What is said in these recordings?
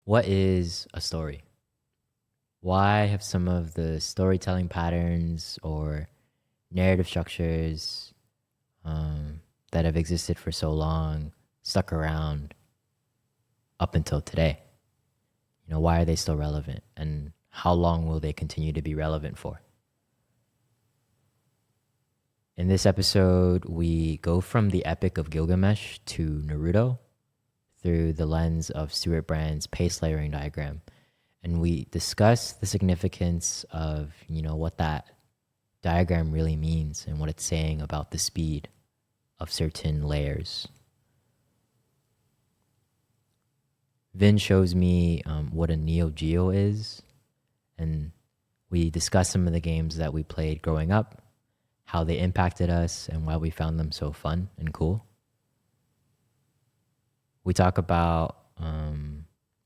What is a story? Why have some of the storytelling patterns or narrative structures that have existed for so long stuck around up until today? Why are they still relevant? And how long will they continue to be relevant for? In this episode, we go from the Epic of Gilgamesh to Naruto through the lens of Stewart Brand's pace layering diagram. And we discuss the significance of, what that diagram really means and what it's saying about the speed of certain layers. Vin shows me what a Neo Geo is, and we discuss some of the games that we played growing up, how they impacted us, and why we found them so fun and cool. We talk about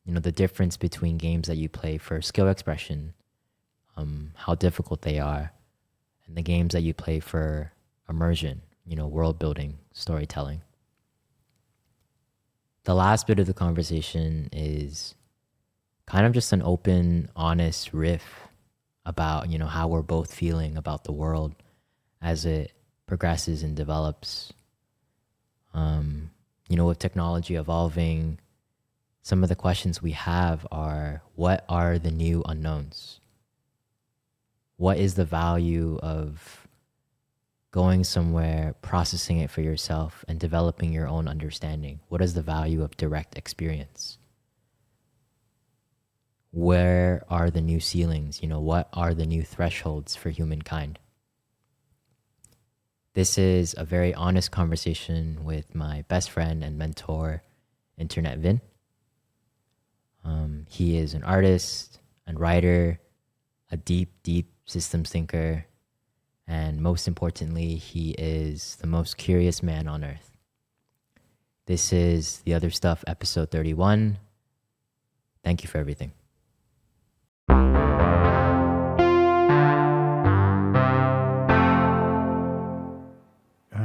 the difference between games that you play for skill expression, how difficult they are, and the games that you play for immersion, world building, storytelling. The last bit of the conversation is kind of just an open, honest riff about, how we're both feeling about the world as it progresses and develops. With technology evolving, some of the questions we have are, what are the new unknowns? What is the value of going somewhere, processing it for yourself, and developing your own understanding? What is the value of direct experience? Where are the new ceilings? What are the new thresholds for humankind? This is a very honest conversation with my best friend and mentor, Internet Vin. He is an artist and writer, a deep, deep systems thinker, and most importantly, he is the most curious man on earth. This is The Other Stuff, episode 31. Thank you for everything.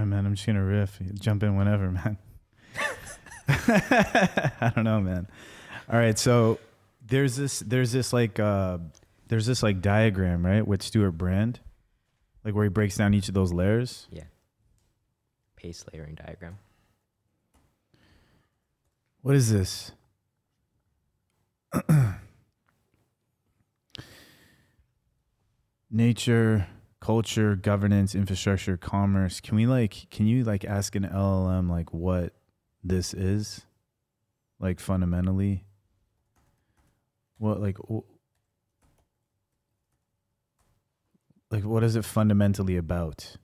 Man, I'm just gonna riff. Jump in whenever, man. I don't know, man. All right, so there's this diagram, right, with Stewart Brand, like where he breaks down each of those layers. Yeah. Pace layering diagram. What is this? Nature, culture, governance, infrastructure, commerce. Can you ask an LLM like what this is? Like fundamentally? What what is it fundamentally about?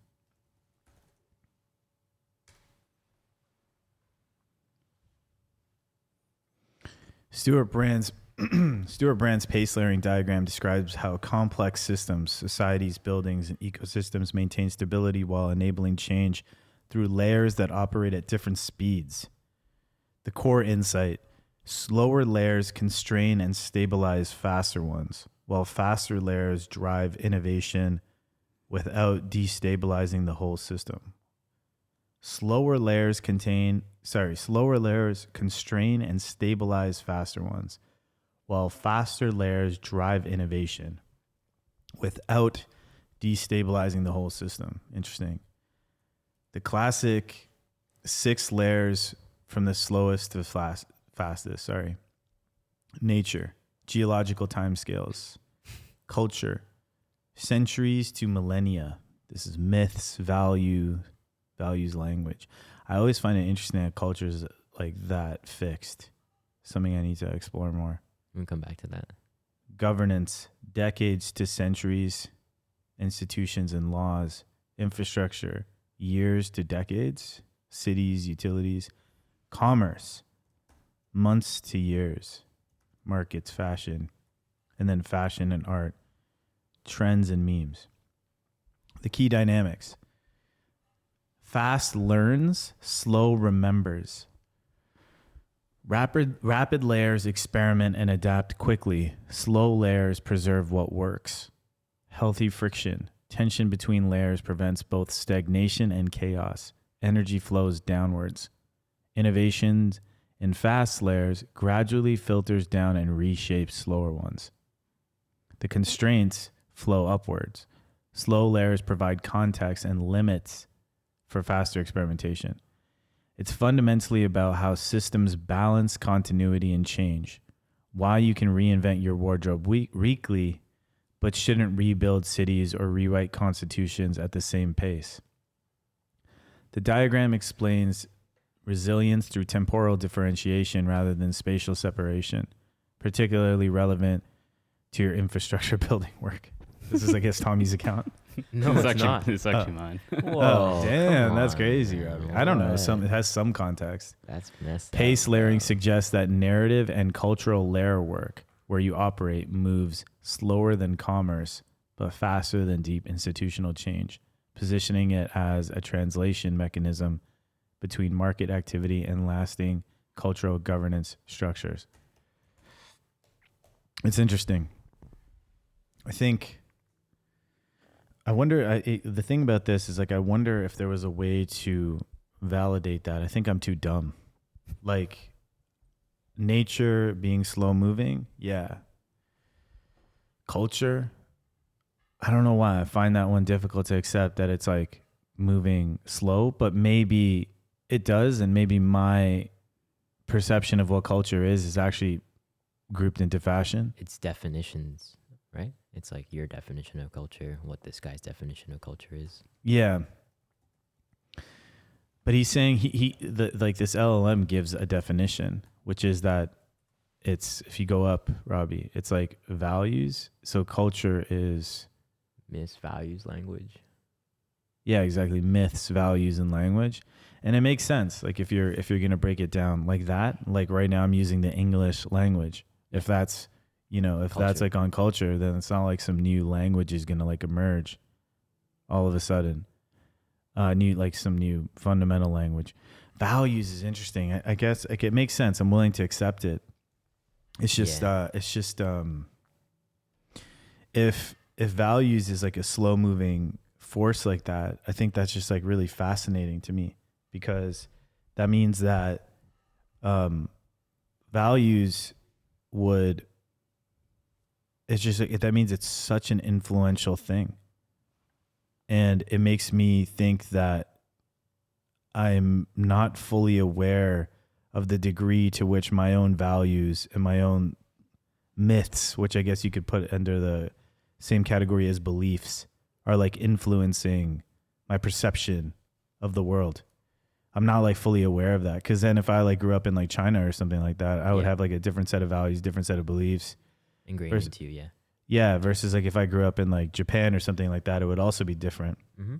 Stewart Brand's pace layering diagram describes how complex systems, societies, buildings, and ecosystems maintain stability while enabling change through layers that operate at different speeds. The core insight: slower layers constrain and stabilize faster ones, while faster layers drive innovation without destabilizing the whole system. Slower layers constrain and stabilize faster ones, while faster layers drive innovation without destabilizing the whole system. Interesting. The classic 6 layers from the slowest to fastest. Nature, geological timescales, culture, centuries to millennia. This is myths, values, language. I always find it interesting that culture is like that fixed. Something I need to explore more. We'll come back to that. Governance, decades to centuries, institutions and laws, infrastructure, years to decades, cities, utilities, commerce, months to years, markets, fashion, and then fashion and art, trends and memes. The key dynamics: fast learns, slow remembers. Rapid layers experiment and adapt quickly. Slow layers preserve what works. Healthy friction. Tension between layers prevents both stagnation and chaos. Energy flows downwards. Innovation in fast layers gradually filters down and reshapes slower ones. The constraints flow upwards. Slow layers provide context and limits for faster experimentation. It's fundamentally about how systems balance continuity and change, why you can reinvent your wardrobe weekly, but shouldn't rebuild cities or rewrite constitutions at the same pace. The diagram explains resilience through temporal differentiation rather than spatial separation, particularly relevant to your infrastructure building work. This is, I guess, Tommy's account. No, it's not. It's actually mine. Whoa, damn, come that's on, crazy, man. Robbie. I don't know. What? It has some context. That's messed up. Pace layering bro. suggests that narrative and cultural layer work, where you operate, moves slower than commerce, but faster than deep institutional change, positioning it as a translation mechanism between market activity and lasting cultural governance structures. It's interesting. I wonder, the thing about this is, like, I wonder if there was a way to validate that. I think I'm too dumb. Like, nature being slow moving, yeah. Culture, I don't know why. I find that one difficult to accept, that it's like moving slow, but maybe it does, and maybe my perception of what culture is actually grouped into fashion. It's definitions, right? It's like your definition of culture, what this guy's definition of culture is. Yeah. But he's saying like this LLM gives a definition, which is that it's, if you go up, Robbie, it's like values. So culture is Myths, values, language. yeah, exactly. Myths, values, and language. And it makes sense. Like if you're going to break it down like that, like right now I'm using the English language. If that's, if Culture. that's like on culture, then it's not like some new language is going to like emerge all of a sudden. Some new fundamental language. Values is interesting. I guess like it makes sense. I'm willing to accept it. It's just, if values is like a slow moving force like that, I think that's just like really fascinating to me, because that means that values would, it's just like, that means it's such an influential thing. And it makes me think that I'm not fully aware of the degree to which my own values and my own myths, which I guess you could put under the same category as beliefs, are like influencing my perception of the world. I'm not like fully aware of that, because then if I like grew up in like China or something like that, I would have like a different set of values, different set of beliefs. Ingrained into you, yeah. Yeah, versus like if I grew up in like Japan or something like that, it would also be different. Mm-hmm.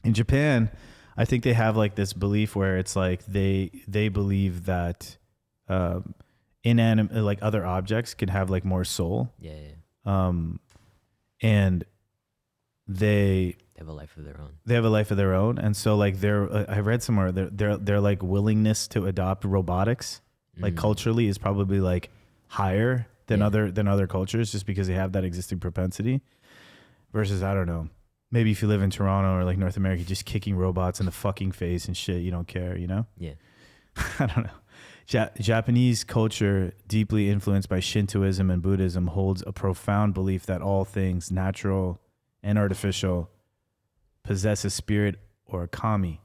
In Japan, I think they have like this belief where it's like they believe that inanimate, like other objects can have like more soul. Yeah. And they have a life of their own. They have a life of their own, and so like I read somewhere their like willingness to adopt robotics, like culturally, is probably like higher than other cultures, just because they have that existing propensity. Versus, I don't know, maybe if you live in Toronto or like North America, just kicking robots in the fucking face and shit, you don't care, you know? Yeah. I don't know. Japanese culture, deeply influenced by Shintoism and Buddhism, holds a profound belief that all things, natural and artificial, possess a spirit or a kami.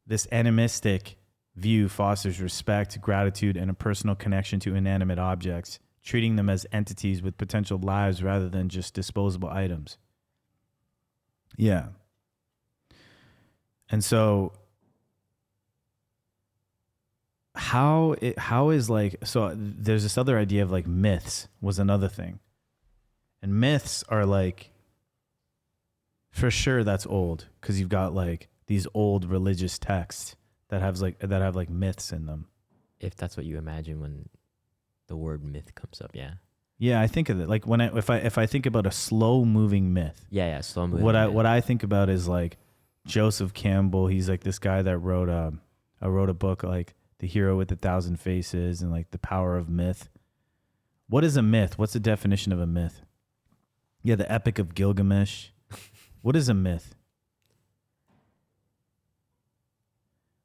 This animistic view fosters respect, gratitude, and a personal connection to inanimate objects, treating them as entities with potential lives rather than just disposable items. Yeah. And so how is like, so there's this other idea of like myths was another thing. And myths are like, for sure that's old, because you've got like these old religious texts that have like myths in them. If that's what you imagine when the word myth comes up, yeah. Yeah, I think of it like if I think about a slow moving myth. Yeah, slow moving. What I think about is like Joseph Campbell. He's like this guy that wrote a book like The Hero with 1,000 Faces and like The Power of Myth. What is a myth? What's the definition of a myth? Yeah, the Epic of Gilgamesh. What is a myth?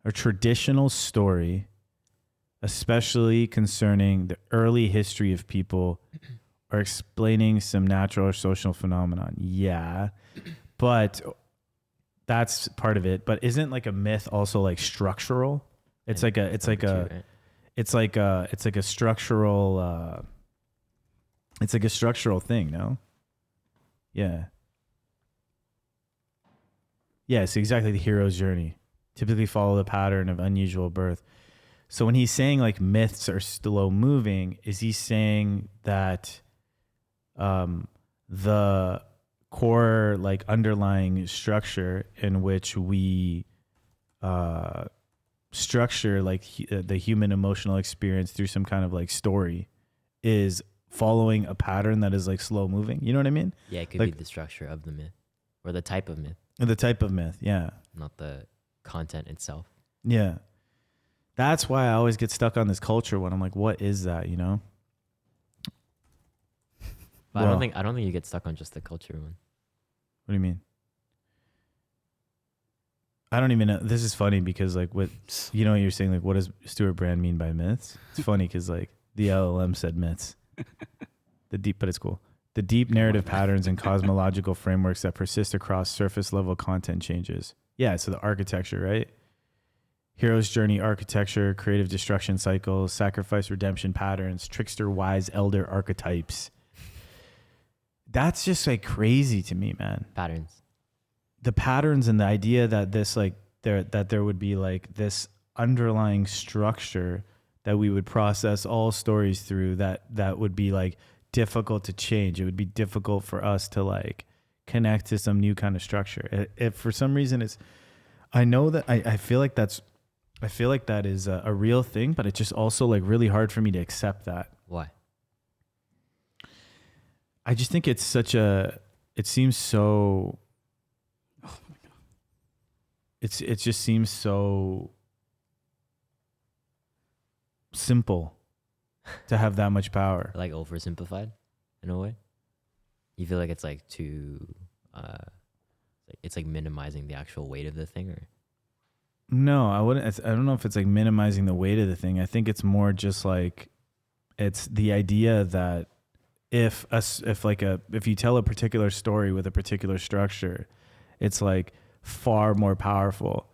A traditional story especially concerning the early history of people or explaining some natural or social phenomenon. Yeah, but that's part of it. But isn't like a myth also like structural? It's like a, it's like a, right? it's like a, it's like a structural, it's like a structural thing, no? Yeah. Yes, exactly. The hero's journey typically follow the pattern of unusual birth. So when he's saying like myths are slow moving, is he saying that the core like underlying structure in which we structure like the human emotional experience through some kind of like story is following a pattern that is like slow moving? You know what I mean? Yeah, it could Like be the structure of the myth or the type of myth, the type of myth. Yeah. not the content itself. Yeah. That's why I always get stuck on this culture when I'm like, what is that, you know? But Well, I don't think you get stuck on just the culture one. what do you mean? I don't even know. This is funny because like what, you know what you're saying, like what does Stewart Brand mean by myths? It's funny because like the LLM said myths. But it's cool. The deep narrative patterns and cosmological frameworks that persist across surface level content changes. Yeah, so the architecture, right? Hero's journey architecture, creative destruction cycles, sacrifice redemption patterns, trickster wise elder archetypes. That's just like crazy to me, man. Patterns. The patterns and the idea that this like there would be like this underlying structure that we would process all stories through that would be like difficult to change. It would be difficult for us to like connect to some new kind of structure. If for some reason it's, I know that I feel like that is a real thing, but it's just also like really hard for me to accept that. Why? I just think it's it seems so, it just seems so simple to have that much power. Like oversimplified in a way? You feel like it's like too, it's like minimizing the actual weight of the thing, or? No, I wouldn't. I don't know if it's like minimizing the weight of the thing. I think it's more just like, it's the idea that if you tell a particular story with a particular structure, it's like far more powerful.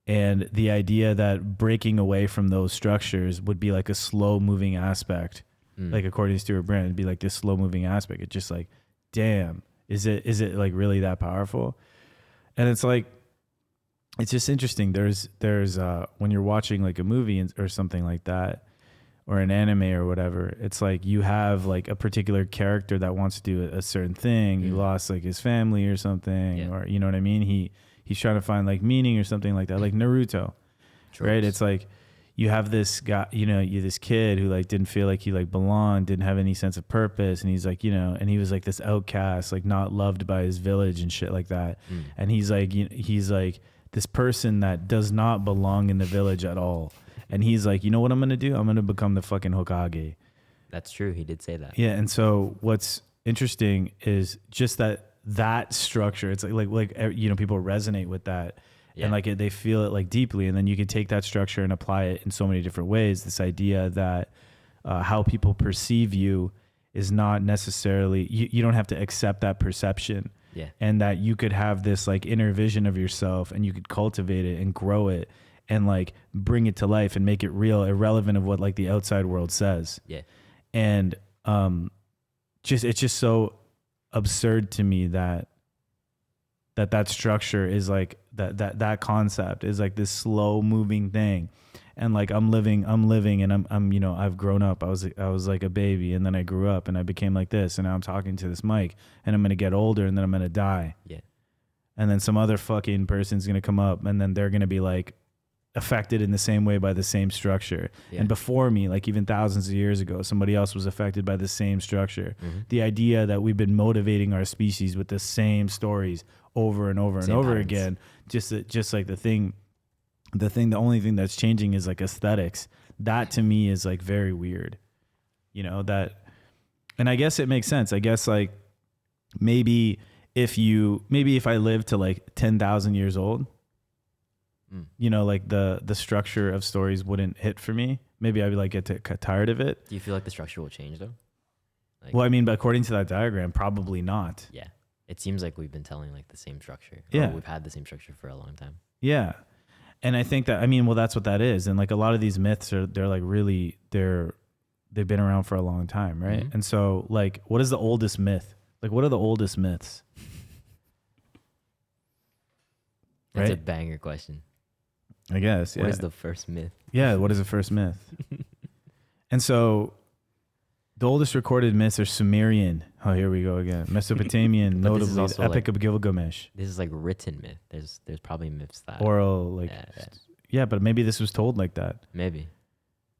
And the idea that breaking away from those structures would be like a slow moving aspect, like according to Stewart Brand, it'd be like this slow moving aspect. It's just like, damn, is it like really that powerful? And it's like, it's just interesting. There's when you're watching like a movie or something like that, or an anime or whatever, it's like you have like a particular character that wants to do a certain thing. He lost like his family or something, or you know what I mean? He's trying to find like meaning or something like that, like Naruto, right? It's like you have this guy, you know, this kid who like didn't feel like he like belonged, didn't have any sense of purpose, and he's like, you know, and he was like this outcast, like not loved by his village and shit like that. And he's like, he's like this person that does not belong in the village at all. And he's like, you know what I'm going to do? I'm going to become the fucking Hokage. That's true. He did say that. Yeah. And so what's interesting is just that structure. It's like, you know, people resonate with that and like they feel it like deeply. And then you can take that structure and apply it in so many different ways. This idea that how people perceive you is not necessarily, you don't have to accept that perception. Yeah. And that you could have this like inner vision of yourself and you could cultivate it and grow it and like bring it to life and make it real, irrelevant of what like the outside world says. Yeah. And it's just so absurd to me that structure is like that concept is like this slow moving thing. And like I'm living and I'm you know, I've grown up. I was like a baby and then I grew up and I became like this and now I'm talking to this mic and I'm going to get older and then I'm going to die. Yeah. And then some other fucking person's going to come up and then they're going to be like affected in the same way by the same structure. Yeah. And before me, like even thousands of years ago, somebody else was affected by the same structure. The idea that we've been motivating our species with the same stories over and over and over again, just like the only thing that's changing is like aesthetics. That to me is like very weird, you know, that, and I guess it makes sense. I guess like maybe if I live to like 10,000 years old, you know, like the structure of stories wouldn't hit for me. Maybe I would like get tired of it. Do you feel like the structure will change though? Like, Well, I mean, but according to that diagram, probably not. yeah, it seems like we've been telling like the same structure. Yeah. Or we've had the same structure for a long time. Yeah. And I think that, I mean, well, that's what that is. And like a lot of these myths they're like really, they've been around for a long time. Right. Mm-hmm. And so like, what is the oldest myth? Like, what are the oldest myths? That's a Right? banger question. I guess. Yeah. What is the first myth? Yeah. What is the first myth? And so the oldest recorded myths are Sumerian. Oh, here we go again. Mesopotamian, But this is notably the also, Epic like, of Gilgamesh. This is like written myth. There's probably myths that Oral, like, yeah. yeah, but maybe this was told like that. Maybe.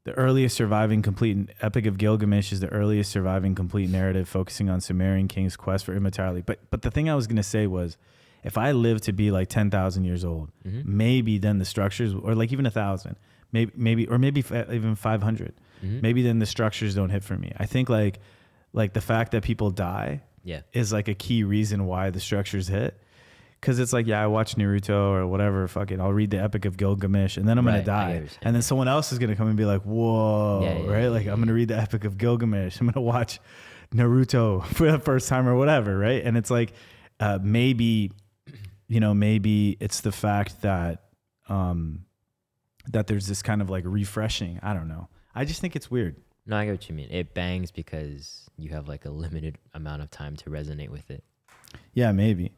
The earliest surviving complete Epic of Gilgamesh is the earliest surviving complete narrative focusing on Sumerian king's quest for immortality. But the thing I was going to say was, if I live to be like 10,000 years old, maybe then the structures, or like even 1,000, maybe even 500, maybe then the structures don't hit for me. I think like the fact that people die is like a key reason why the structures hit. Cause it's like, yeah, I watch Naruto or whatever, fucking, I'll read the Epic of Gilgamesh and then I'm going to die. And then someone else is going to come and be like, whoa, right? Like I'm going to read the Epic of Gilgamesh. I'm going to watch Naruto for the first time or whatever. Right. And it's like, maybe it's the fact that, that there's this kind of like refreshing. I don't know. I just think it's weird. No, I get what you mean. It bangs because you have like a limited amount of time to resonate with it. Yeah, maybe,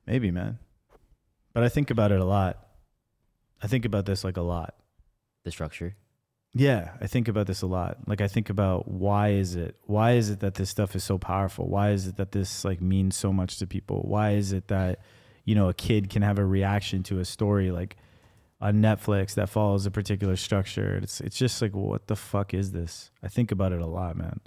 man. But I think about it a lot. I think about this like a lot. The structure. Yeah, I think about this a lot. Like I think about why is it that this stuff is so powerful? Why is it that this like means so much to people? Why is it that, you know, a kid can have a reaction to a story like on Netflix that follows a particular structure? It's just like, what the fuck is this? I think about it a lot, man.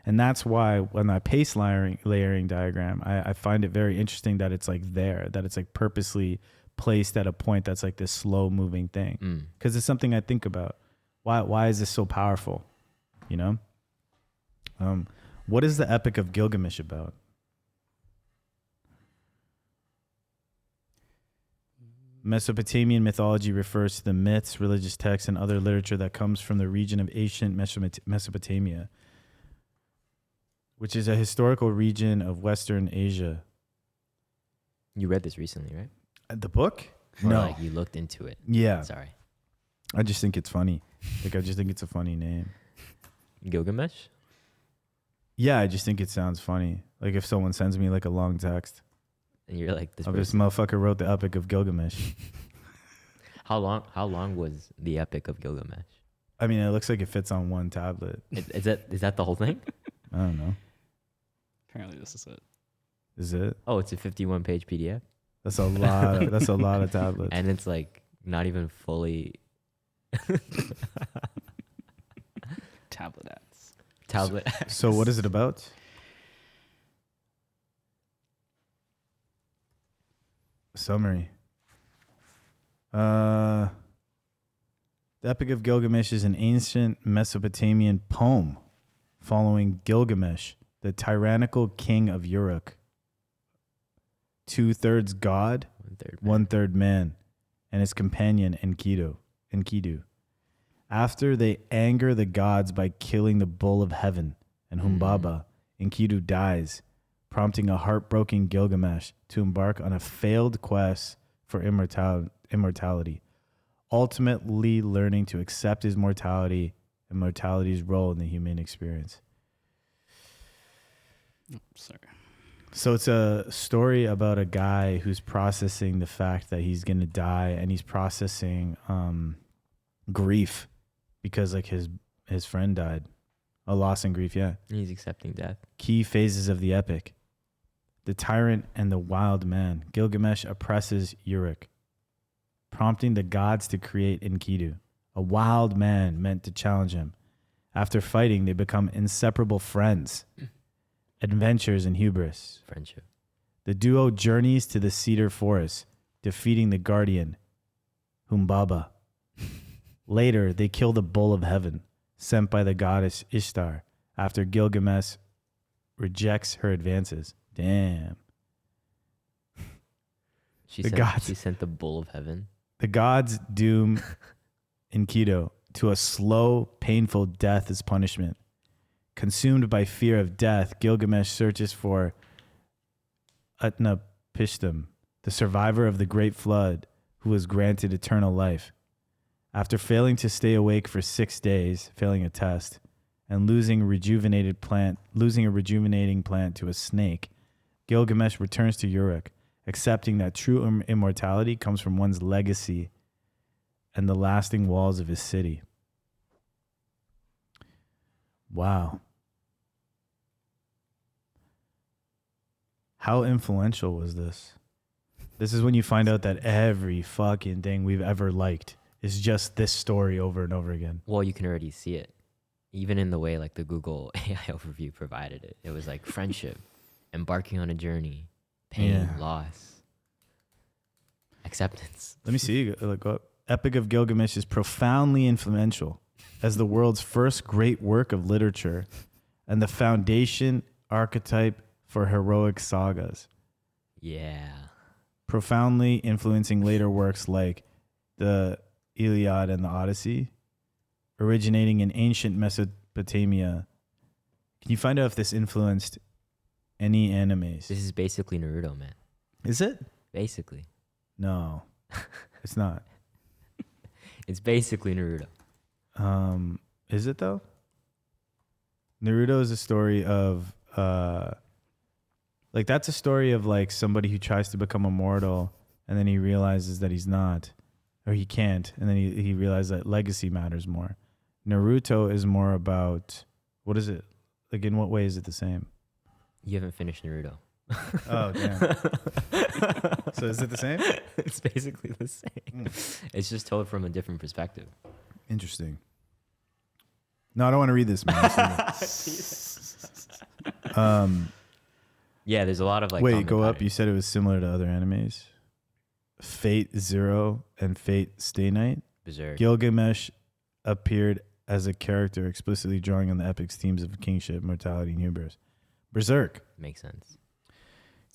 And that's why when I pace layering diagram, I find it very interesting that it's like there, that it's like purposely placed at a point that's like this slow moving thing. Because it's something I think about. Why is this so powerful? You know? What is the Epic of Gilgamesh about? Mesopotamian mythology refers to the myths, religious texts, and other literature that comes from the region of ancient Mesopotamia, which is a historical region of Western Asia. You read this recently, right? The book? Or No. like you looked into it. Yeah. Sorry. I just think it's funny. Like, I just think it's a funny name. Gilgamesh? Yeah, I just think it sounds funny. Like if someone sends me like a long text. And you're like, this This person. motherfucker wrote the Epic of Gilgamesh. How long was the Epic of Gilgamesh? I mean, it looks like it fits on one tablet. Is that the whole thing? I don't know. Apparently this is it. Is it? Oh, it's a 51-page PDF. That's a lot. That's a lot of tablets. And it's like not even fully Tablet ads. tablet. So what is it about? Summary. The Epic of Gilgamesh is an ancient Mesopotamian poem following Gilgamesh, the tyrannical king of Uruk. 2/3 god, 1/3 man, and his companion Enkidu. After they anger the gods by killing the bull of heaven and Humbaba, Enkidu dies, prompting a heartbroken Gilgamesh to embark on a failed quest for immortality, ultimately learning to accept his mortality and mortality's role in the human experience. Sorry. So it's a story about a guy who's processing the fact that he's going to die, and he's processing grief because like his friend died. A loss and grief, yeah. He's accepting death. Key phases of the epic. The tyrant and the wild man. Gilgamesh oppresses Uruk, prompting the gods to create Enkidu, a wild man meant to challenge him. After fighting, they become inseparable friends. Adventures and hubris. Friendship. The duo journeys to the cedar forest, defeating the guardian, Humbaba. Later, they kill the bull of heaven, sent by the goddess Ishtar, after Gilgamesh rejects her advances. Damn. She The sent, gods. she sent the bull of heaven. The gods doom Enkidu to a slow, painful death as punishment. Consumed by fear of death, Gilgamesh searches for Utnapishtim, the survivor of the Great Flood, who was granted eternal life. After failing to stay awake for 6 days, failing a test, and losing a rejuvenating plant to a snake, Gilgamesh returns to Uruk, accepting that true immortality comes from one's legacy and the lasting walls of his city. Wow. How influential was this? This is when you find out that every fucking thing we've ever liked is just this story over and over again. Well, you can already see it. Even in the way like the Google AI overview provided it. It was like friendship, embarking on a journey, pain, loss, acceptance. Let me see. Look up. Epic of Gilgamesh is profoundly influential as the world's first great work of literature and the foundation archetype for heroic sagas. Yeah. Profoundly influencing later works like the Iliad and the Odyssey, originating in ancient Mesopotamia. Can you find out if this influenced any animes? This is basically Naruto, man. Is it? Basically. No, it's not. It's basically Naruto. Is it though? Naruto is a story of like that's a story of like somebody who tries to become immortal and then he realizes that he's not, or he can't, and then he realizes that legacy matters more. Naruto is more about, what is it? Like in what way is it the same? You haven't finished Naruto. Oh, damn. So is it the same? It's basically the same. It's just told from a different perspective. Interesting. No, I don't want to read this, man. Yeah, there's a lot of like. Wait, common go up. patterns. You said it was similar to other animes. Fate Zero and Fate Stay Night. Berserk. Gilgamesh appeared as a character explicitly drawing on the epic's themes of kingship, mortality, and hubris. Berserk. Makes sense.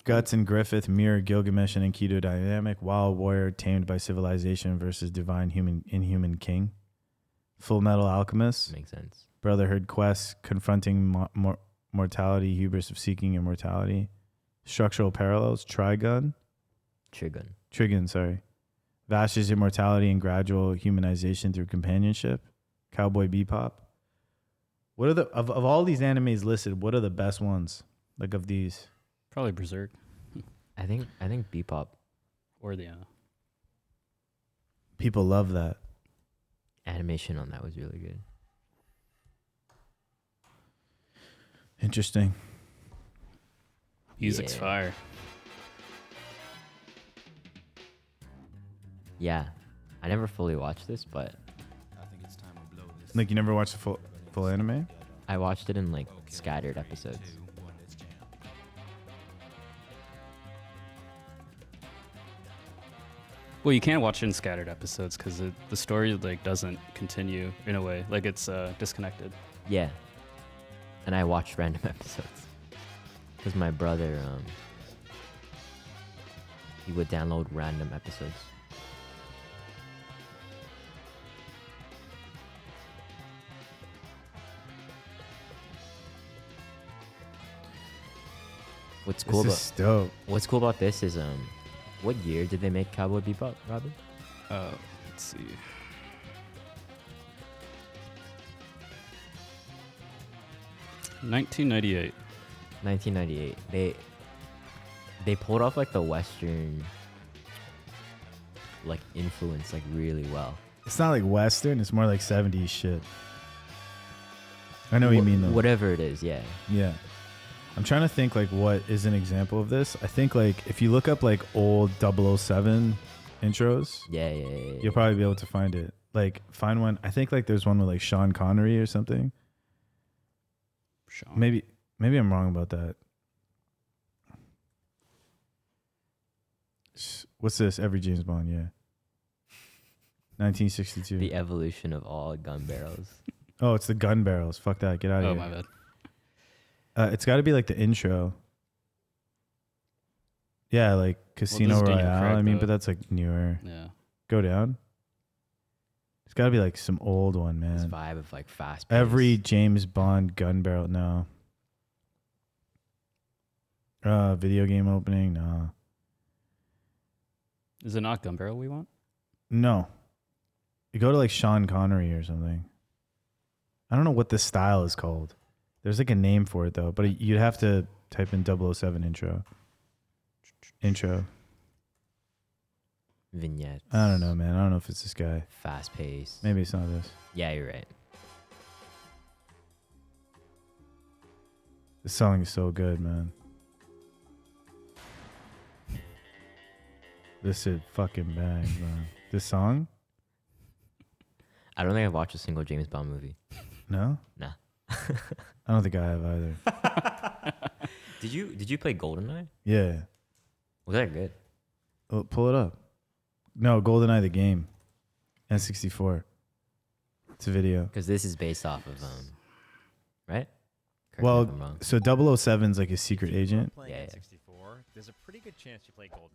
Guts and Griffith mirror Gilgamesh and Enkidu dynamic. Wild warrior tamed by civilization versus divine inhuman king. Full Metal Alchemist. Makes sense. Brotherhood quest confronting mortality, hubris of seeking immortality. Structural parallels. Trigun. Trigun, sorry. Vash's immortality and gradual humanization through companionship. Cowboy Bebop. What are the of all these animes listed? What are the best ones? Like of these? Probably Berserk I think Bebop or the People love that. animation on that was really good. Interesting. music's Yeah. fire. Yeah, I never fully watched this, but Like you never watched the full anime? I watched it in like scattered episodes. Well, you can't watch it in scattered episodes because the story like doesn't continue in a way. Like it's disconnected. Yeah, and I watched random episodes because my brother he would download random episodes. What's cool This about is dope. What's cool about this is what year did they make Cowboy Bebop, Robin? Let's see. $1998. 1998. They pulled off like the Western like influence like really well. It's not like Western. It's more like 70s shit. I know what you mean though. Whatever it is, yeah. Yeah. I'm trying to think like what is an example of this. I think like if you look up like old 007 intros, Yeah. you'll probably be able to find it. Like find one. I think like there's one with like Sean Connery or something. Sean. Maybe I'm wrong about that. What's this? Every James Bond, yeah. 1962. The evolution of all gun barrels. Oh, it's the gun barrels. Fuck that. Get out of Oh, here. my bad. It's got to be like the intro. Yeah, like Casino this is Daniel Royale. Craig, I mean, though. but that's like newer. Yeah. Go down. It's got to be like some old one, This man. vibe of like fast. Every James Bond gun barrel. No. Video game opening. No. Is it not Gun Barrel we want? No. You go to like Sean Connery or something. I don't know what the style is called. There's like a name for it though, but you'd have to type in 007 intro. vignettes. I don't know, man. I don't know if it's this guy. Fast paced. Maybe it's not this. Yeah, you're right. This song is so good, man. This shit fucking bangs, man. This song? I don't think I've watched a single James Bond movie. No? Nah. I don't think I have either. Did you play GoldenEye? Yeah. Was that good? Oh, pull it up. No, GoldenEye the game. N64. It's a video. Because this is based off of right? Correct me Well, if I'm wrong. so 007's like a secret agent. Playing Yeah, yeah. N64, there's a pretty good chance you play GoldenEye.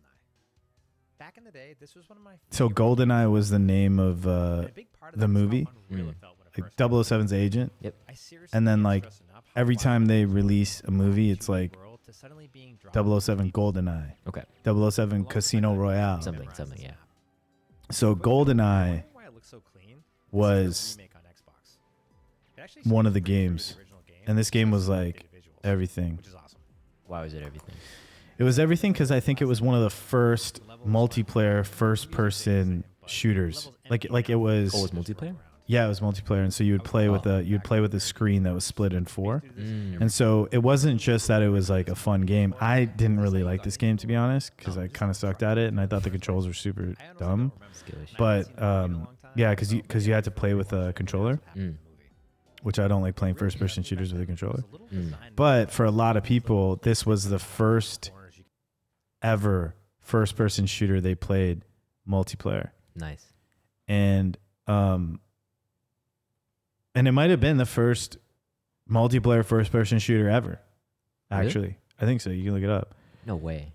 Back in the day, this was one of my So favorite GoldenEye was the name of and a big part of the that was how movie? unreal Mm. it felt when it first happened. like 007's agent. I seriously And then, can't like, stress enough how Every wild time it they was release a movie, it's to like world to suddenly being drawn 007 GoldenEye. Okay. 007 alongside Casino that Royale. Something, memorized yeah. this app. So But GoldenEye why it looks so clean? was Remake on Xbox. It actually one of seems the pretty true to games. original game, And this game was just with like updated visuals, everything. which is awesome. Why was it everything? It was everything because I think it was one of the first multiplayer first-person shooters. Like it was. Oh, it was multiplayer? Yeah, it was multiplayer, and so you would play with a screen that was split in four. Mm. And so it wasn't just that it was like a fun game. I didn't really like this game, to be honest, because I kind of sucked at it, and I thought the controls were super dumb. Skill issue. But yeah, because you had to play with a controller, Mm. which I don't like playing first-person shooters with a controller. Mm. But for a lot of people, this was the first ever first-person shooter they played multiplayer, Nice. and it might have been the first multiplayer first-person shooter ever. Really? Actually, I think so. You can look it up. No way.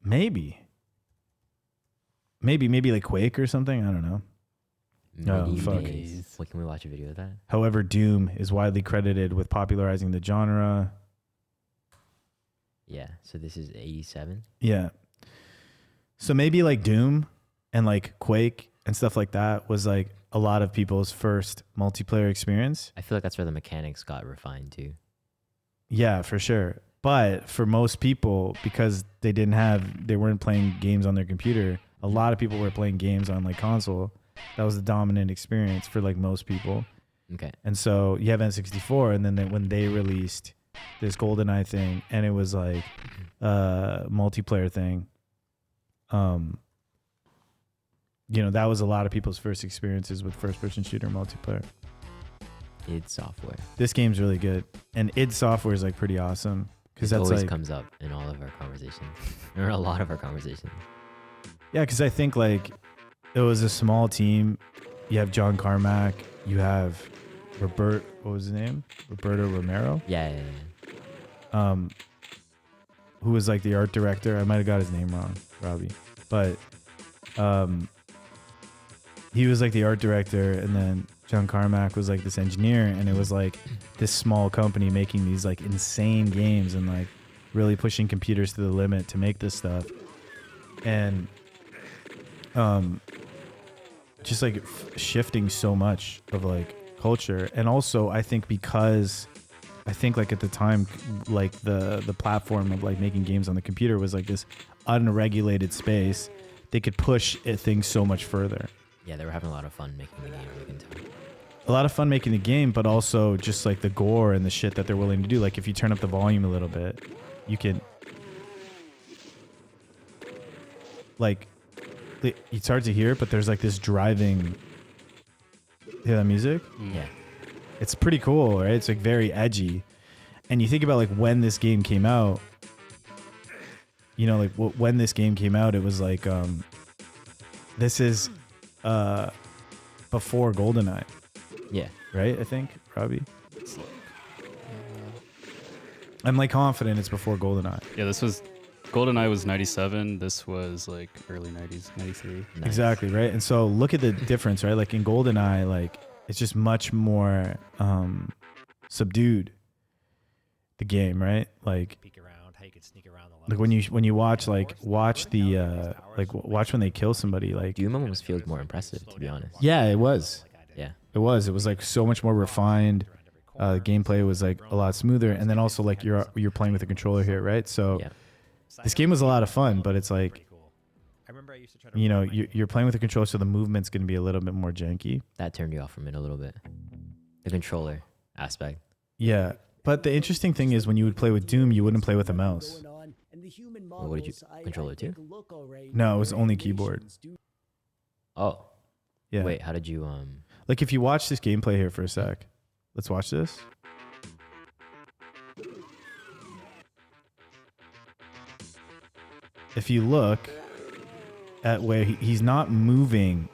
Maybe like Quake or something. I don't know. Oh, Maybe fuck. days. What, can we watch a video of that? However, Doom is widely credited with popularizing the genre. Yeah. So this is 87. Yeah. So maybe like Doom and like Quake and stuff like that was like a lot of people's first multiplayer experience. I feel like that's where the mechanics got refined too. Yeah, for sure. But for most people, because they weren't playing games on their computer, a lot of people were playing games on like console. That was the dominant experience for like most people. Okay. And so you have N64, and then when they released this GoldenEye thing, and it was like a multiplayer thing, that was a lot of people's first experiences with first-person shooter multiplayer. id Software. This game's really good, and id Software is like pretty awesome because It that's always like comes up in all of our conversations, or a lot of our conversations. yeah, because I think like it was a small team. You have John Carmack, you have what was his name? Roberto Romero. Yeah. Who was like the art director. I might have got his name wrong, Robbie. But he was like the art director, and then John Carmack was like this engineer, and it was like this small company making these like insane games and like really pushing computers to the limit to make this stuff. And just like shifting so much of like culture. And also I think because like at the time, like the platform of like making games on the computer was like this unregulated space, they could push things so much further. Yeah, they were having a lot of fun making the game. You can tell. A lot of fun making the game, but also just like the gore and the shit that they're willing to do. Like if you turn up the volume a little bit, you can like it's hard to hear, but there's like this driving. Hear that music? Yeah. It's pretty cool, right? It's like very edgy. And you think about like when this game came out, like when this game came out, it was like this is before GoldenEye, Yeah. right? I think, Robbie. I'm like confident it's before GoldenEye. Yeah, this was GoldenEye was 97. This was like early 90s, 93. Nice. Exactly, right? And so look at the difference, right? Like in GoldenEye, like it's just much more subdued, the game, right? Like Peek around, how you could sneak around the like levels. when you watch watch when they kill somebody, like Doom almost feels more impressive, to be honest. yeah, it was. Yeah. It was like so much more refined. Gameplay was like a lot smoother, and then also like you're playing with a controller here, right? So Yeah. this game was a lot of fun, but it's like, I remember I used to try to you know, run my you're playing with a controller, so the movement's going to be a little bit more janky. That turned you off from it a little bit. The controller aspect. Yeah, but the interesting thing is when you would play with Doom, you wouldn't play with a mouse. Well, what did you controller too? No, it was only keyboard. Oh. Yeah. Wait, how did you Like if you watch this gameplay here for a sec, let's watch this. If you look at where he's not moving,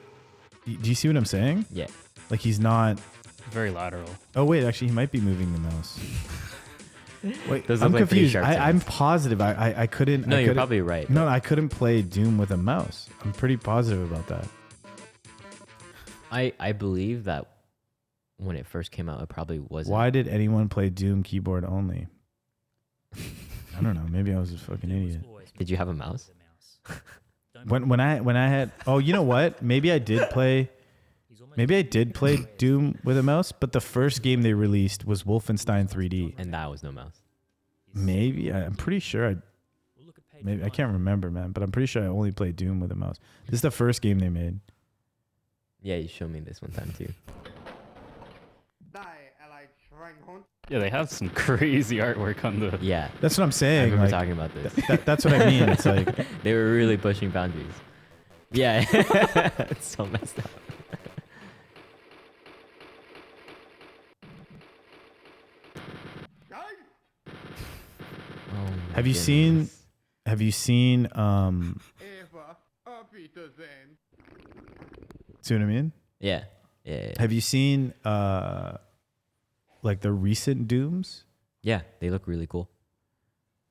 do you see what I'm saying? Yeah. Like he's not. Very lateral. Oh wait, actually he might be moving the mouse. Wait, Those I'm look like pretty confused. sharp I'm turns. positive. I couldn't. No, I you're couldn't- probably right. No, I couldn't play Doom with a mouse. I'm pretty positive about that. I believe that when it first came out, it probably wasn't. Why did anyone play Doom keyboard only? I don't know. Maybe I was a fucking idiot. Did you have a mouse? When I had you know what? Maybe I did play Doom with a mouse, but the first game they released was Wolfenstein 3D. And that was no mouse. Maybe I'm pretty sure maybe I can't remember, man, but I'm pretty sure I only played Doom with a mouse. This is the first game they made. Yeah, you showed me this one time too. Yeah, they have some crazy artwork on the. Yeah. That's what I'm I saying. remember Like, talking about this. that's what I mean. It's like They were really pushing boundaries. Yeah. It's so messed up. Oh my Have you seen see what I mean? Yeah. Yeah. Have you seen like the recent Dooms? Yeah, they look really cool.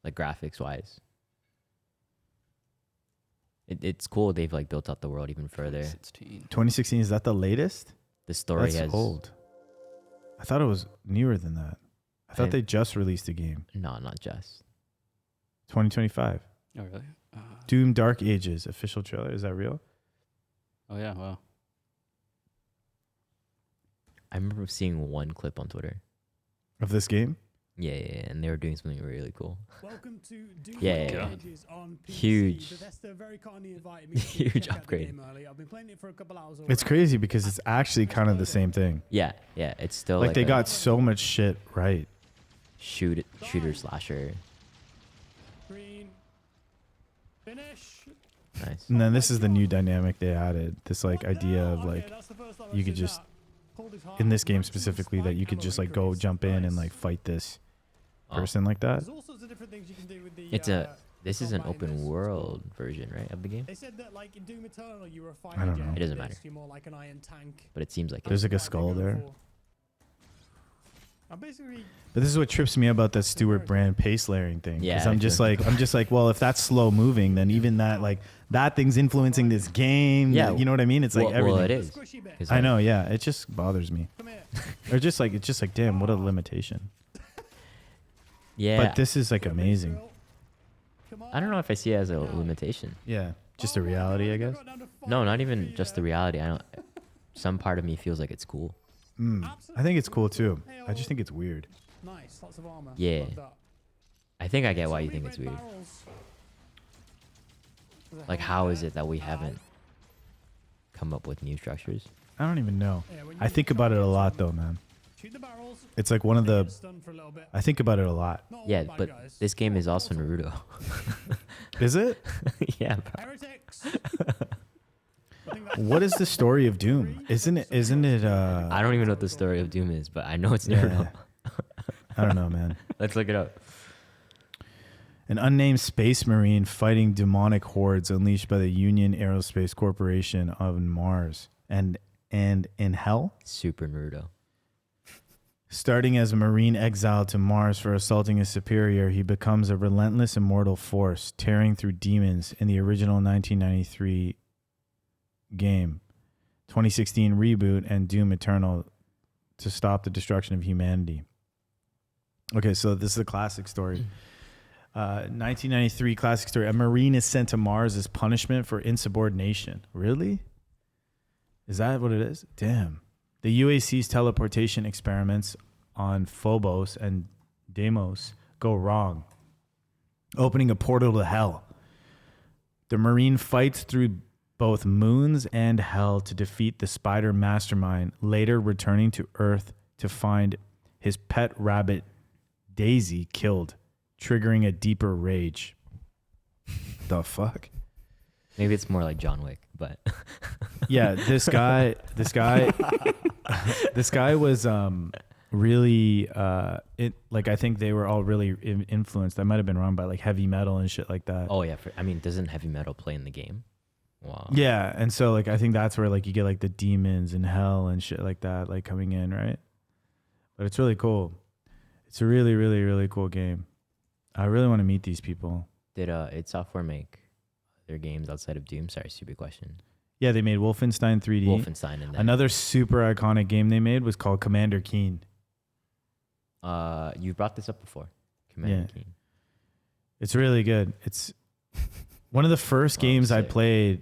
Like graphics wise. It's cool they've like built out the world even further. 16. 2016, is that the latest? The story That's has old. I thought it was newer than that. I thought I- they just released a game. No, not just. 2025. Oh, really? Doom Dark Ages official trailer. Is that real? Oh, yeah, wow. I remember seeing one clip on Twitter. Of this game? Yeah, and they were doing something really cool. Welcome to Doom Yeah, yeah. Ages on PC. Huge. Bethesda very kindly invited me to Huge check out the upgrade. game early. I've been playing it for a couple hours It's already. crazy because it's actually kind of the same thing. Yeah, it's still Like they a got so much shit right. shooter slasher. Green. Finish. Nice. And then this is the new dynamic they added. This like idea of Okay, like that's the first time you I've could seen just that. Pulled his heart in this out, game maximum specifically that you could spike just like calorie go increase. jump in and Nice. like fight this Oh. person like that. There's all sorts of different things you can do with the. This is an combat in open this. world version, right, of the game? They said that like in Doom Eternal you were a I fighter don't jet. know. It doesn't In matter. this, You're more like an iron tank. But it seems like There's it. like a skull there. I'm basically But this is what trips me about that Stewart Brand pace layering thing. Yeah, Because I'm just like, well, if that's slow moving, then even that like that thing's influencing this game. Yeah. You know what I mean? It's like Well, everything. it is. squishy bit. 'Cause I know, yeah. It just bothers me. Come here. Or just like it's just like, damn, what a limitation. Yeah. But this is like amazing. Come on. I don't know if I see it as a limitation. Yeah. Just a reality, I guess. No, not even just the reality. I don't. Some part of me feels like it's cool. I think it's cool too. I just think it's weird. Nice, lots of armor. Yeah. Love that. I think I get why So you we think it's read weird. barrels. There's a Like, helmet how is there. it that we haven't come up with new structures? I don't even know. Yeah, when I you think about it a lot though, man. Shoot the barrels. It's like one of get the stunned for a little bit. I think about it a lot. Not all Yeah, bad but guys. this game is Not also all. Naruto. Is it? Yeah, bro. Heretics. What is the story of Doom? Isn't it I don't even know what the story of Doom is, but I know it's Yeah. Naruto. I don't know, man. Let's look it up. An unnamed space marine fighting demonic hordes unleashed by the Union Aerospace Corporation on Mars and in hell. Super Naruto. Starting as a Marine exiled to Mars for assaulting his superior, he becomes a relentless immortal force, tearing through demons in the original 1993 game, 2016 reboot, and Doom Eternal to stop the destruction of humanity. Okay, so this is a classic story. 1993 classic story. A Marine is sent to Mars as punishment for insubordination. Really? Is that what it is? Damn. The UAC's teleportation experiments on Phobos and Deimos go wrong, opening a portal to hell. The Marine fights through both moons and hell to defeat the spider mastermind, later returning to Earth to find his pet rabbit Daisy killed, triggering a deeper rage. The fuck? Maybe it's more like John Wick, but Yeah, this guy was really I think they were all really influenced. I might have been wrong by like heavy metal and shit like that. oh yeah, doesn't heavy metal play in the game? Wow. Yeah, and so like I think that's where like you get like the demons and hell and shit like that like coming in, right? But it's really cool. It's a really, really, really cool game. I really want to meet these people. Did id Software make their games outside of Doom? Sorry, stupid question. Yeah, they made Wolfenstein 3D. Wolfenstein and then Another super iconic game they made was called Commander Keen. you brought this up before. Commander Keen. It's really good. It's one of the first games I sick. played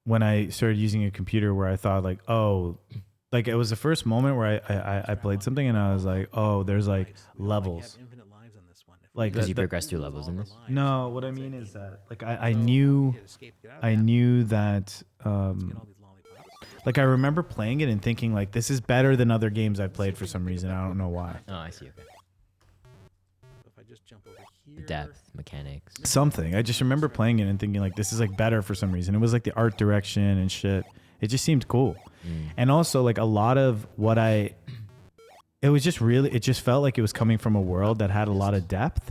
when I started using a computer where I thought like, oh, like it was the first moment where I played something and I was like, oh, there's like levels. Like Because you progress through levels in this? No, what I mean is that like I knew that like I remember playing it and thinking like this is better than other games I've played for some reason. I don't know why. Oh, I see. Okay. The depth, mechanics. Something. I just remember playing it and thinking like this is like better for some reason. It was like the art direction and shit. It just seemed cool. And also like a lot of what it just felt like it was coming from a world that had a lot of depth.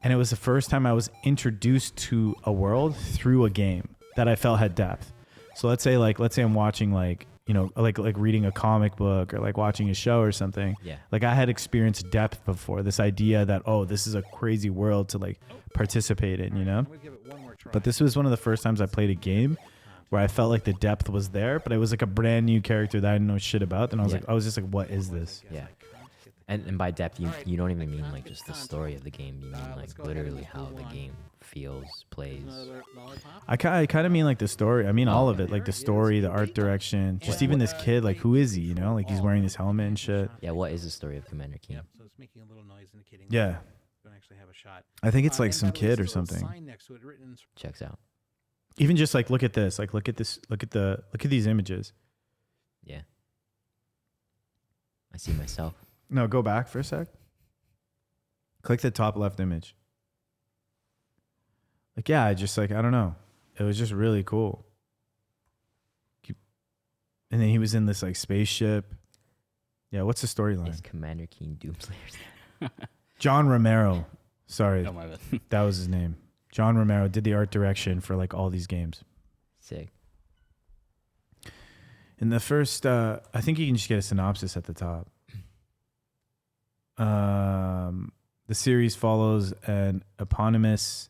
And it was the first time I was introduced to a world through a game that I felt had depth. So let's say I'm watching like, you know, like reading a comic book or like watching a show or something. Yeah. Like I had experienced depth before, this idea that, oh, this is a crazy world to like participate in, you know? But this was one of the first times I played a game where I felt like the depth was there, but it was like a brand new character that I didn't know shit about. And I was just like, what is this? Yeah. And by depth, you don't even mean like just the story of the game. You mean like literally how the game feels, plays. I kind of mean like the story. I mean all of it, like the story, the art direction, just even this kid, like who is he? You know, like he's wearing this helmet and shit. Yeah, what is the story of Commander Keen? So it's making a little noise indicating Yeah, don't actually have a shot. I think it's like And some by the way, kid there's or a little something. sign next to it written in Checks out. Even just like look at this, like look at these images. Yeah. I see myself. No, go back for a sec. Click the top left image. Like, yeah, I don't know. It was just really cool. And then he was in this like spaceship. Yeah, what's the Is storyline? Commander Keen Doomslayer? John Romero. Sorry, Oh my bad. that was his name. John Romero did the art direction for like all these games. Sick. In the first, I think you can just get a synopsis at the top. The series follows the eponymous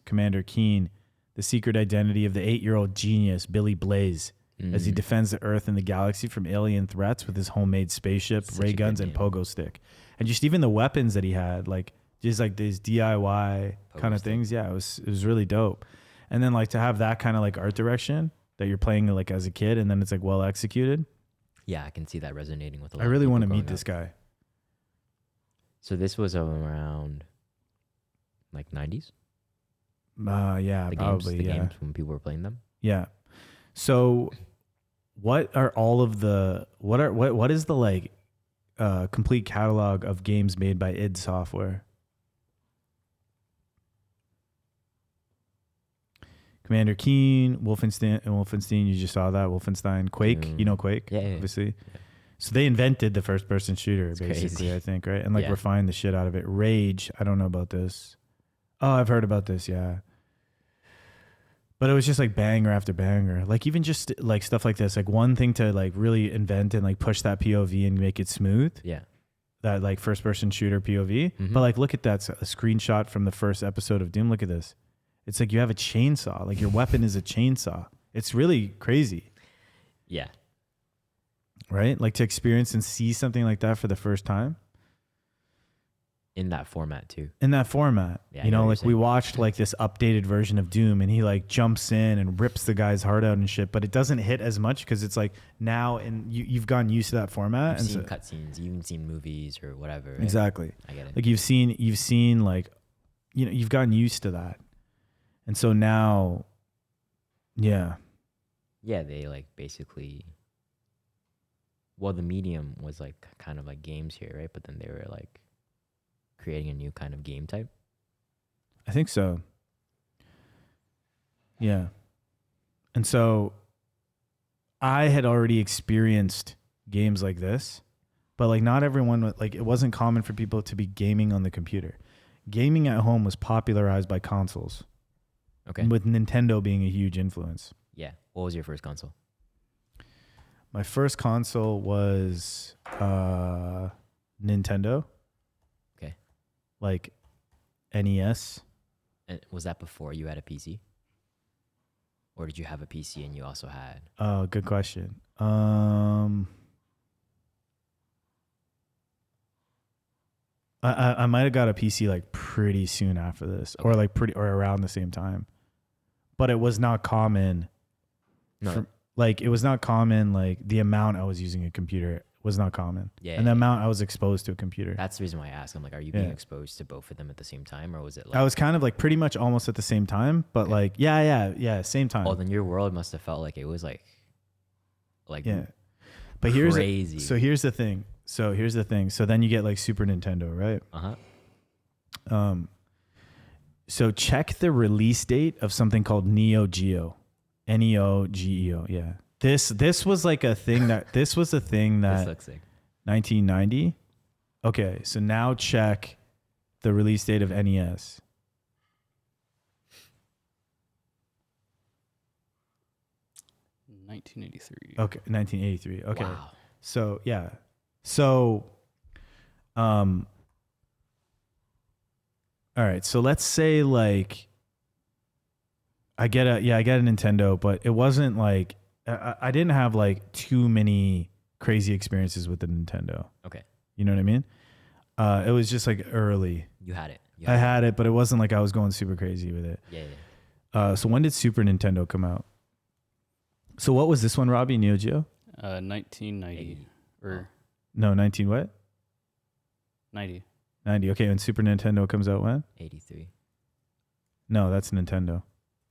Commander Keen, the secret identity of the 8-year-old genius Billy Blaze, as he defends the Earth and the galaxy from alien threats with his homemade spaceship, Such a ray good guns, and name. pogo stick, and just even the weapons that he had, like just like these DIY Pogo kind of stick. things. Yeah, it was really dope. And then like to have that kind of like art direction that you're playing like as a kid, and then it's like well executed. Yeah, I can see that resonating with a lot I of really people want to growing meet this up. guy. So this was around like 90s? Yeah, The probably. games when people were playing them? Yeah. So what are all of the what is the like complete catalog of games made by id Software? Commander Keen, Wolfenstein, you just saw that. Wolfenstein, Quake, you know Quake, Yeah. obviously. So they invented the first person shooter, It's basically, crazy. I think, right? And like Yeah. refined the shit out of it. Rage, I don't know about this. Oh, I've heard about this, yeah. But it was just like banger after banger. Like even just like stuff like this, like one thing to like really invent and like push that POV and make it smooth. Yeah. That like first person shooter POV. Mhm. But like look at that, a screenshot from the first episode of Doom. Look at this. It's like you have a chainsaw. Like your weapon is a chainsaw. It's really crazy, Yeah. right? Like to experience and see something like that for the first time In that format too. in that format. Yeah, I You know know, what like you're we saying. watched like this updated version of Doom and he like jumps in and rips the guy's heart out and shit, but it doesn't hit as much because it's like now and you've gotten used to that format. You've And seen cutscenes, you've even seen movies or whatever. Right? exactly. I get it. Like you've seen like, you know, you've gotten used to that. And so now, yeah. Yeah, they like basically. Well, the medium was like kind of like games here, right? But then they were like creating a new kind of game type. I think so. Yeah. And so I had already experienced games like this, but like not everyone, like it wasn't common for people to be gaming on the computer. Gaming at home was popularized by consoles, Okay. with Nintendo being a huge influence. Yeah. What was your first console? My first console was Nintendo. Okay. Like NES. And was that before you had a PC? Or did you have a PC and you also had? Oh, good question. I might have got a PC like pretty soon after this, or Okay. like pretty or around the same time, but it was not common. No. Like it was not common. Like the amount I was using a computer was not common, Yeah. and the yeah. amount I was exposed to a computer. That's the reason why I asked. I'm like, are you being Yeah. exposed to both of them at the same time, or was it like? I was kind of like pretty much almost at the same time, but Okay. like yeah, same time. Oh, then your world must have felt like it was like Yeah, but here's crazy. here's the thing. So then you get like Super Nintendo, right? So check the release date of something called Neo Geo, NEOGEO. Yeah, this was like a thing that this was a thing This that looks sick. 1990. Okay, so now check the release date of NES. Mm. 1983. Okay, 1983. Okay. Wow. So yeah. So all right, so let's say like I get a Nintendo, but it wasn't like I didn't have like too many crazy experiences with the Nintendo. Okay. You know what I mean? It was just like early. You had it. You I had it, but it wasn't like I was going super crazy with it. Yeah. Yeah. So when did Super Nintendo come out? So what was this one, Robbie? Neo Geo? 1990 80. or No, 19 what? 90. 90. Okay, and Super Nintendo comes out when? 83. No, that's Nintendo.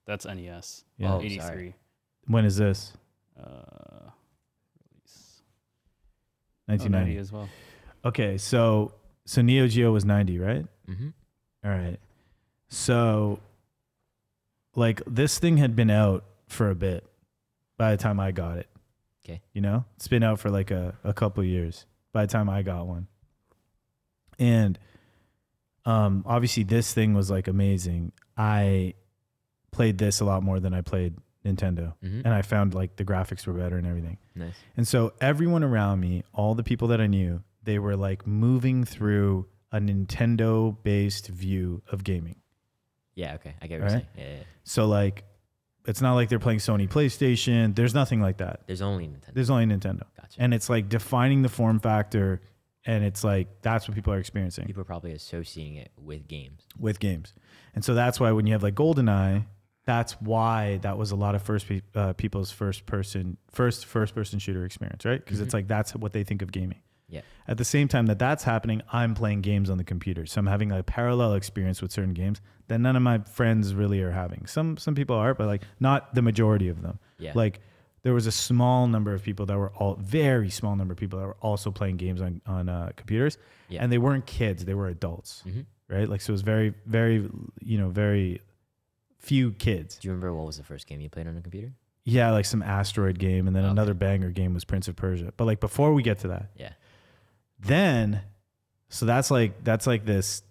That's NES. Yeah. Oh, 83. sorry. When is this? Release. 1990. 90 as well. Okay, so Neo Geo was 90, right? Mm-hmm. All right. So like this thing had been out for a bit by the time I got it. Okay. You know? It's been out for like a couple of years by the time I got one. And obviously this thing was like amazing. I played this a lot more than I played Nintendo. Mm-hmm. And I found like the graphics were better and everything. Nice. And so everyone around me, all the people that I knew, they were like moving through a Nintendo based view of gaming. Yeah. Okay. I get what you're Right? saying. Yeah. So like, it's not like they're playing Sony PlayStation. There's nothing like that. There's only Nintendo. There's only Nintendo. Gotcha. And it's like defining the form factor. And it's like, that's what people are experiencing People are probably associating it with games. with games. And so that's why when you have like GoldenEye, that's why that was a lot of people's first person shooter experience, right? Because it's like, that's what they think of gaming. Yeah. At the same time that that's happening, I'm playing games on the computer. So I'm having a parallel experience with certain games that none of my friends really are having. Some people are, but like not the majority of them. Yeah. Like there was a small number of people that were very small number of people that were also playing games on computers. Yeah. And they weren't kids, they were adults, Mm-hmm. right? Like, so it was very, very, very few kids. Do you remember what was the first game you played on a computer? Yeah. Like some asteroid game. And then Okay. another banger game was Prince of Persia. But like before we get to that, Yeah. then so that's like this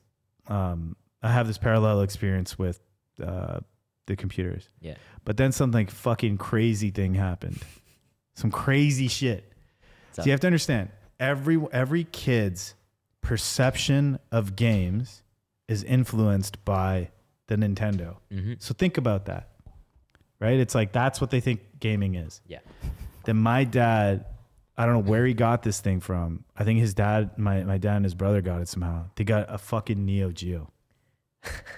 I have this parallel experience with the computers. Yeah. But then something fucking crazy thing happened. Some crazy shit. So you have to understand, every kid's perception of games is influenced by the Nintendo. Mm-hmm. So think about that, right? It's like that's what they think gaming is. Yeah. Then my dad, I don't know where he got this thing from. I think his dad, my dad and his brother got it somehow. They got a fucking Neo Geo.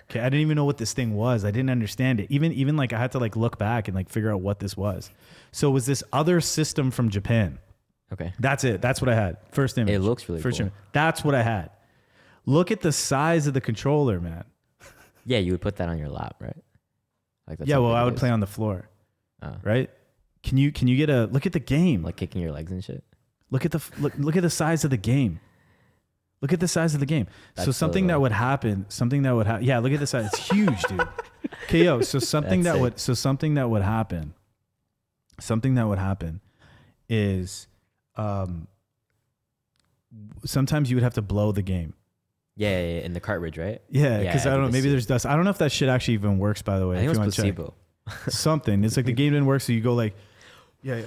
Okay, I didn't even know what this thing was. I didn't understand it. Even like I had to like look back and like figure out what this was. So it was this other system from Japan. Okay. That's it. That's what I had. First image. It looks really First cool. image. That's what I had. Look at the size of the controller, man. Yeah, you would put that on your lap, right? Like that's Yeah, how well, big I it would is. play on the floor, Oh. right? Can you get a look at the game? Like kicking your legs and shit. Look at the size of the game. Look at the size of the game. So That's something so that low. would happen, yeah, look at the size. It's huge, dude. Okay, yo, so something That's something that would happen is sometimes you would have to blow the game. Yeah, in the cartridge, right? Yeah, because I don't know, maybe see. there's dust. I don't know if that shit actually even works, by the way. I think if it you was wanna check. placebo. Something. It's like the game didn't work, so you go like, yeah.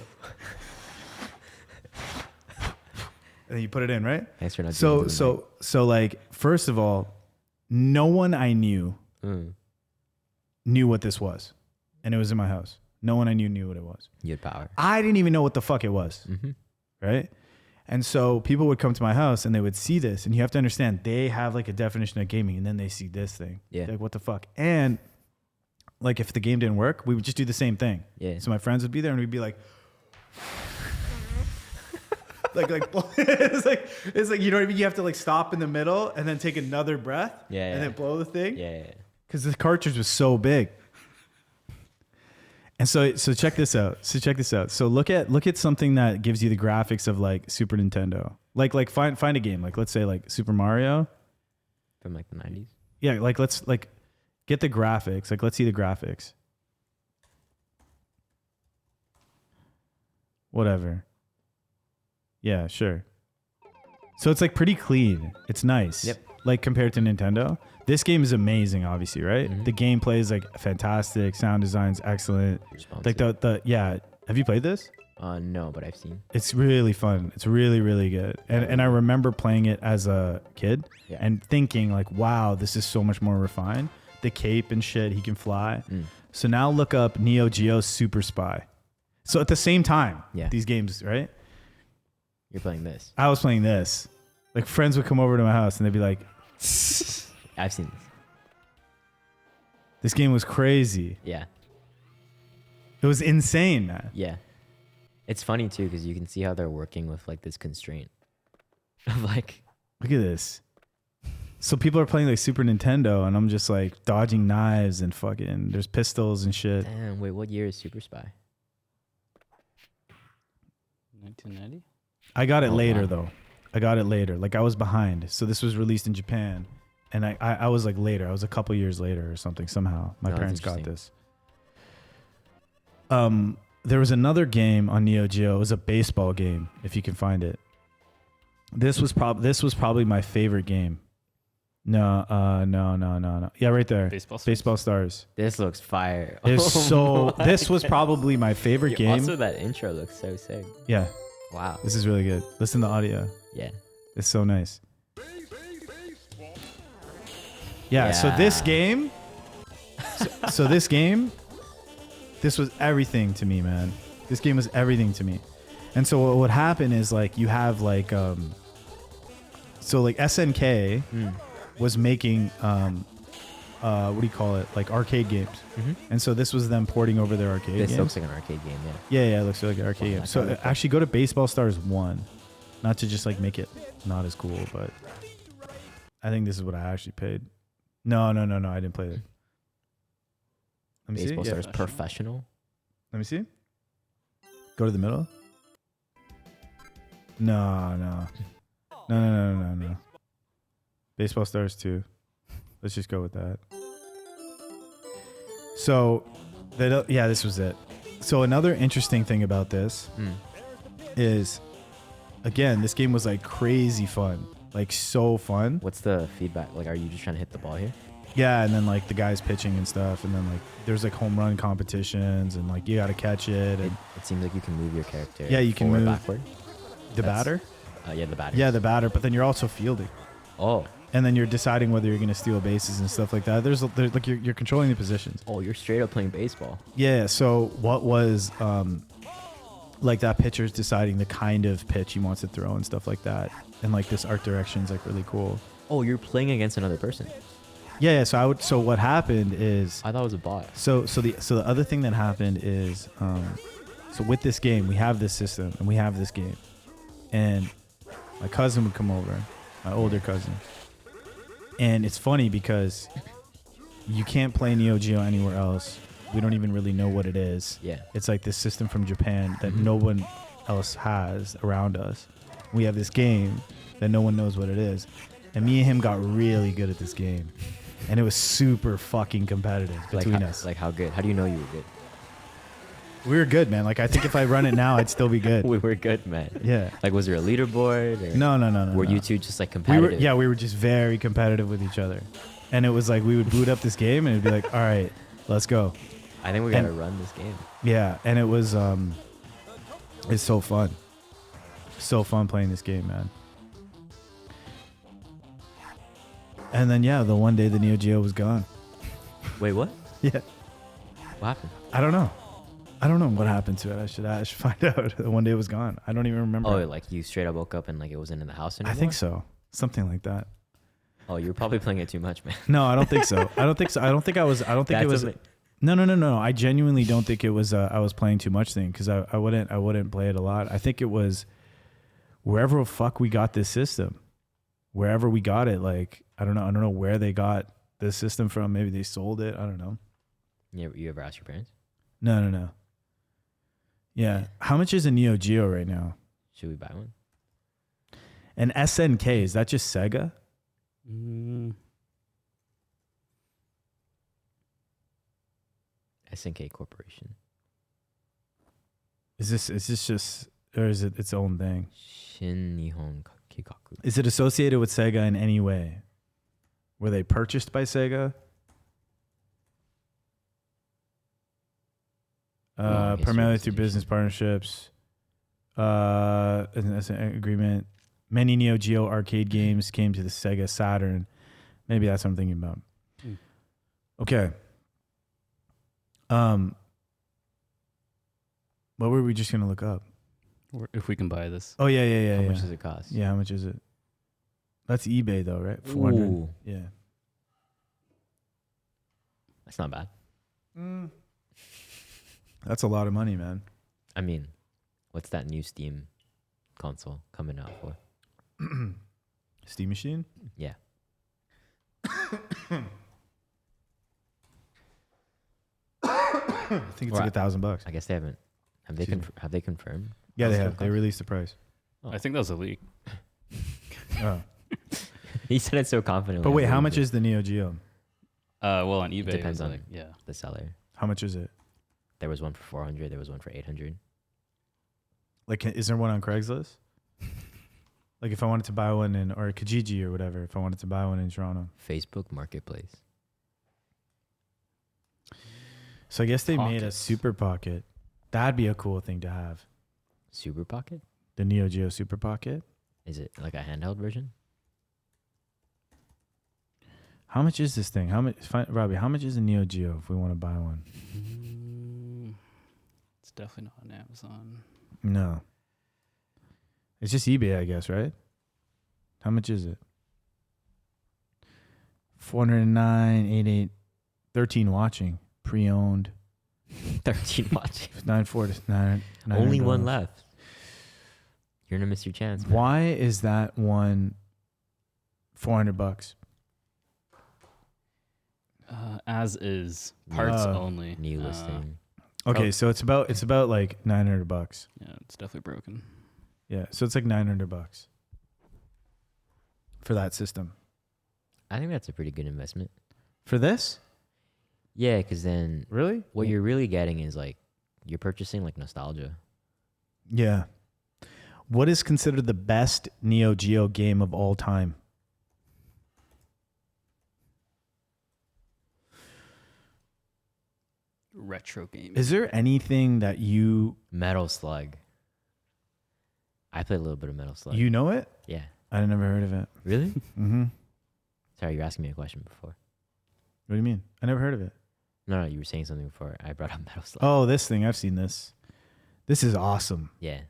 And then you put it in, right? Thanks for not doing So like, first of all, no one I knew knew what this was. And it was in my house. No one I knew what it was. You had power. I didn't even know what the fuck it was. Mm-hmm. Right? And so people would come to my house and they would see this. And you have to understand, they have like a definition of gaming and then they see this thing. Yeah. They're like, what the fuck? And like, if the game didn't work, we would just do the same thing. Yeah. So my friends would be there and we'd be like, it's like, you know what I mean? You have to like stop in the middle and then take another breath and then blow the thing. Yeah. Because the cartridge was so big. And so check this out. So look at something that gives you the graphics of like Super Nintendo. Like find a game. Like let's say like Super Mario. From like the 90s. Yeah, like let's like get the graphics. Like let's see the graphics. Whatever. Yeah, sure. So it's like pretty clean. It's nice. Yep. Like compared to Nintendo. This game is amazing, obviously, right? Mhm. The gameplay is like fantastic. Sound design's excellent. Responsive. Like the yeah. Have you played this? No, but I've seen. It's really fun. It's really, really good. And I remember playing it as a kid Yeah. and thinking like, wow, this is so much more refined. The cape and shit, he can fly. So now look up Neo Geo Super Spy. So at the same time, these games, right? You're playing this. I was playing this. Like friends would come over to my house and they'd be like, I've seen this. this game was crazy. Yeah. It was insane, man. Yeah. It's funny too because you can see how they're working with like this constraint of like. Look at this. So people are playing like Super Nintendo and I'm just like dodging knives and fucking there's pistols and shit. Damn, wait, what year is Super Spy? 1990. I got it Oh, later wow. though. I got it later. Like I was behind. So this was released in Japan. And I was like later. I was a couple years later or something. Somehow my No, that's parents got interesting. this. There was another game on Neo Geo. It was a baseball game, if you can find it. This was probably my favorite game. No. Yeah, right there. Baseball Stars. This looks fire. It's Oh my this was God. probably my favorite game. Also, that intro looks so sick. Yeah. Wow. This is really good. Listen to the audio. Yeah. It's so nice. Yeah, so this game, this was everything to me, man. This game was everything to me. And so what would happen is like you have like so like SNK was making what do you call it? Like arcade games. And so this was them porting over their arcade This games. looks like an arcade game, yeah. Yeah, it looks like an arcade game. that So kinda cool. actually go to Baseball Stars 1. Not to just like make it not as cool, but I think this is what I actually paid. No, I didn't play it. Let me Baseball see. Stars Professional. Let me see. Go to the middle. No. Baseball Stars 2. Let's just go with that. So, this was it. So another interesting thing about this is, again, this game was like crazy fun. Like so fun. What's the feedback? Like, are you just trying to hit the ball here? Yeah, and then like the guys pitching and stuff, and then like there's like home run competitions, and like you got to catch it. And It seems like you can move your character. Yeah, you can forward, move. backward. the That's- batter. Yeah, the batter. Yeah, the batter. But then you're also fielding, Oh, and then you're deciding whether you're going to steal bases and stuff like that. There's like you're controlling the positions. oh, you're straight up playing baseball. Yeah. So what was like that pitcher's deciding the kind of pitch he wants to throw and stuff like that, and like this art direction's like really cool. Oh, you're playing against another person. Yeah. So what happened is I thought it was a bot. so the other thing that happened is so with this game we have this system and we have this game, and my cousin would come over, my older cousin, and it's funny because you can't play Neo Geo anywhere else. We don't even really know what it is. Yeah. It's like this system from Japan that no one else has around us. We have this game that no one knows what it is. And me and him got really good at this game. And it was super fucking competitive between us. Like how good? How do you know you were good? We were good, man. Like I think if I run it now, I'd still be good. We were good, man. Yeah. Like, was there a leaderboard? Or No. Were no. you two just like We competitive? were, we were just very competitive with each other. And it was like we would boot up this game and it'd be like, all right, let's go. I think we And- gotta run this game. Yeah, and it was it's so fun. So fun playing this game, man. And then the one day the Neo Geo was gone. Wait, what? Yeah. What happened? I don't know what happened to it. I should find out. The one day it was gone. I don't even remember. Oh, like you straight up woke up and like it wasn't in the house anymore? I think so. Something like that. Oh, you were probably playing it too much, man. No, I don't think so. I don't think so. I don't think it was That's No. I genuinely don't think it was I was playing too much thing, because I wouldn't play it a lot. I think it was wherever the fuck we got this system. Wherever we got it, like I don't know where they got this system from. Maybe they sold it. I don't know. You ever asked your parents? No. Yeah. How much is a Neo Geo right now? Should we buy one? An SNK, is that just Sega? SNK Corporation. Is this just, or is it its own thing? Shin Nihon Kikaku. Is it associated with Sega in any way? Were they purchased by Sega? Long history Primarily of through distribution. business partnerships. That's an agreement. Many Neo Geo arcade games came to the Sega Saturn. Maybe that's what I'm thinking about. Okay. What were we just gonna look up? Or if we can buy this. Oh yeah. How yeah. much does it cost? Yeah, how much is it? That's eBay though, right? 400. Ooh, Yeah. that's not bad. That's a lot of money, man. I mean, what's that new Steam console coming out for? Steam Machine? Yeah. I think it's like Right. $1,000. I guess they haven't. Have they Excuse me. have they confirmed? Yeah, they How's have. that They cost? released the price. Oh. I think that was a leak. Oh. He said it so confidently. But wait, I how believed much it. is the Neo Geo? Well, on eBay, it depends was on- like, yeah. the seller? How much is it? There was one for 400. There was one for 800. Like, is there one on Craigslist? Like, if I wanted to buy one in, or Kijiji or whatever, if I wanted to buy one in Toronto. Facebook Marketplace. So I guess they made a Pockets. Super Pocket. That'd be a cool thing to have. Super Pocket? The Neo Geo Super Pocket. Is it like a handheld version? How much is this thing? Robbie, how much is a Neo Geo if we want to buy one? It's definitely not on Amazon. No. It's just eBay, I guess, right? How much is it? 409, 88, 13 watching, pre-owned, 13 watching. 949. Only one left. You're gonna miss your chance. Man. Why is that one $400? As is, parts Oh. only. New listing. Okay, so it's about like $900. Yeah, it's definitely broken. Yeah, so it's like $900 for that system. I think that's a pretty good investment. For this? Yeah, because then Really? what you're really getting is like you're purchasing like nostalgia. Yeah. What is considered the best Neo Geo game of all time? retro game. Is there anything that you Metal Slug. I played a little bit of Metal Slug. you know it? Yeah. I never heard of it. Really? Mm-hmm. Sorry, you're asking me a question before. What do you mean? I never heard of it. No, you were saying something before I brought up Metal Slug. Oh, this thing. I've seen this. This is awesome. Yeah.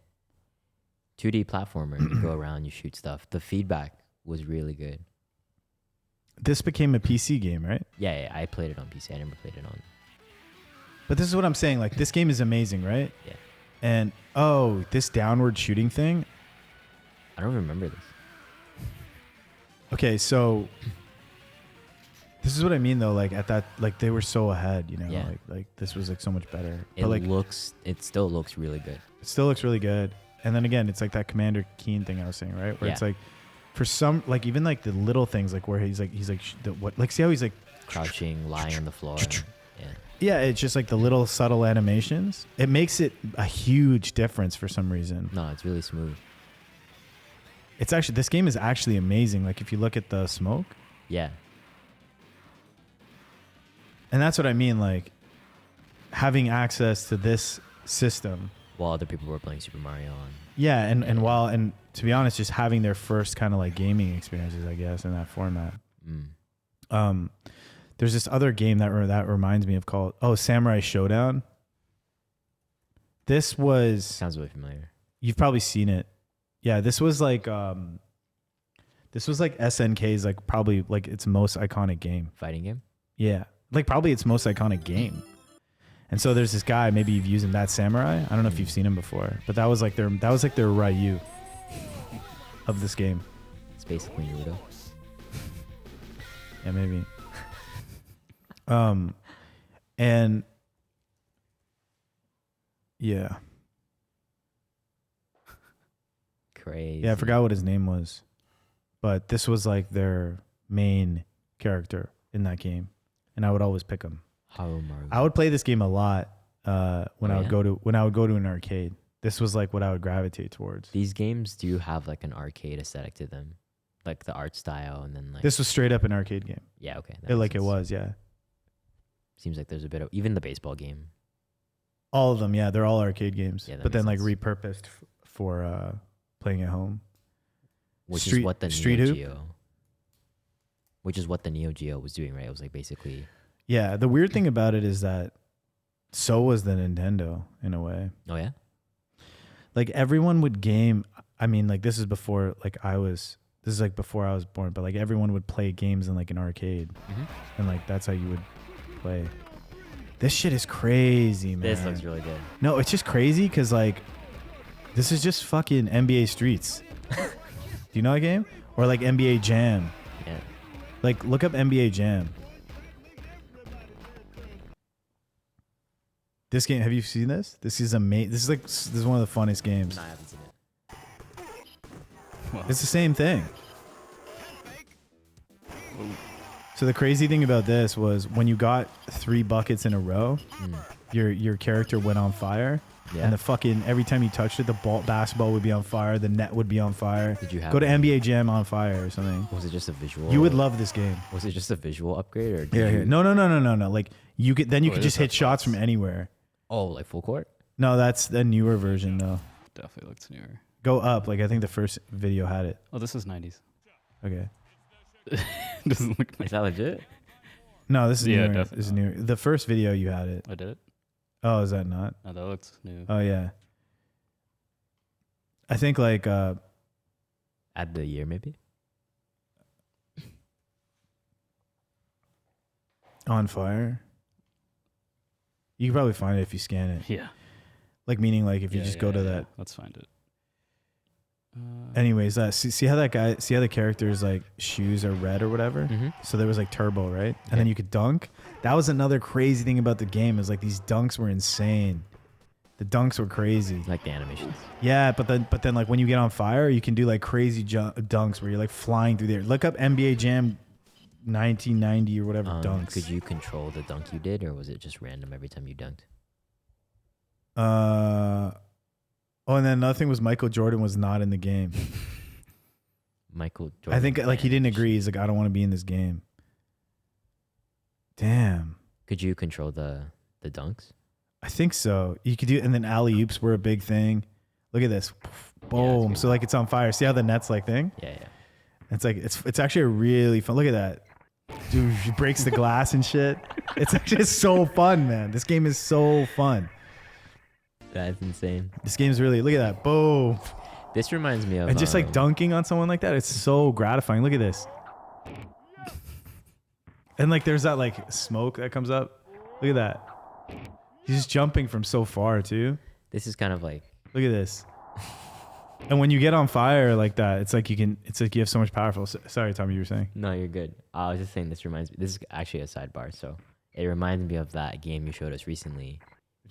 2D platformer. You go around, you shoot stuff. The feedback was really good. This became a PC game, right? Yeah, I played it on PC. I never played it on. But this is what I'm saying. Like, this game is amazing, right? Yeah. And, this downward shooting thing. I don't remember this. Okay, so this is what I mean, though. Like, at that, like, they were so ahead, you know? Yeah. Like this was, like, so much better. It But, like, it still looks really good. it still looks really good. And then again, it's like that Commander Keen thing I was saying, right? Where it's like, for some, like, even like the little things, like where he's like, see how he's like Crouching, lying on the floor. Yeah. yeah, it's just like the little subtle animations. It makes it a huge difference for some reason. No, it's really smooth. It's actually, this game is actually amazing. Like, if you look at the smoke, Yeah. and that's what I mean, like having access to this system. While other people were playing Super Mario on. Yeah, and to be honest, just having their first kind of like gaming experiences, I guess, in that format. Mm. There's this other game that reminds me of called Samurai Showdown. This was, Sounds really familiar. you've probably seen it. Yeah, this was like SNK's like probably like its most iconic game. Fighting game? Yeah, like probably its most iconic game. And so there's this guy, maybe you've used him, that Samurai. I don't know if you've seen him before, but that was like their Ryu of this game. It's basically Naruto. Yeah, maybe. And yeah. Crazy. Yeah, I forgot what his name was. But this was like their main character in that game. And I would always pick him. Harumaru. I would play this game a lot when Oh, I would yeah? go to an arcade. This was like what I would gravitate towards. These games do have like an arcade aesthetic to them. Like the art style and then like This was straight up an arcade game. yeah, okay. that It, makes like it sense. was, yeah. Seems like there's a bit of even the baseball game. All of them, yeah, they're all arcade games. Yeah, that but then like makes sense. repurposed for playing at home. Which Street- is what the Street Neo Hoop? Geo. Which is what the Neo Geo was doing, right? It was like basically Yeah, the weird thing about it is that so was the Nintendo in a way. oh yeah? Like everyone would game. I mean, like this is before this is like before I was born, but like everyone would play games in like an arcade, Mm-hmm. and like that's how you would play. This shit is crazy, man. This looks really good. No, it's just crazy because like this is just fucking NBA Streets. Do you know that game? Or like NBA Jam. Yeah. Like look up NBA Jam. This game, have you seen this? This is amazing. This is one of the funnest games. No, I haven't seen it. Wow. It's the same thing. So the crazy thing about this was when you got 3 buckets in a row, your character went on fire. Yeah. And the fucking every time you touched it, the basketball would be on fire, the net would be on fire. Did you have Go to it? NBA Jam on fire or something? Was it just a visual? You would love this game. Was it just a visual upgrade or did Yeah, you, yeah. No. Like you could then you Oh, could it just does hit have shots from shots. anywhere. Oh, like full court? No, that's the newer version though. Definitely looks newer. Go up. Like I think the first video had it. Oh, this is 90s. Okay. Doesn't look Is nice. that legit? No, this is Yeah, newer. definitely This is not. newer. The first video you had it. I did it. Oh, is that not? No, that looks new. Oh yeah. I think like Add the year maybe? on fire. You can probably find it if you scan it. Yeah. Like meaning like if you Yeah, just yeah, go to yeah. that. Let's find it. Anyways, see how the character's like shoes are red or whatever. Mm-hmm. So there was like turbo, right? Okay. And then you could dunk. That was another crazy thing about the game is like these dunks were insane. The dunks were crazy. Like the animations. Yeah, but then like when you get on fire, you can do like crazy dunks where you're like flying through there. Look up NBA Jam 1990 or whatever dunks. Could you control the dunk you did or was it just random every time you dunked? Oh, and then another thing was Michael Jordan was not in the game. Michael Jordan. I think like he didn't managed- agree. He's like, I don't want to be in this game. Damn. Could you control the dunks? I think so. You could do, and then alley oops were a big thing. Look at this, boom. good. So like it's on fire. See how the net's like thing? Yeah. It's like it's actually a really fun. Look at that, dude. She breaks the glass and shit. It's actually so fun, man. This game is so fun. That's insane. This game's really, look at that, boom. This reminds me of And just like dunking on someone like that, it's so gratifying. Look at this. And like there's that like smoke that comes up. Look at that. He's just jumping from so far too. This is kind of like, Look at this. And when you get on fire like that, it's like you have so much powerful. Sorry, Tommy, you were saying. no, you're good. I was just saying this reminds me. This is actually a sidebar. So it reminds me of that game you showed us recently.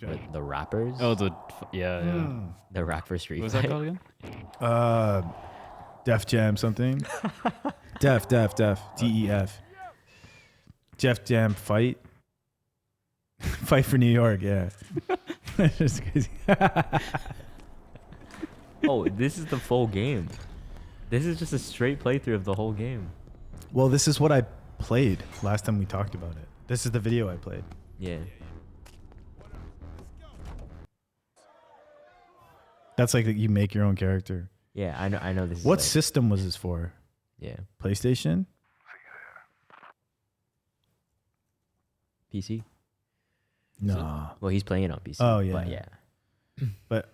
With the rappers. Oh, yeah. The rapper street. What was that fight. called again? Def Jam something. Def. DEF. Def Jam fight. Fight for New York, yeah. It's crazy. Oh, this is the full game. This is just a straight playthrough of the whole game. Well, this is what I played last time we talked about it. This is the video I played. Yeah. That's like you make your own character. Yeah, I know this is What like, system was this for? Yeah. PlayStation? PC? No. Well, he's playing it on PC. Oh, yeah. But yeah. But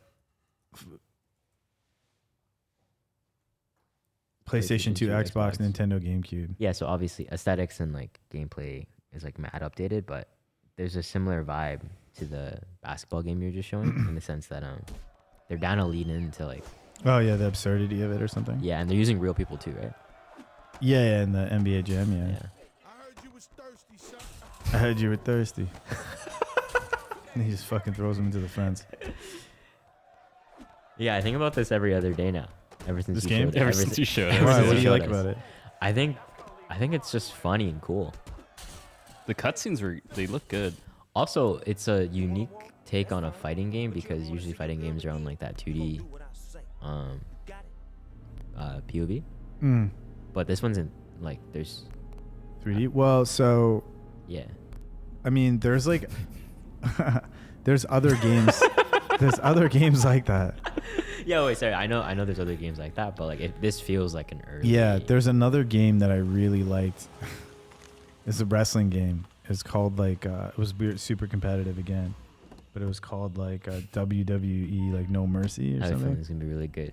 PlayStation 2, Xbox, Nintendo, GameCube. Yeah, so obviously aesthetics and like gameplay is like mad updated, but there's a similar vibe to the basketball game you were just showing in the sense that they're down a lead into like Oh, yeah, the absurdity of it or something. yeah, and they're using real people too, right? Yeah, in the NBA Jam, yeah. Yeah. I heard you were thirsty. And he just fucking throws him into the fence. Yeah, I think about this every other day now. Ever since This you game? showed Ever ever since si- you showed ever us. Why? since What you do you showed like us. about it? I think it's just funny and cool. The cutscenes they look good. Also, it's a unique take on a fighting game because usually fighting games are on like that 2D POV. Mm. But this one's in like there's 3D? Well, so, yeah. I mean, there's like, there's other games. There's other games like that. Yeah, wait, sorry. I know there's other games like that, but like this feels like an early. Yeah, there's another game that I really liked. It's a wrestling game. It's called like, it was weird, super competitive again, but it was called like WWE, like No Mercy or I have a feeling something. it's gonna be really good.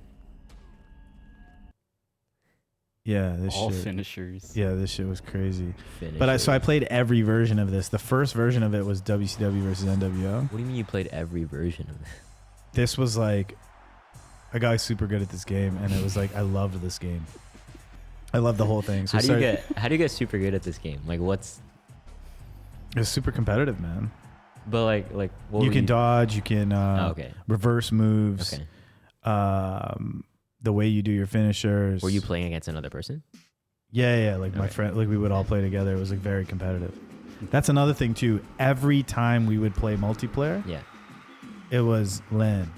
Yeah, this All shit. finishers. Yeah, this shit was crazy. Finish But I it. played every version of this. The first version of it was WCW versus NWO. What do you mean you played every version of this? This was like, I got super good at this game, and it was like I loved this game. I loved the whole thing. So How do you get super good at this game? Like what's It was super competitive, man. but like what You were can dodge, you can okay. reverse moves. Okay. The way you do your finishers. Were you playing against another person? Yeah, like my Okay. friend, like we would all play together. It was like very competitive. That's another thing too. Every time we would play multiplayer, Yeah. it was LAN,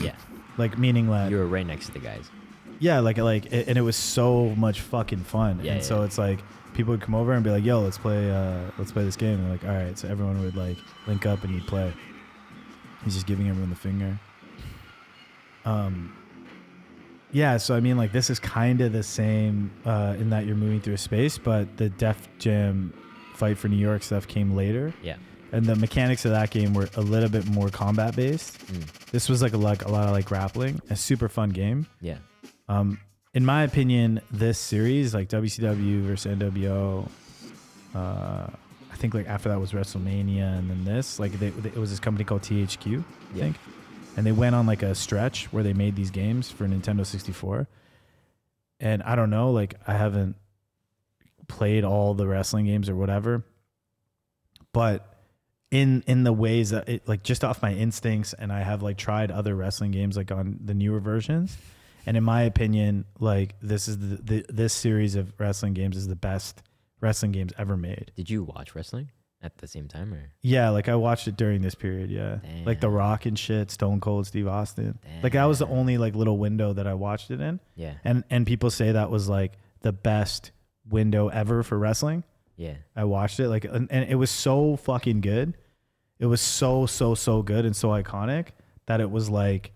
Yeah. like meaning LAN. You were right next to the guys. Yeah, and it was so much fucking fun. Yeah, and so yeah. it's like people would come over and be like, "Yo, let's play this game." And they're like, "All right." So everyone would like link up and you'd play. He's just giving everyone the finger. Yeah, so I mean, like this is kind of the same in that you're moving through a space, but the Def Jam Fight for New York stuff came later, Yeah. and the mechanics of that game were a little bit more combat based. This was like a lot of like grappling, a super fun game. Yeah. In my opinion, this series, like WCW versus NWO, I think like after that was WrestleMania, and then this, like it was this company called THQ, I Yeah. think, and they went on like a stretch where they made these games for Nintendo 64. And I don't know, like I haven't played all the wrestling games or whatever, but in the ways that it, like just off my instincts, and I have like tried other wrestling games like on the newer versions. And in my opinion, like this is this series of wrestling games is the best wrestling games ever made. Did you watch wrestling at the same time or? Yeah, like I watched it during this period. Yeah, like The Damn. Rock and shit, Stone Cold Steve Austin. Like that was the Damn. only like little window that I watched it in. Yeah. And people say that was like the best window ever for wrestling. Yeah. I watched it like, and it was so fucking good. It was so good and so iconic that it was like,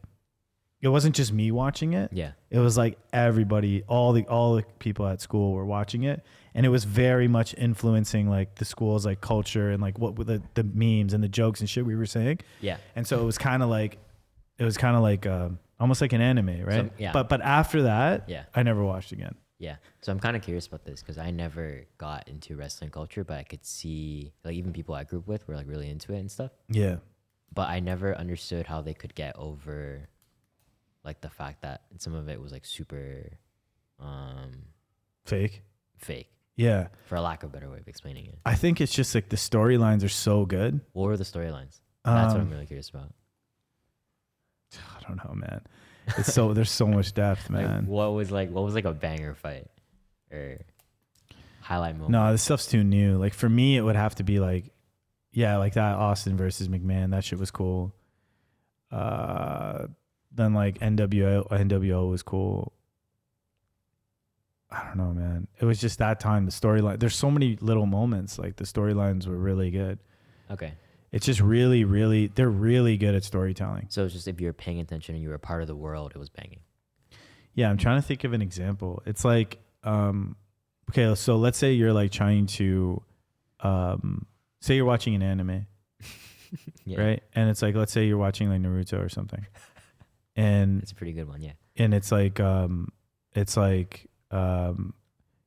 it wasn't just me watching it. Yeah. It was like everybody, all the people at school were watching it, and it was very much influencing like the school's like culture and like what were the memes and the jokes and shit we were saying. Yeah. And so it was kind of like almost like an anime, right? So, yeah. But after that, Yeah. I never watched again. Yeah. So I'm kind of curious about this because I never got into wrestling culture, but I could see like even people I grew up with were like really into it and stuff. Yeah. But I never understood how they could get over like the fact that some of it was like super Fake. fake, Yeah. for a lack of a better way of explaining it. I think it's just like the storylines are so good. What were the storylines? That's what I'm Um, really curious about. I don't know, man. It's so there's so much depth, Like, man. what was like a banger fight or highlight moment? No, this stuff's too new. Like for me, it would have to be like, yeah, like that Austin versus McMahon. That shit was cool. Then like NWO was cool. I don't know, man. It was just that time. The storyline. There's so many little moments. Like the storylines were really good. Okay. It's just really, really. They're really good at storytelling. So it's just if you're paying attention and you were a part of the world, it was banging. Yeah, I'm trying to think of an example. It's like, okay, so let's say you're like trying to, say you're watching an anime, Yeah. right? And it's like, let's say you're watching like Naruto or something, and It's a pretty good one. Yeah. it's like,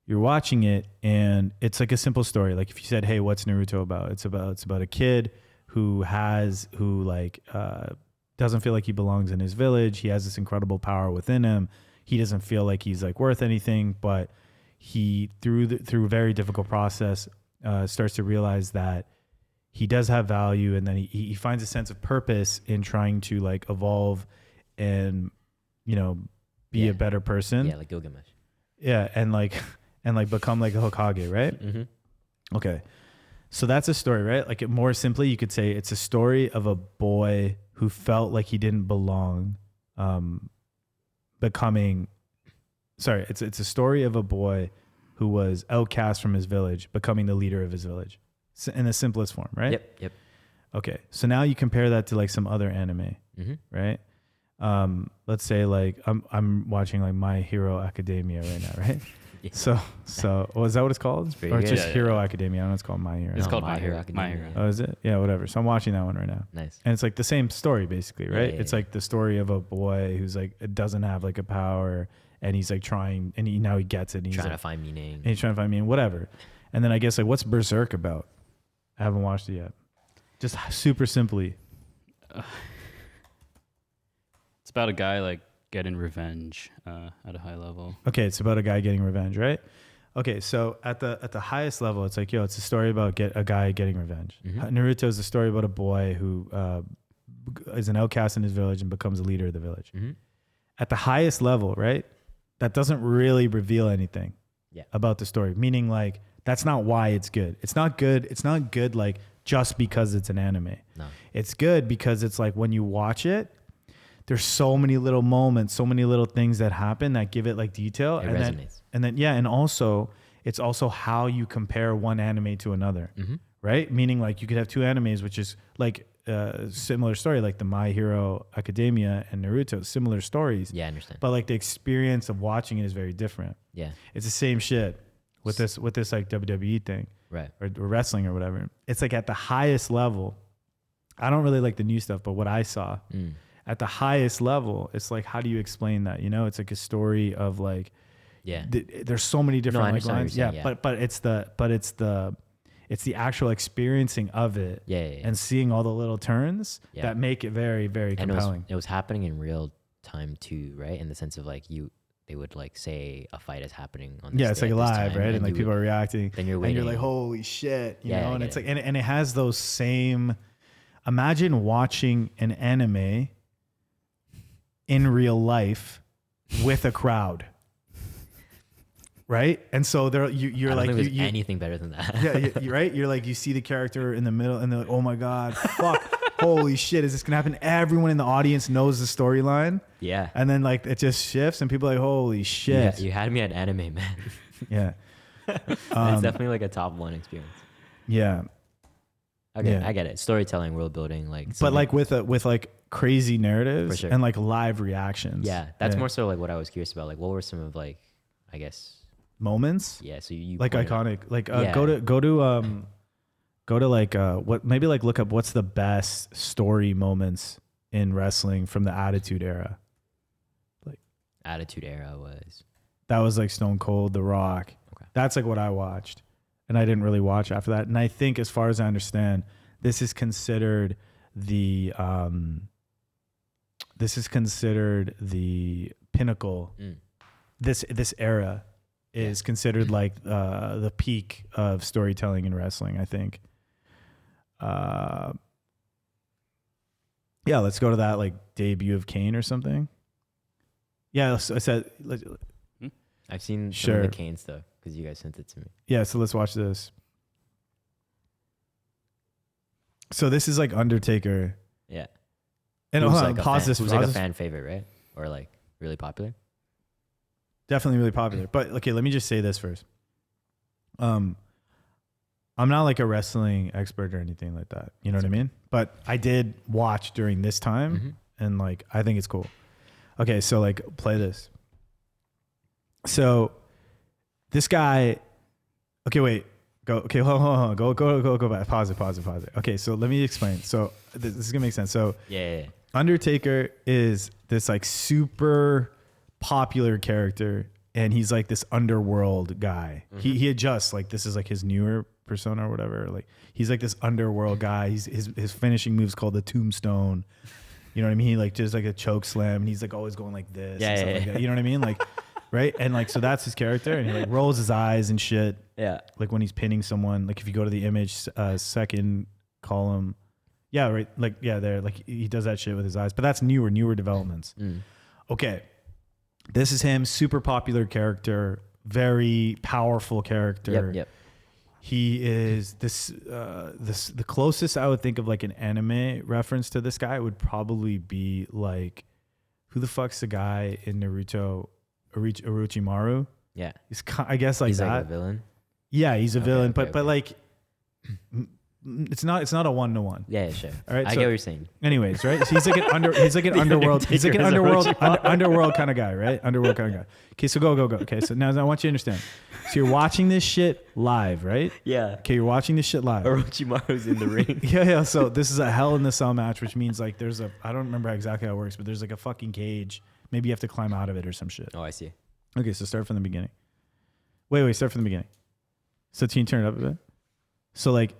you're watching it, and it's like a simple story. Like if you said, "Hey, what's Naruto about?" It's about a kid who doesn't feel like he belongs in his village. He has this incredible power within him. He doesn't feel like he's like worth anything, but he through a very difficult process starts to realize that he does have value, and then he finds a sense of purpose in trying to like evolve and be Yeah. a better person. Yeah, like Gilgamesh. Yeah, and become like a Hokage, right? Mm-hmm. Okay. So that's a story, right? Like more simply, you could say it's a story of a boy who felt like he didn't belong, it's a story of a boy who was outcast from his village, becoming the leader of his village, in the simplest form, right? Yep. Okay. So now you compare that to like some other anime, Mm-hmm. right? Let's say like I'm watching like My Hero Academia right now, right? Yeah. So is that what it's called? pretty Or it's good. just Yeah, Hero Academia? I don't know, it's called My Hero. It's No, called My My Hero Hero. My Academia. Hero. Oh, is it? Yeah, whatever. So I'm watching that one right now. Nice. And it's like the same story basically, right? Yeah, It's yeah. like the story of a boy who's like doesn't have like a power, and he's like trying, and now he gets it, and he's Trying like, to find meaning. and he's trying to find meaning, whatever. And then I guess like what's Berserk about? I haven't watched it yet. Just super simply. It's about a guy like getting revenge at a high level. Okay, it's about a guy getting revenge, right? Okay, so at the highest level, it's like, it's a story about a guy getting revenge. Mhm. Naruto is a story about a boy who is an outcast in his village and becomes a leader of the village. Mm-hmm. At the highest level, right? That doesn't really reveal anything Yeah. about the story. Meaning, like, that's not why it's good. It's not good. It's not good like just because it's an anime. No. It's good because it's like when you watch it, there's so many little moments, so many little things that happen that give it like detail. It and resonates. and also it's also how you compare one anime to another, Mm-hmm. right? Meaning like you could have two animes, which is like a similar story, like the My Hero Academia and Naruto, similar stories. Yeah, I understand. But like the experience of watching it is very different. Yeah. It's the same shit with this like WWE thing Right. or wrestling or whatever. It's like at the highest level. I don't really like the new stuff, but what I saw Mm. at the highest level, it's like, how do you explain that? It's like a story of like, Yeah. there's so many different I like understand what lines. you're Yeah, saying, it's the actual experiencing of it Yeah. and seeing all the little turns Yeah. that make it very, very And compelling. it was happening in real time too, right? In the sense of like they would like say a fight is happening on this Yeah, it's day like at this live, time, right? And like you people would- are reacting. then you're And waiting. you're like, holy shit, you Yeah, I know? And get it's it. like, and it has those same, imagine watching an anime in real life with a crowd. Right? And so there you're I don't like, think there's anything better than that. yeah, you're right. You're like, you see the character in the middle and they're like, oh my God, fuck, holy shit, is this gonna happen? Everyone in the audience knows the storyline. Yeah. And then like it just shifts and people are like, holy shit. You had me at anime, man. Yeah. It's definitely like a top one experience. Yeah. Okay, Yeah. I get it. Storytelling, world building, like. But something- like with like crazy narratives For sure. and like live reactions. yeah, that's more so like what I was curious about. Like, what were some of like, I guess, moments. yeah. So you Like pointed- iconic. Like Yeah. go to like what maybe like look up what's the best story moments in wrestling from the Attitude Era. Attitude Era was. That was like Stone Cold, The Rock. Okay. That's like what I watched. And I didn't really watch after that. And I think as far as I understand, this is considered the pinnacle. This era is considered like the peak of storytelling in wrestling, I think. Yeah, let's go to that like debut of Kane or something. Yeah, I said I've seen some Sure. of the Kane stuff because you guys sent it to me. yeah, so let's watch this. So this is like Undertaker. Yeah. And Who's hold on, like a pause fan, this. who's Pause like a this. fan favorite, right? Or like really popular. Definitely really popular. But okay, let me just say this first. I'm not like a wrestling expert or anything like that. You know what I mean? But I did watch during this time and like I think it's cool. Okay, so like play this. So this guy, okay, wait, go, okay, hold on, go back, pause it. Okay, so let me explain. So this is gonna make sense. So Yeah. Undertaker is this like super popular character, and he's like this underworld guy. He adjusts, like this is like his newer persona or whatever. Like he's like this underworld guy. His finishing move's called the Tombstone. You know what I mean? He like does like a choke slam, and he's like always going like this. Yeah, and stuff yeah, like yeah. that. You know what I mean? Like, right? And like so that's his character, and he like rolls his eyes and shit. Yeah. Like when he's pinning someone. Like if you go to the image, second column. Yeah, right. Like yeah, there. Like he does that shit with his eyes. But that's newer developments. Okay, this is him. Super popular character. Very powerful character. Yep. He is the closest I would think of like an anime reference to this guy would probably be like, who the fuck's the guy in Naruto, Orochimaru? Yeah. I guess like He's that. like a villain. Yeah, he's a Okay, villain, okay, but like, it's not a 1-to-1. Yeah, sure. All right, I so- get what you're saying. Anyways, right? So he's like an underworld underworld kind of guy, right? Underworld kind of guy. Okay, so go. Okay, so now I want you to understand. So you're watching this shit live, right? Yeah. Okay, you're watching this shit live. Orochimaru's in the ring. Yeah. So this is a Hell in the Cell match, which means like there's I don't remember exactly how it works, but there's like a fucking cage. Maybe you have to climb out of it or some shit. Oh, I see. Okay, so start from the beginning. Wait, start from the beginning. So can you turn it up a bit? So like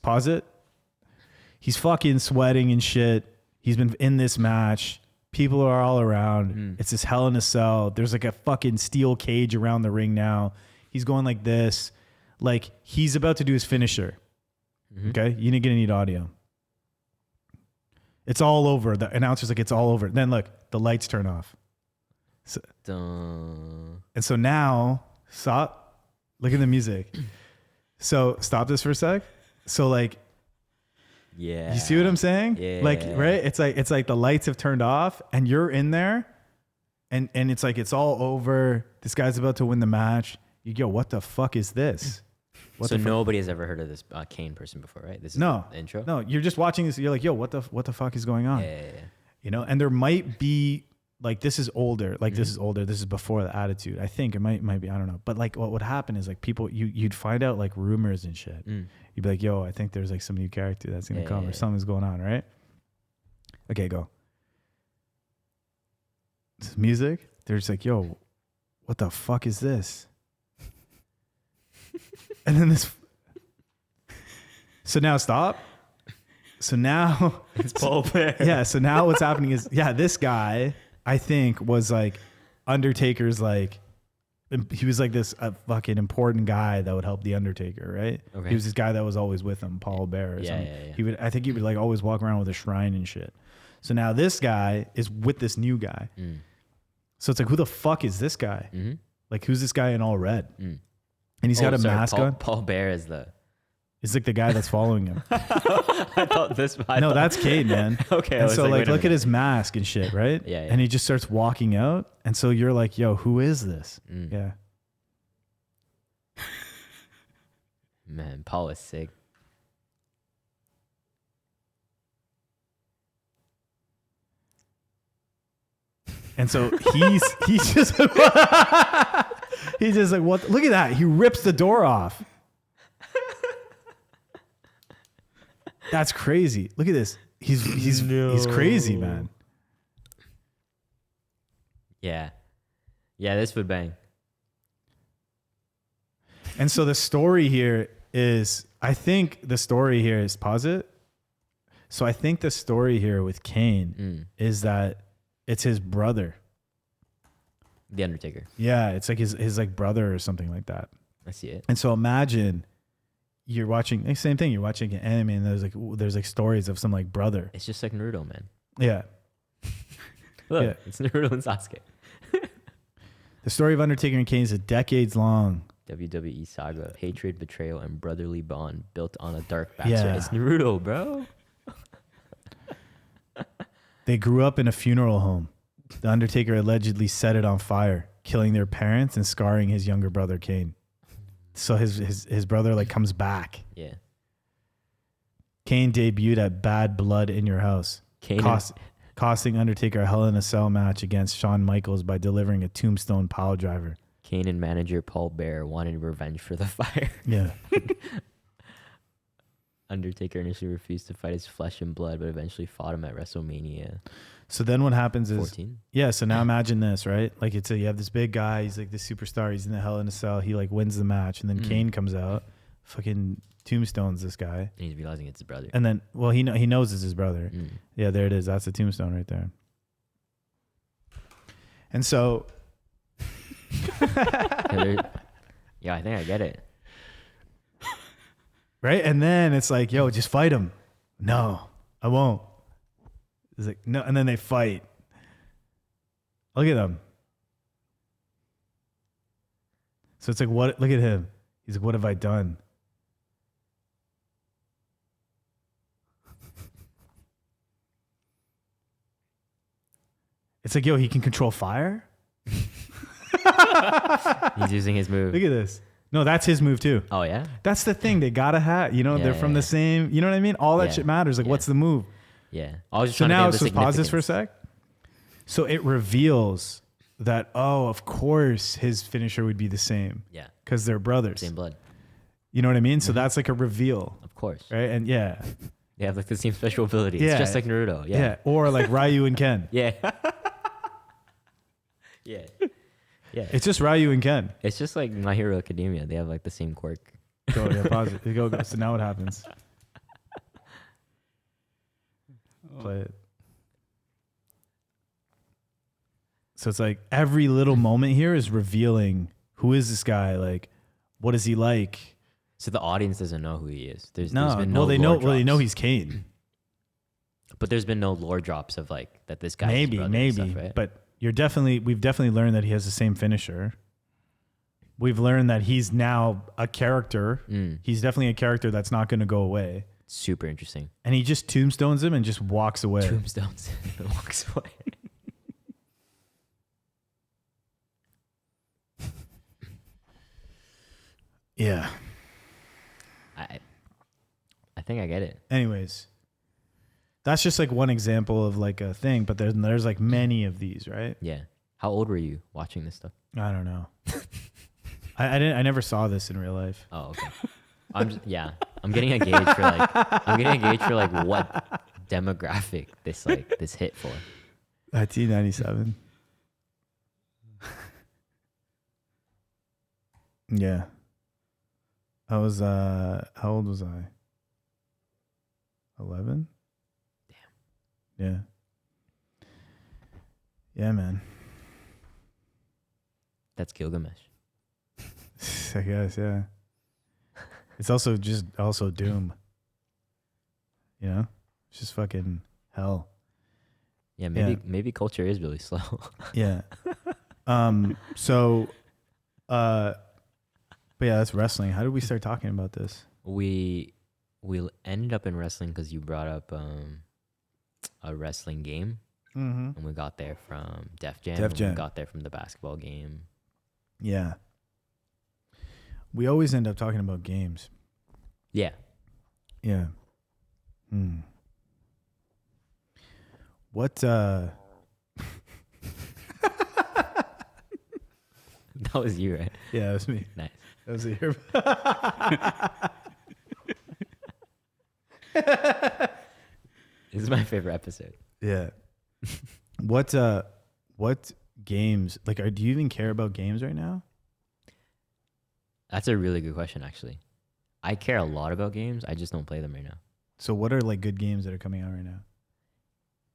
pause it. He's fucking sweating and shit. He's been in this match. People are all around. It's this Hell in a Cell. There's like a fucking steel cage around the ring now. He's going like this. Like he's about to do his finisher. Okay? You're gonna need audio. It's all over. The announcer's like, it's all over. Then look, the lights turn off. Dun. And so now, stop. Look at the music. So stop this for a sec. So like, Yeah. you see what I'm saying? Yeah. Like, right? It's like the lights have turned off and you're in there and it's like, it's all over. This guy's about to win the match. You go, what the fuck is this? What So the fuck? nobody has ever heard of this Kane person before, right? This is No. the intro? No, you're just watching this. You're like, yo, what the fuck is going on? Yeah. You know, and there might be like, this is older. Like this is older. This is before the Attitude. I think it might be, I don't know. But like what would happen is like people, you'd find out like rumors and shit. You'd be like, yo, I think there's like some new character that's going to come or something's going on, right? Okay, go. This music. They're just like, yo, what the fuck is this? And then this. So now stop. So now. It's Paul Bear. Yeah. So now what's happening is, this guy, I think, was like Undertaker's like, he was like this fucking important guy that would help the Undertaker, right? Okay. He was this guy that was always with him, Paul Bear or something. Yeah. I think he would like always walk around with a shrine and shit. So now this guy is with this new guy. So it's like, who the fuck is this guy? Like, who's this guy in all red? And he's got a mask on. Paul Bear is the. It's like the guy that's following him. I thought this. No, that's Cade, man. Okay. And so like, look at his mask and shit, right? Yeah. And he just starts walking out. And so you're like, yo, who is this? Yeah. Man, Paul is sick. And so he's just he's just like, what? Look at that. He rips the door off. That's crazy. Look at this. He's crazy, man. Yeah. Yeah, this would bang. And so the story here is, I think the story here is, pause it. So I think the story here with Kane is that it's his brother. The Undertaker. Yeah, it's like his like brother or something like that. I see it. And so imagine you're watching, same thing, you're watching an anime and there's like stories of some like brother. It's just like Naruto, man. Yeah. Look, Yeah. it's Naruto and Sasuke. The story of Undertaker and Kane is a decades-long. WWE saga of hatred, betrayal, and brotherly bond built on a dark backstory. Yeah. It's Naruto, bro. They grew up in a funeral home. The Undertaker allegedly set it on fire, killing their parents and scarring his younger brother Kane. So his brother like comes back. Yeah. Kane debuted at Bad Blood in Your House, Kane costing Undertaker a Hell in a Cell match against Shawn Michaels by delivering a tombstone pile driver. Kane and manager Paul Bear wanted revenge for the fire. Yeah. Undertaker initially refused to fight his flesh and blood, but eventually fought him at WrestleMania So then what happens is 14. yeah, so now imagine this, right? Like you have this big guy, he's like the superstar, he's in the Hell in a Cell, he like wins the match, and then Kane comes out, fucking tombstones this guy. And he's realizing it's his brother. And then well he knows it's his brother. Mm. Yeah, there it is. That's the tombstone right there. And so Yeah, I think I get it. right? And then it's like, yo, just fight him. No, I won't. It's like, no, and then they fight. Look at them. So it's like, what? Look at him. He's like, what have I done? It's like, yo, he can control fire? He's using his move. Look at this. No, that's his move too. Oh, yeah? That's the thing. They gotta have, they're from the same, you know what I mean? All that Yeah. shit matters. Like, Yeah. what's the move? Yeah. I was just So trying now, to so give the pause this for a significance. sec. So it reveals that, oh, of course his finisher would be the same Yeah. because they're brothers. Same blood. You know what I mean? So that's like a reveal, Of course. right? And yeah. They have like the same special abilities. Yeah. It's just like Naruto. Yeah. Yeah. Or like Ryu and Ken. Yeah. Yeah. Yeah. It's just Ryu and Ken. It's just like My Hero Academia. They have like the same quirk. Go, yeah, pause it. Go. So now what happens? Play it. So it's like every little moment here is revealing who is this guy? Like, what is he like? So the audience doesn't know who he is. There's No, been no well, they lore know. Well, they know drops. he's Kane. But there's been no lore drops of like that this guy Maybe, right? but we've definitely learned that he has the same finisher. We've learned that he's now a character. He's definitely a character that's not going to go away. Super interesting. And he just tombstones him and just walks away. Tombstones and walks away. Yeah. I think I get it. Anyways, that's just like one example of like a thing, but there's like many of these, right? Yeah. How old were you watching this stuff? I don't know. I never saw this in real life. Oh, okay. I'm getting a gauge for like what demographic this hit for. 1997. Yeah. I was how old was I? 11? Damn. Yeah. Yeah, man. That's Gilgamesh. I guess, yeah. It's also Doom. You know? It's just fucking hell. Yeah, maybe culture is really slow. Yeah. But yeah, that's wrestling. How did we start talking about this? We ended up in wrestling because you brought up a wrestling game, and we got there from Def Jam. Def Jam. We got there from the basketball game. Yeah. We always end up talking about games. Yeah. Yeah. What That was you, right? Yeah, that was me. Nice. That was your. This is my favorite episode. Yeah. What games like do you even care about games right now? That's a really good question, actually. I care a lot about games. I just don't play them right now. So what are like good games that are coming out right now?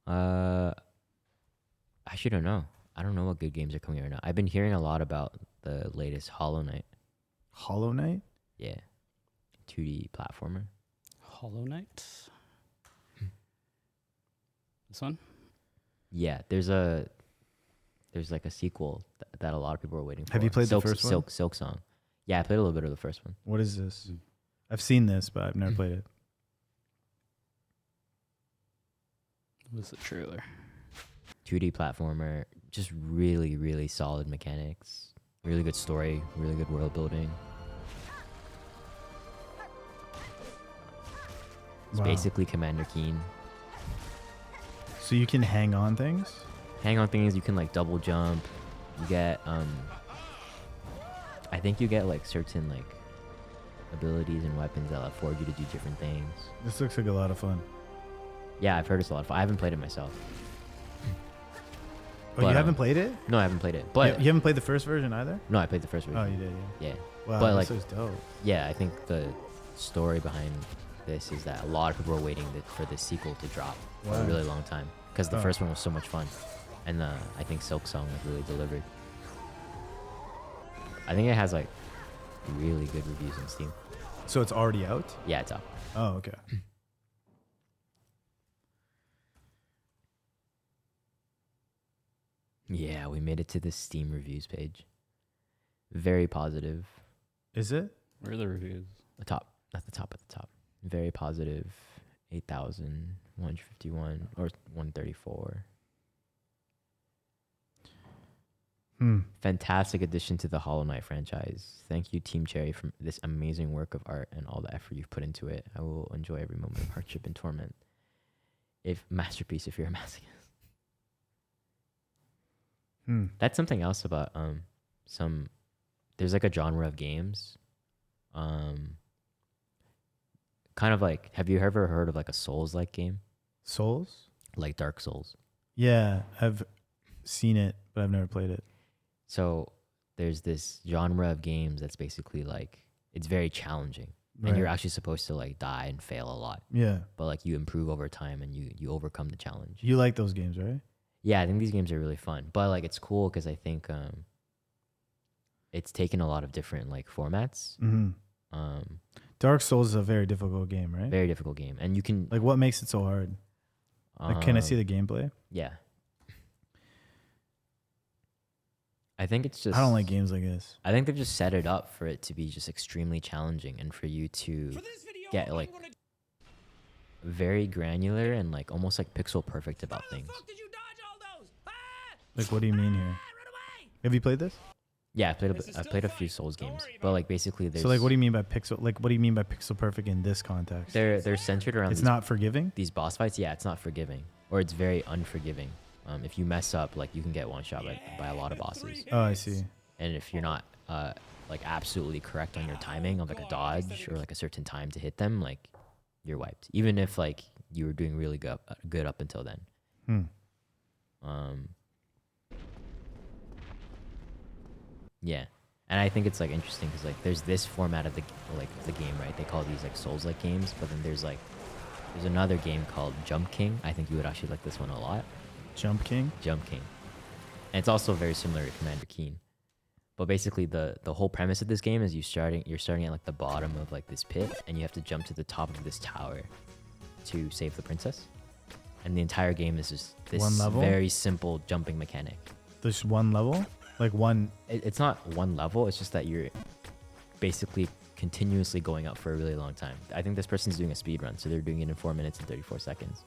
I actually don't know. I don't know what good games are coming out right now. I've been hearing a lot about the latest Hollow Knight. Hollow Knight? Yeah. 2D platformer. Hollow Knight. This one? Yeah, there's like a sequel that a lot of people are waiting for. Have you played the first one? Silk Song. Yeah, I played a little bit of the first one. What is this? I've seen this, but I've never played it. What was the trailer? 2D platformer, just really, really solid mechanics. Really good story, really good world building. It's Wow. basically Commander Keen. So you can hang on things? Hang on things, you can like double jump. You get I think you get like certain like abilities and weapons that afford you to do different things. This looks like a lot of fun. Yeah, I've heard it's a lot of fun. I haven't played it myself. Oh, But, you haven't played it? No, I haven't played it. But You haven't played the first version either? no, I played the first version. Oh, you did, yeah. Yeah. Wow, But, this like- looks dope. Yeah, I think the story behind this is that a lot of people are waiting for the sequel to drop for Wow. a really long time because the Oh. first one was so much fun, and I think Silk Song like really delivered. I think it has like really good reviews on Steam. So it's already out? Yeah, it's out. Oh, okay. Yeah, we made it to the Steam reviews page. Very positive. Is it? Where are the reviews? The top, not the top, at the top. Very positive. 8,151 or 134. Fantastic addition to the Hollow Knight franchise. Thank you, Team Cherry, for this amazing work of art and all the effort you've put into it. I will enjoy every moment of hardship and torment. If masterpiece, if you're a masochist. That's something else about there's like a genre of games. Kind of like, have you ever heard of like a Souls-like game? Souls? Like Dark Souls. Yeah, I've seen it, but I've never played it. So there's this genre of games that's basically like, it's very challenging. And you're Right. actually supposed to like die and fail a lot. Yeah. But like you improve over time and you overcome the challenge. You like those games, right? Yeah, I think these games are really fun. But like it's cool because I think it's taken a lot of different like formats. Dark Souls is a very difficult game, right? Very difficult game. And you can Like, what makes it so hard? Like, can I see the gameplay? Yeah. I think it's just I don't like games like this. I think they've just set it up for it to be just extremely challenging and for you to get like very granular and like almost like pixel perfect about things. Like, what do you mean here? Have you played this? Yeah, I played a few Souls games, but like basically there's So, like, what do you mean by pixel? Like, what do you mean by pixel perfect in this context? they're centered around It's these, not forgiving. these boss fights. Yeah, it's not forgiving or it's very unforgiving. If you mess up, like you can get one shot by a lot of bosses. Oh, I see. And if you're not like absolutely correct on your timing of like a dodge or like a certain time to hit them, like you're wiped. Even if like you were doing really good up until then. Yeah, and I think it's like interesting because like there's this format of the game, right? They call these like Souls-like games, but then there's another game called Jump King. I think you would actually like this one a lot. Jump King. Jump King. And it's also very similar to Commander Keen. But basically the whole premise of this game is you're starting at like the bottom of like this pit and you have to jump to the top of this tower to save the princess. And the entire game is just this One level? very simple jumping mechanic. There's one level, like one. It's not one level, it's just that you're basically continuously going up for a really long time. I think this person's doing a speed run, so they're doing it in 4 minutes and 34 seconds.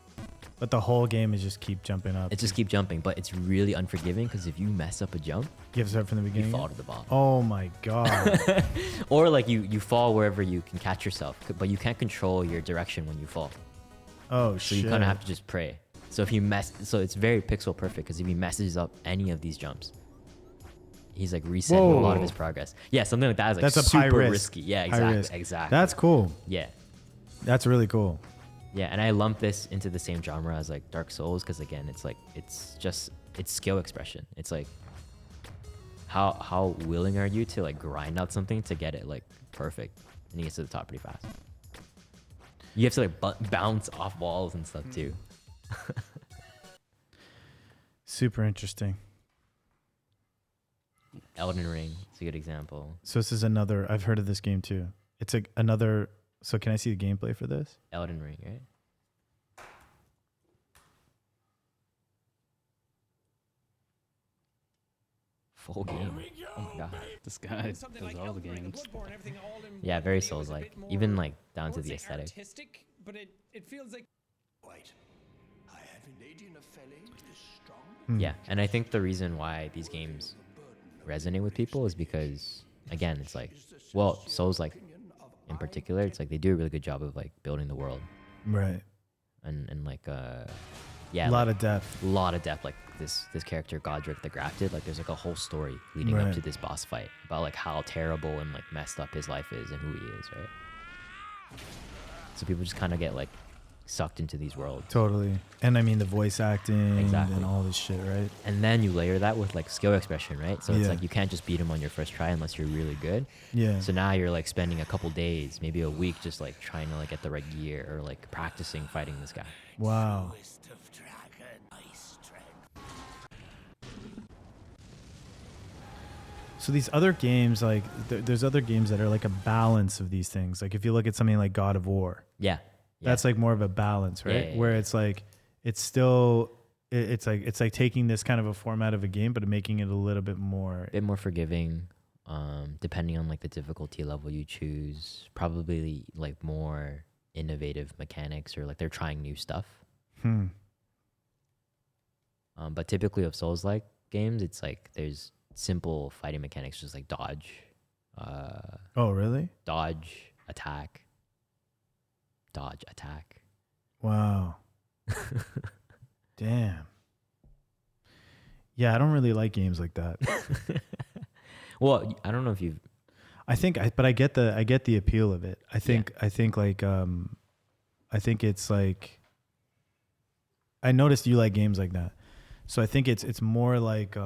But the whole game is just keep jumping up. It's just keep jumping, but it's really unforgiving because if you mess up a jump, You have to start from the you beginning. fall to the bottom. Oh my god. Or like you fall wherever you can catch yourself, but you can't control your direction when you fall. Oh So shit. you kind of have to just pray. So if you so it's very pixel perfect because if he messes up any of these jumps, he's like resetting a lot of Whoa. his progress. Yeah, something like that is like That's a high super risk. risky. Yeah, High exactly, risk. exactly. That's cool. Yeah, That's really cool. yeah, and I lump this into the same genre as like Dark Souls because again, it's like it's skill expression. It's like how willing are you to like grind out something to get it like perfect, and he gets to the top pretty fast. You have to like bounce off walls and stuff too. Super interesting. Elden Ring is a good example. So this is another. I've heard of this game too. It's another. So can I see the gameplay for this? Elden Ring, right? Full game. Oh my god. This guy Something does like all the Elden Ring and games. Bloodborne, everything all in Yeah, one very video is a Souls-like. bit more, Even like I down to won't the say aesthetic. artistic, but it feels like Wait, I have innate in a felly is strong. Yeah, and I think the reason why these games resonate with people is because, again, it's like, well, Souls like in particular, it's like they do a really good job of like building the world Right. and like yeah, A lot like, of depth. a lot of depth. Like this character Godric the Grafted, like there's like a whole story leading up Right. to this boss fight about like how terrible and like messed up his life is and who he is, right? So people just kind of get like sucked into these worlds. Totally. And I mean the voice acting Exactly. and all this shit, right? And then you layer that with like skill expression, right? So it's Yeah. like you can't just beat him on your first try unless you're really good. Yeah. So now you're like spending a couple days, maybe a week, just like trying to like get the right gear or like practicing fighting this guy. Wow. So these other games, like there's other games that are like a balance of these things. Like if you look at something like God of War, Yeah. that's like more of a balance, right? Yeah, Where yeah. it's like it's still it's like taking this kind of a format of a game, but making it a little bit more. A bit more forgiving, depending on like the difficulty level you choose. Probably like more innovative mechanics or like they're trying new stuff. Hmm. But typically of Souls-like games, it's like there's simple fighting mechanics, just like dodge, Oh, really? dodge, attack, dodge, attack. Wow. Damn. Yeah, I don't really like games like that. Well, I don't know if you've. But I get the appeal of it. I think like I think it's like I noticed you like games like that. So I think it's more like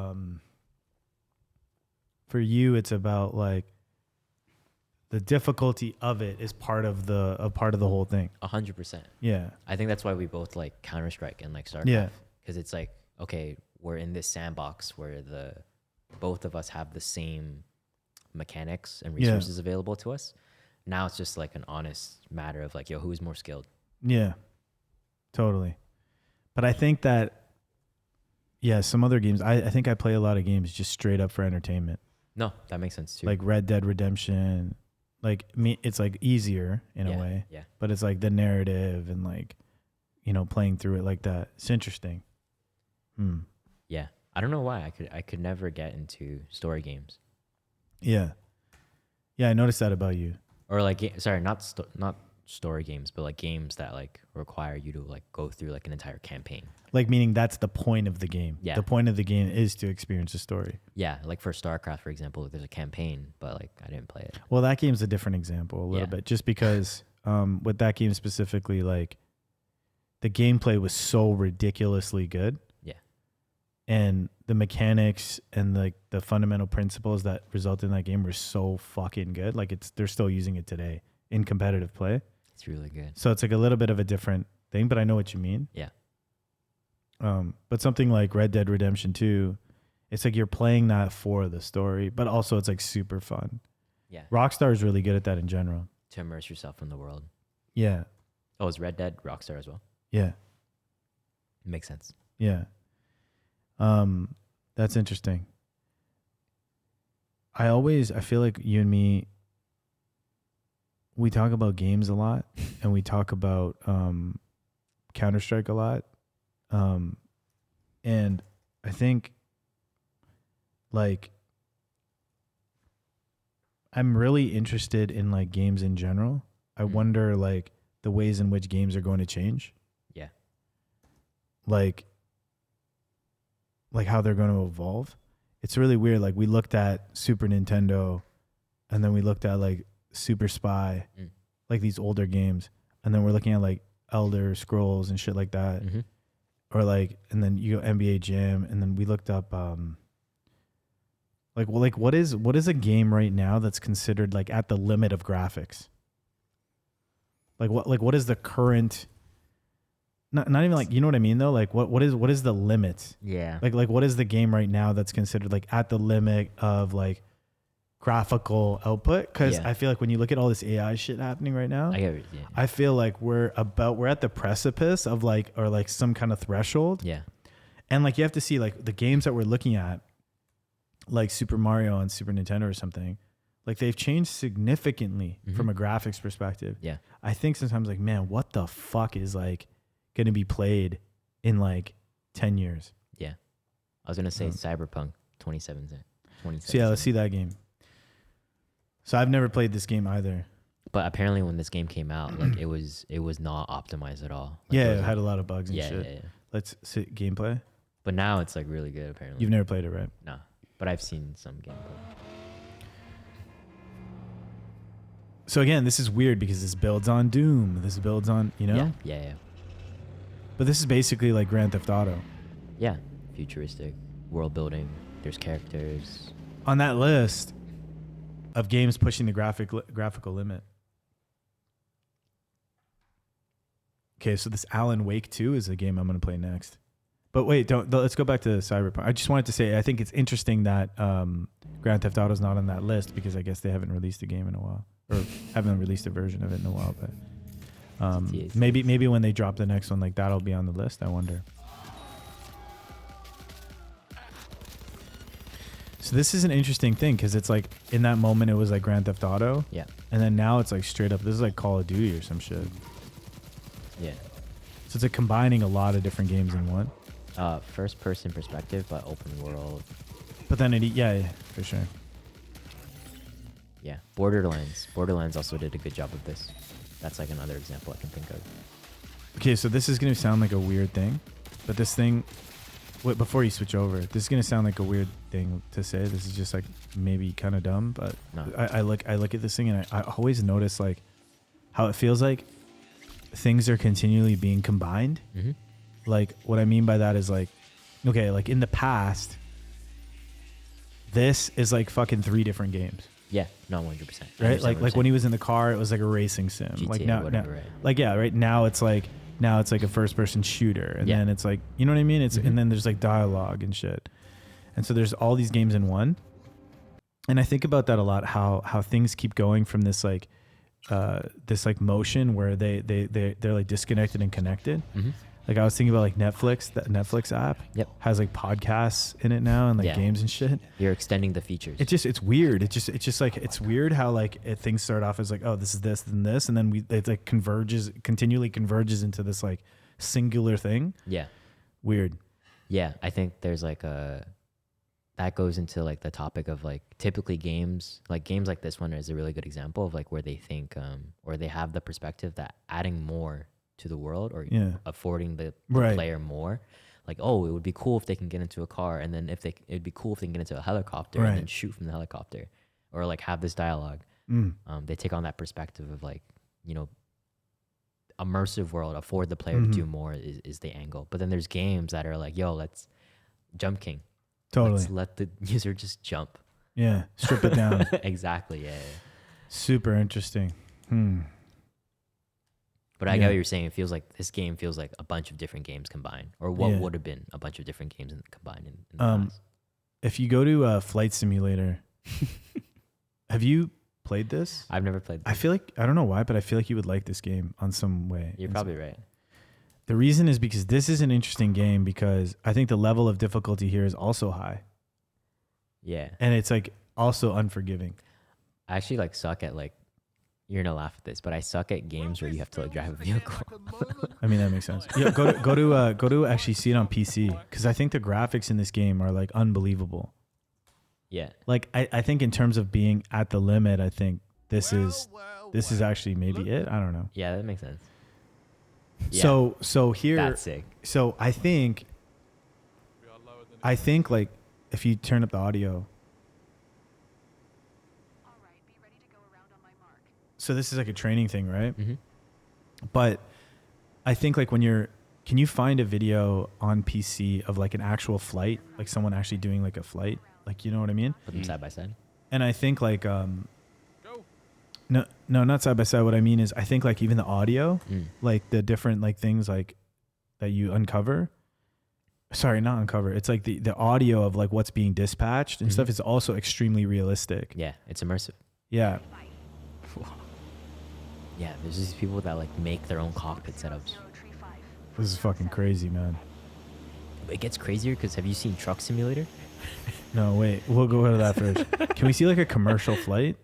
for you it's about like the difficulty of it is part of the whole thing. 100%. Yeah. I think that's why we both like Counter-Strike and like StarCraft. Yeah. Because it's like, okay, we're in this sandbox where both of us have the same mechanics and Yeah. resources available to us. Now it's just like an honest matter of like, yo, who's more skilled? Yeah. Totally. But I think that some other games I think I play a lot of games just straight up for entertainment. No, that makes sense too. Like Red Dead Redemption. Like it's like easier in Yeah, a way. yeah. But it's like the narrative and like, playing through it like that. It's interesting. Yeah. I don't know why. I could never get into story games. Yeah. Yeah, I noticed that about you. Or like, not story games, but like games that like require you to like go through like an entire campaign. Like meaning that's the point of the game. Yeah. The point of the game is to experience a story. Yeah, like for StarCraft, for example, there's a campaign, but like I didn't play it. Well, that game's a different example a little Yeah. bit, just because with that game specifically, like the gameplay was so ridiculously good. Yeah. And the mechanics and like the fundamental principles that result in that game were so fucking good. Like they're still using it today in competitive play. It's really good. So it's like a little bit of a different thing, but I know what you mean. Yeah. But something like Red Dead Redemption 2, it's like you're playing that for the story, but also it's like super fun. Yeah. Rockstar is really good at that in general. To immerse yourself in the world. Yeah. Oh, is Red Dead Rockstar as well? Yeah. Makes sense. Yeah. That's interesting. I feel like you and me, we talk about games a lot and we talk about Counter-Strike a lot. And I think like I'm really interested in like games in general. I wonder like the ways in which games are going to change. Yeah. Like how they're going to evolve. it's really weird. Like we looked at Super Nintendo, and then we looked at like Super Spy, like these older games, and then we're looking at like Elder Scrolls and shit like that, or like, and then you go NBA Jam, and then we looked up like what is a game right now that's considered like at the limit of graphics? Like what is the current? Not even like, you know what I mean though? Like what is the limit? Yeah. Like what is the game right now that's considered like at the limit of like graphical output? Because I feel like when you look at all this AI shit happening right now, I feel like we're at the precipice of like, or like some kind of threshold. Yeah. And like you have to see like the games that we're looking at, like Super Mario on Super Nintendo or something, like they've changed significantly from a graphics perspective. Yeah. I think sometimes like, man, what the fuck is like going to be played in like 10 years? Yeah. I was going to say Cyberpunk 2077. So yeah, let's see that game. So I've never played this game either. But apparently when this game came out, like it was not optimized at all. Like, it had a lot of bugs and shit. Yeah. Let's see gameplay. But now it's like really good apparently. You've never played it, right? No. But I've seen some gameplay. So again, this is weird because this builds on Doom. This builds on, you know? Yeah. But this is basically like Grand Theft Auto. Yeah. Futuristic. World building. There's characters. On that list of games pushing the graphical limit. Okay, so this Alan Wake 2 is a game I'm going to play next. But wait, let's go back to Cyberpunk. I just wanted to say, I think it's interesting that Grand Theft Auto is not on that list because I guess they haven't released a game in a while, or haven't released a version of it in a while. But maybe when they drop the next one, like that'll be on the list. I wonder. So this is an interesting thing because it's like in that moment it was like Grand Theft Auto, and then now it's like straight up. This is like Call of Duty or some shit. Yeah. So it's like combining a lot of different games in one. First person perspective, but open world. But then yeah, for sure. Yeah. Borderlands also did a good job of this. That's like another example I can think of. Okay, so this is going to sound like a weird thing, but this thing, wait, before you switch over, this is going to sound like a weird thing to say. This is just like maybe kind of dumb, but no. I look at this thing and I always notice like how it feels like things are continually being combined. Like what I mean by that is like, okay, like in the past, this is like fucking 3 different games. Yeah, no, 100%. Right? Like when he was in the car, it was like a racing sim. GTA, like now, whatever, right? Like yeah, right now it's like a first person shooter, and then it's like, you know what I mean? It's and then there's like dialogue and shit, and so there's all these games in one. And I think about that a lot. How things keep going from this like motion where they're like disconnected and connected. Like I was thinking about like Netflix. That Netflix app has like podcasts in it now and like games and shit. You're extending the features. It's weird. It's just like, it's weird how like things start off as like, oh, this is this and this, and then it like continually converges into this like singular thing. Yeah. Weird. Yeah, I think there's like that goes into like the topic of like typically games like this one is a really good example of like where they think or they have the perspective that adding more to the world or affording the player more, like, oh, it would be cool if they can get into a car, and then it'd be cool if they can get into a helicopter and then shoot from the helicopter, or like have this dialogue. They take on that perspective of like, you know, immersive world, afford the player to do more is the angle. But then there's games that are like, yo, let's Jump King. Totally. Let's let the user just jump. Yeah, strip it down. Exactly. Yeah. Super interesting. But I get what you're saying. It feels like this game feels like a bunch of different games combined, or what would have been a bunch of different games combined in the past. If you go to Flight Simulator, have you played this? I've never played this. I feel like, I don't know why, but I feel like you would like this game on some way. You're probably right. The reason is because this is an interesting game because I think the level of difficulty here is also high. Yeah. And it's like also unforgiving. I actually like suck at like, you're gonna laugh at this, but I suck at games where you have to like drive a vehicle. I mean, that makes sense. Yeah, go to actually see it on PC, because I think the graphics in this game are like unbelievable. Yeah. Like I think in terms of being at the limit, I think this is actually maybe it. I don't know. Yeah, that makes sense. Yeah. So here, that's sick. So I think like if you turn up the audio. So this is like a training thing, right? Mm-hmm. But I think like can you find a video on PC of like an actual flight, like someone actually doing like a flight, like, you know what I mean? Put them side by side. And I think like no, not side by side. What I mean is I think like even the audio, like the different like things like that you uncover. Sorry, not uncover. It's like the audio of like what's being dispatched and stuff is also extremely realistic. Yeah, it's immersive. Yeah. Yeah, there's these people that like make their own cockpit setups. This is fucking crazy, man. It gets crazier because have you seen Truck Simulator? No, wait. We'll go to that first. Can we see like a commercial flight?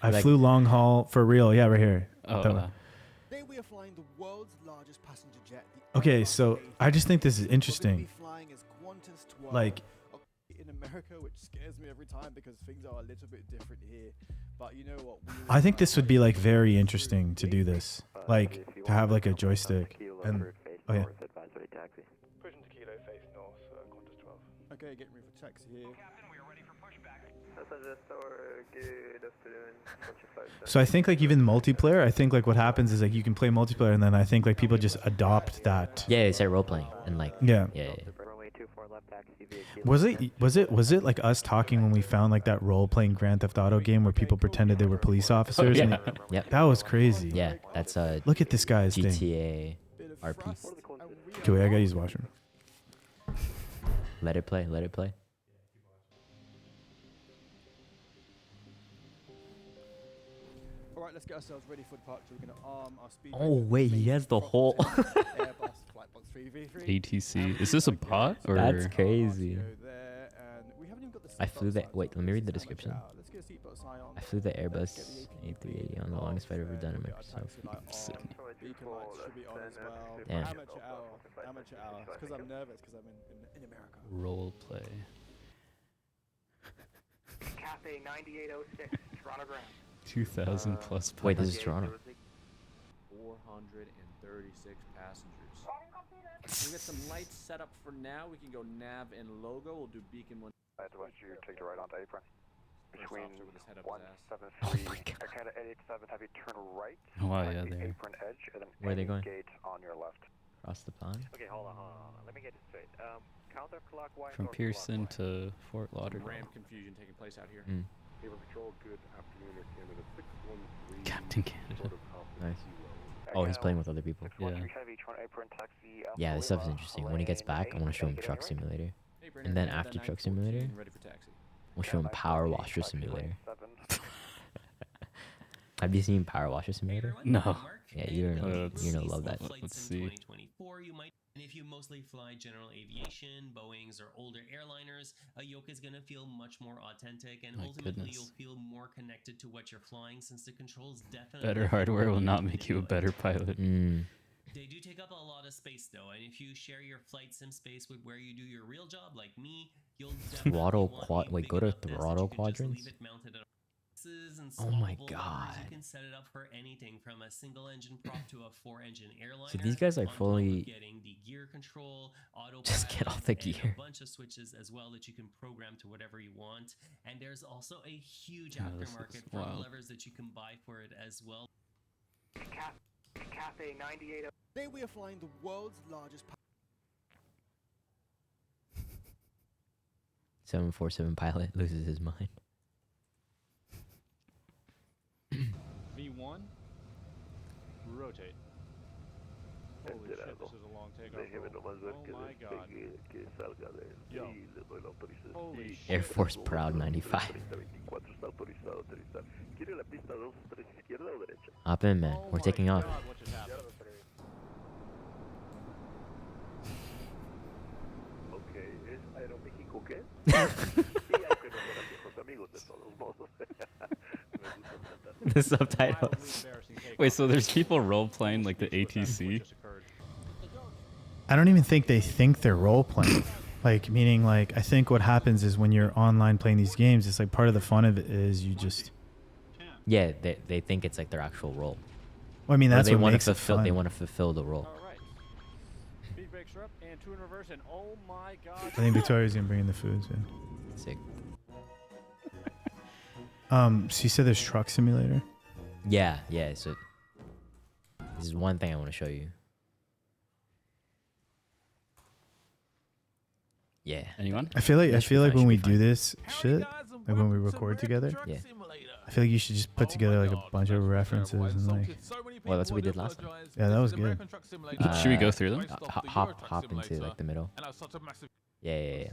I flew long haul for real. Yeah, right here. Oh, Today we are flying the world's largest passenger jet. Okay, so I just think this is interesting. Like, in America, which scares me every time because things are a little bit different here. But you know what? I think this would be like very interesting to do this, like to have like a joystick and oh yeah. Pushing to Kilo face north, Qantas 12. Okay, getting ready for taxi here. Captain, we are ready for pushback. So I think like even multiplayer, I think like what happens is like you can play multiplayer and then I think like people just adopt that. Yeah, it's like role playing and like Yeah. yeah. Was it like us talking when we found like that role playing Grand Theft Auto game where people pretended they were police officers? Yeah. And Yep. that was crazy. Yeah, that's Look at this guy's thing. GTA RP. Okay, wait, I gotta use the washroom. Let it play. Let it play. All right, let's get ourselves ready for departure. We're going to arm our speed. Oh wait, he has the whole. Airbus flight box 3v3. ATC. Is this a bot or? That's crazy. Go there, and we haven't even got the I flew seatbelt the. sign, Wait, so let me read the let's just description. hammer it out. Let's get a seatbelt sign on. I flew the Let's Airbus get the A380 on the longest flight ever done in Microsoft. Sick. Beacon lights should be on as well. Damn. Amateur hour. It's because I'm nervous because I'm in America. Role play. Cathay 9806, Toronto ground. 2,000 plus. Wait, this is Toronto. 436 passengers. We'll get some lights set up for now. We can go nav and logo. We'll do beacon one. You take the right onto apron. Between Oh 173 my God. Canada 887, have you turn right Wow, on yeah, the there. apron edge, and then Where are they any going? gate on your left. Across the pond. Okay, hold on. Let me get this straight. Counterclockwise. From or Pearson clockwise? to Fort Lauderdale. Ramp confusion taking place out here. Mm. Patrol, good afternoon, Canada 613. Captain Canada. Nice. Oh, he's playing with other people. Yeah. Heavy, turn apron, taxi, Yeah, this stuff is interesting. When he gets back, I want to show him Truck Simulator. Hey, And then after Truck Simulator, ready for taxi. we'll show him Power Washer Simulator. Have you seen Power Washer Simulator? No. Yeah, you're gonna love that. Let's see. 2024, you might, and if you mostly fly general aviation, Boeings, or older airliners, a yoke is going to feel much more authentic, and My ultimately goodness. you'll feel more connected to what you're flying, since the controls definitely Better hardware will not make you a better pilot. Mm. They do take up a lot of space though, and if you share your flight sim space with where you do your real job, like me, you'll definitely Throttle want quad. a Wait, big go to enough desk that throttle you can just quadrants. leave it mounted at and Oh my swappable levers. God. You can set it up for anything from a single engine prop to a 4-engine airliner. So these guys are on top of fully getting the gear control, autopilot, just get all the and gear. a bunch of switches as well that you can program to whatever you want. And there's also a huge Yeah, this aftermarket is for wild. levers that you can buy for it as well. Cathay 98. Today we are flying the world's largest 747 pilot loses his mind. V1, rotate. Holy shit, this is a long takeoff. Oh my god. Yo. Holy shit. Air Force Proud 95. Hop in, man. Oh We're my taking off. God, what just happened? The subtitles. Wait, so there's people role playing like the ATC? I don't even think they think they're role playing. Like, meaning, like, I think what happens is when you're online playing these games, it's like part of the fun of it is you just. Yeah, they think it's like their actual role. Well, I mean, Or that's they what wanna makes it fulfill. fun. They want to fulfill the role. All right. Speed brakes backflip and two in reverse, and oh my god. I think Victoria's gonna bring in the food soon. Sick. So you said there's truck simulator? Yeah. So this is one thing I want to show you. Yeah. Anyone? I feel like when we do this shit, guys, and like when we welcome to record together, Truck Yeah. Simulator. I feel like you should just put together like a bunch of references and like. Well, that's what we did last time. Yeah, that was good. Should we go through them? Hop into like the middle. Yeah.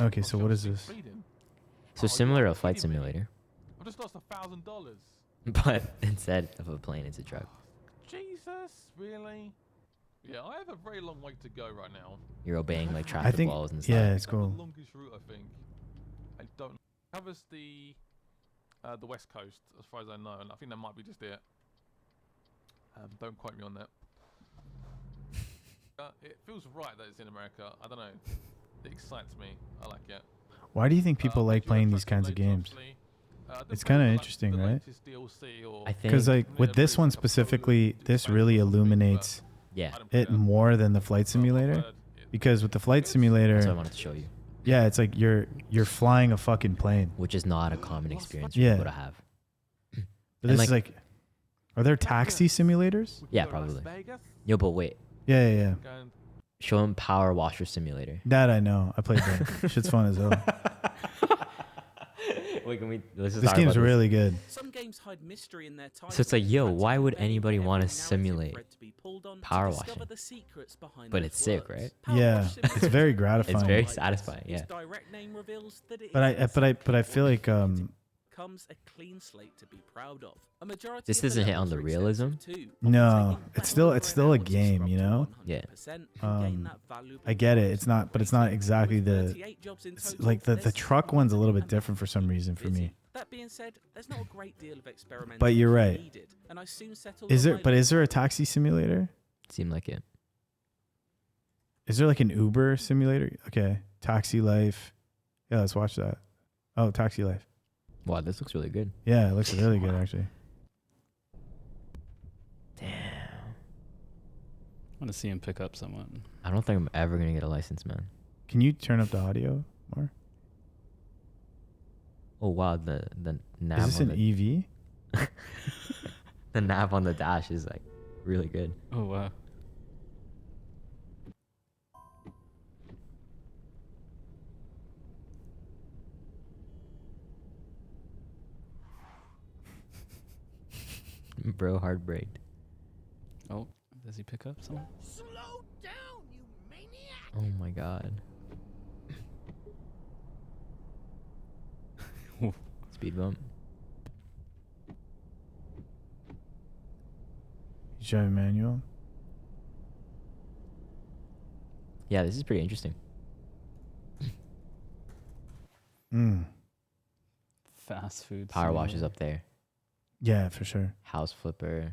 Okay, so what is this? So similar to a flight simulator, I just lost $1,000. but instead of a plane, it's a truck. Jesus, really? Yeah, I have a very long way to go right now. You're obeying like I traffic think. laws and stuff. Yeah, it's The cool. longest route, I think. I don't know. Covers the west coast, as far as I know, and I think that might be just it. Don't quote me on that. It feels right that it's in America. I don't know. It excites me. I like it. Why do you think people like playing these kinds of games? It's kind of interesting, right? I think Because like with this one specifically, this really illuminates yeah, it more than the flight simulator. Because with the flight that's what I simulator, wanted to show you, yeah, it's like you're flying a fucking plane. which is not a common experience for Yeah. people to have. But And, this is like, are there taxi simulators? Yeah, probably. Yo, but wait, Yeah. show him Power Washer Simulator. That I know. I played that. Shit's fun as hell. Wait, can we? Let's just This talk game's about really good. Some games hide mystery in their title. So it's like, yo, why would anybody want to Narrative simulate thread to be pulled on to power discover washing? the secrets behind But those it's sick, words. right? Power Yeah, Wash it's Simulator very is gratifying. It's very like this. satisfying, Its yeah. direct name reveals that it But I is feel like comes a clean slate to be proud of. A majority This of the doesn't hit on levels the are realism. extensive too, no, taking it's still over a an hour to game, scrub you to know. 100% and gain that valuable I get it. knowledge. It's not, but it's not exactly the. 38 jobs in It's total, like the there's truck some one's a little busy bit different for some reason for me. That being said, there's not a great deal of experimentation But you're right. needed, and I soon settled Is on there? my But is there a taxi simulator? Seemed like it. Is there like an Uber simulator? Okay, Taxi Life. Yeah, let's watch that. Oh, Taxi Life. Wow, this looks really good. Yeah, it looks really good actually. Damn. I want to see him pick up someone. I don't think I'm ever gonna get a license, man. Can you turn up the audio more? Oh wow, the nav. Is this on an EV? the nav on the dash is like really good. Oh wow. Bro, heartbreak. Oh, does he pick up someone? Slow down, you maniac! Oh my god. Speed bump. You driving manual? Yeah, this is pretty interesting. Fast food. Power wash is simulator. up there. Yeah, for sure. House flipper.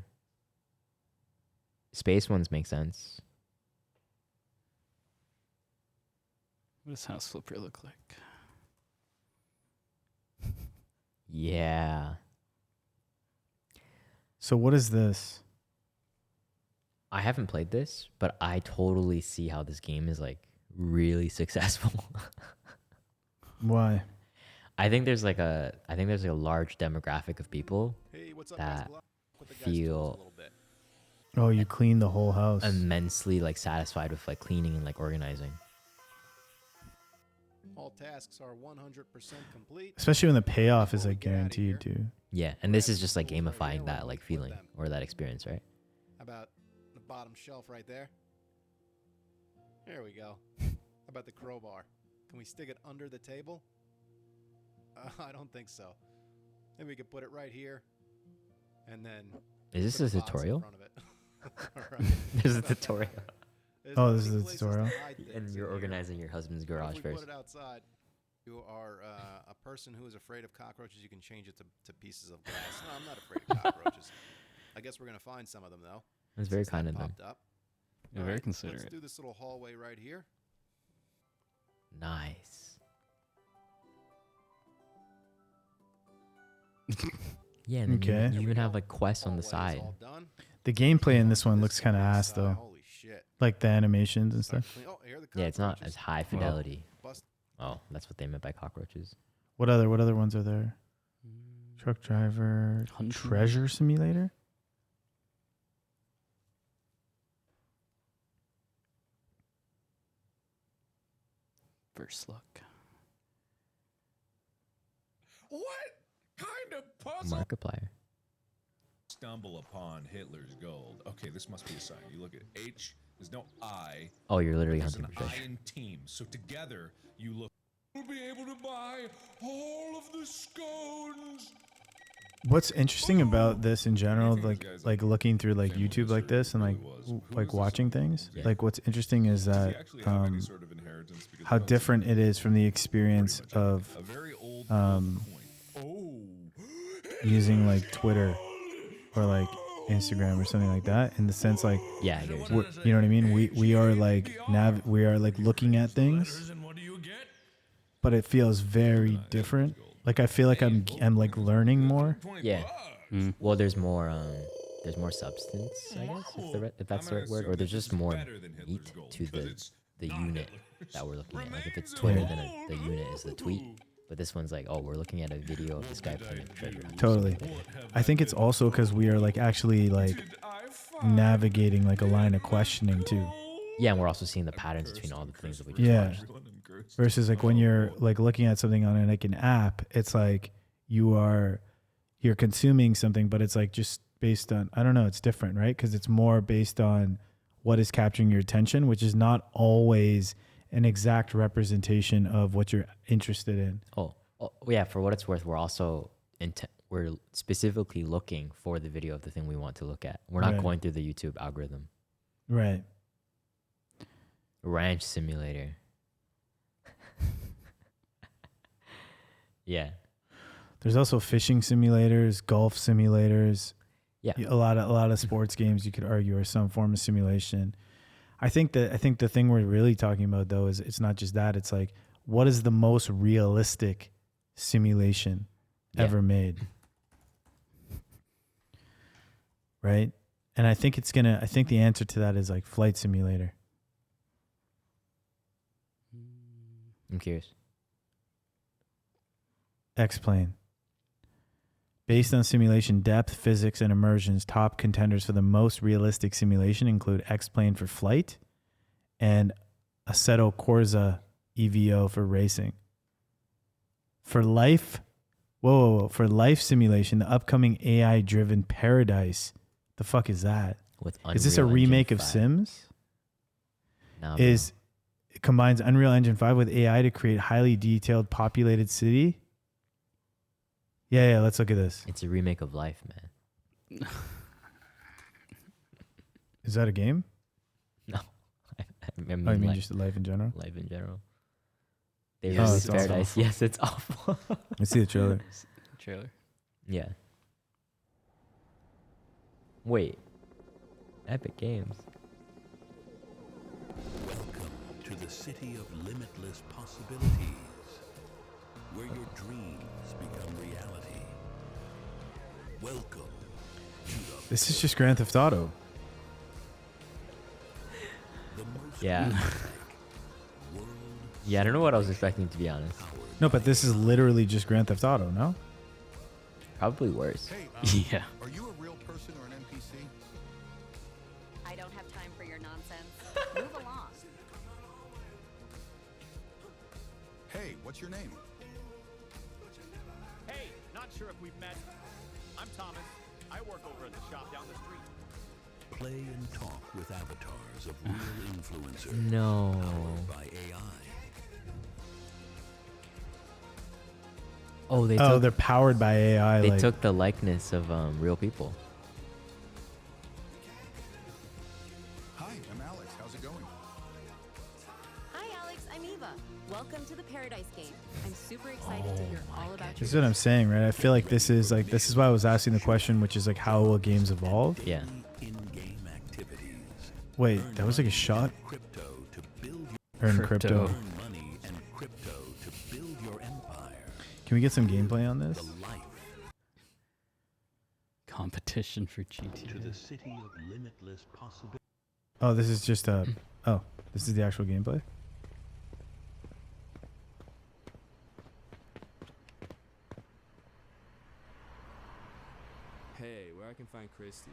Space ones make sense. What does house flipper look like? Yeah. So what is this? I haven't played this, but I totally see how this game is like really successful. Why? I think there's like a large demographic of people that feel Oh, you clean the whole house. immensely like satisfied with like cleaning and like organizing. All tasks are 100% complete. Especially when the payoff is like guaranteed too. Yeah, and this is just like gamifying that like feeling or that experience, right? How about the bottom shelf right there? There we go. How about the crowbar? Can we stick it under the table? I don't think so. Maybe we could put it right here. And then... Is this put a the box in tutorial? front of it. All right. There's a How about that? tutorial. There's Oh, not this many is a places tutorial? to hide things And in you're here. organizing your husband's What if garage we first. put it outside? You are a person who is afraid of cockroaches. You can change it to pieces of glass. No, I'm not afraid of cockroaches. I guess we're gonna find some of them though. That's very since kind that of them. popped up. Yeah, All very right, considerate. Let's do this little hallway right here. Nice. Yeah, and then Okay. you even have like quests on the Hallway is side. all done. The gameplay in this one This looks is kind of the ass inside. though. Holy shit. Like the animations and stuff. Oh, here are the Yeah, it's not cockroaches. as high fidelity. Bust. Oh, that's what they meant by cockroaches. What other ones are there? Truck driver, treasure simulator. First look. What kind of puzzle? Markiplier. Stumble upon Hitler's gold. Okay, this must be a sign. You look at H. There's no I. Oh, you're literally There's hunting an for I treasure. in team. So together, you look. We'll be able to buy all of the scones. What's interesting about this in general, like looking through like YouTube like this and like watching things, like what's interesting is that how different it is from the experience of using like Twitter or like Instagram or something like that, in the sense like, yeah, I get you know what I mean? We are like we are like looking at things, but it feels very different. Like I feel like I'm like learning more. Yeah. Well, there's more substance, I guess, if that's the right word, or there's just more meat to the unit that we're looking at. Like if it's Twitter, then the unit is the tweet. But this one's like, oh, we're looking at a video of this guy playing treasure hunt. Totally. I think it's also because we are like actually like navigating like a line of questioning too. Yeah, and we're also seeing the patterns between all the things that we just watched. Versus like when you're like looking at something on like an app, it's like you're consuming something, but it's like just based on, I don't know, it's different, right? Because it's more based on what is capturing your attention, which is not always an exact representation of what you're interested in. Oh yeah, for what it's worth, we're also we're specifically looking for the video of the thing we want to look at. We're not going through the YouTube algorithm. Right. Ranch simulator. Yeah. There's also fishing simulators, golf simulators. Yeah. A lot of sports games you could argue are some form of simulation. I think the thing we're really talking about though is it's not just that, it's like what is the most realistic simulation ever made? Right? And I think the answer to that is like flight simulator. I'm curious. X-Plane. Based on simulation depth, physics, and immersions, top contenders for the most realistic simulation include X-Plane for flight and Assetto Corsa EVO for racing. For life simulation, the upcoming AI-driven Paradise. The fuck is that? Is this a remake of Sims? No, it combines Unreal Engine 5 with AI to create highly detailed populated city. Yeah, let's look at this. It's a remake of Life, man. Is that a game? No. I mean just Life in general? Life in general. They released Paradise. Awful. Yes, it's awful. Let's see the trailer. Yeah. Wait. Epic Games. Welcome to the city of limitless possibilities, where your dreams become reality. Welcome to the This is just Grand Theft Auto. Yeah. Yeah, I don't know what I was expecting, to be honest. No, but this is literally just Grand Theft Auto, no? Probably worse. Hey, Yeah. Are you a real person or an NPC? I don't have time for your nonsense. Move along. Hey, what's your name? Hey, not sure if we've met. I'm Thomas. I work over at the shop down the street. play and talk with avatars of real influencers. No. Powered by AI. Oh, they're powered by AI. They took the likeness of real people. Hi, I'm Alex. How's it going? Hi, Alex. I'm Eva. Welcome to the Paradise game. I'm super excited to hear all about This is your what I'm saying, right? I feel like this is why I was asking the question, which is like, how will games evolve? Yeah. In-game activities. Wait, that was like a shot? Crypto to build Earn crypto. Earn money and crypto to build your empire. Can we get some gameplay on this? Competition for GTA. To the city of limitless possibilities. Oh, this is just a. Oh, this is the actual gameplay. Hey, where I can find Christy?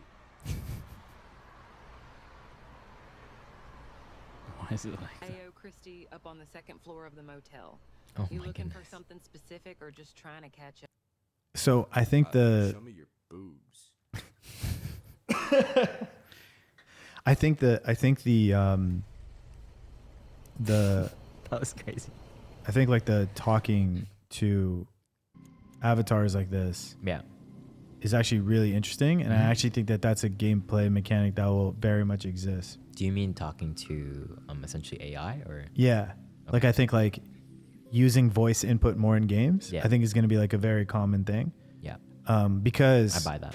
Why is it like that? Ayo, Christy, up on the second floor of the motel. Oh You my looking goodness. for something specific or just trying to catch up? So I think the. Show me your boobs. I think the That was crazy. I think like the talking to avatars like this Yeah. is actually really interesting, and I Mhm. actually think that that's a gameplay mechanic that will very much exist. Do you mean talking to essentially AI or? Yeah. Like I think like using voice input more in games, Yeah. I think is going to be like a very common thing. Yeah. Because I buy that.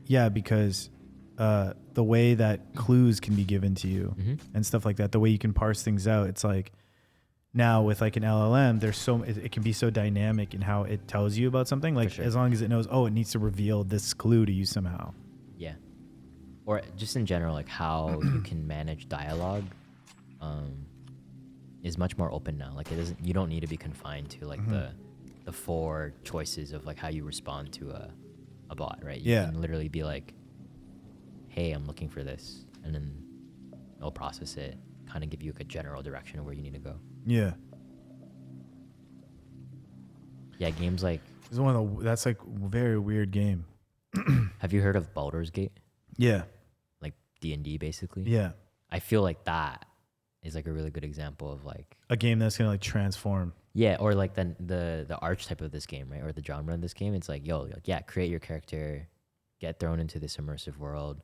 Yeah, because the way that clues can be given to you Mhm. and stuff like that, the way you can parse things out, it's like now with like an LLM, there's it can be so dynamic in how it tells you about something. Like sure. as long as it knows, oh, it needs to reveal this clue to you somehow. Yeah. Or just in general, like how you can manage dialogue is much more open now. Like you don't need to be confined to like the 4 choices of like how you respond to a bot, right? You Yeah. can literally be like, hey, I'm looking for this. And then it'll process it, kind of give you like a general direction of where you need to go. Yeah. Yeah, games like... It's one of the, that's like a very weird game. Have you heard of Baldur's Gate? Yeah. Like D&D basically? Yeah. I feel like that is like a really good example of like... A game that's going to like transform. Yeah, or like the archetype of this game, right? Or the genre of this game. It's like, yo, like, yeah, create your character, get thrown into this immersive world,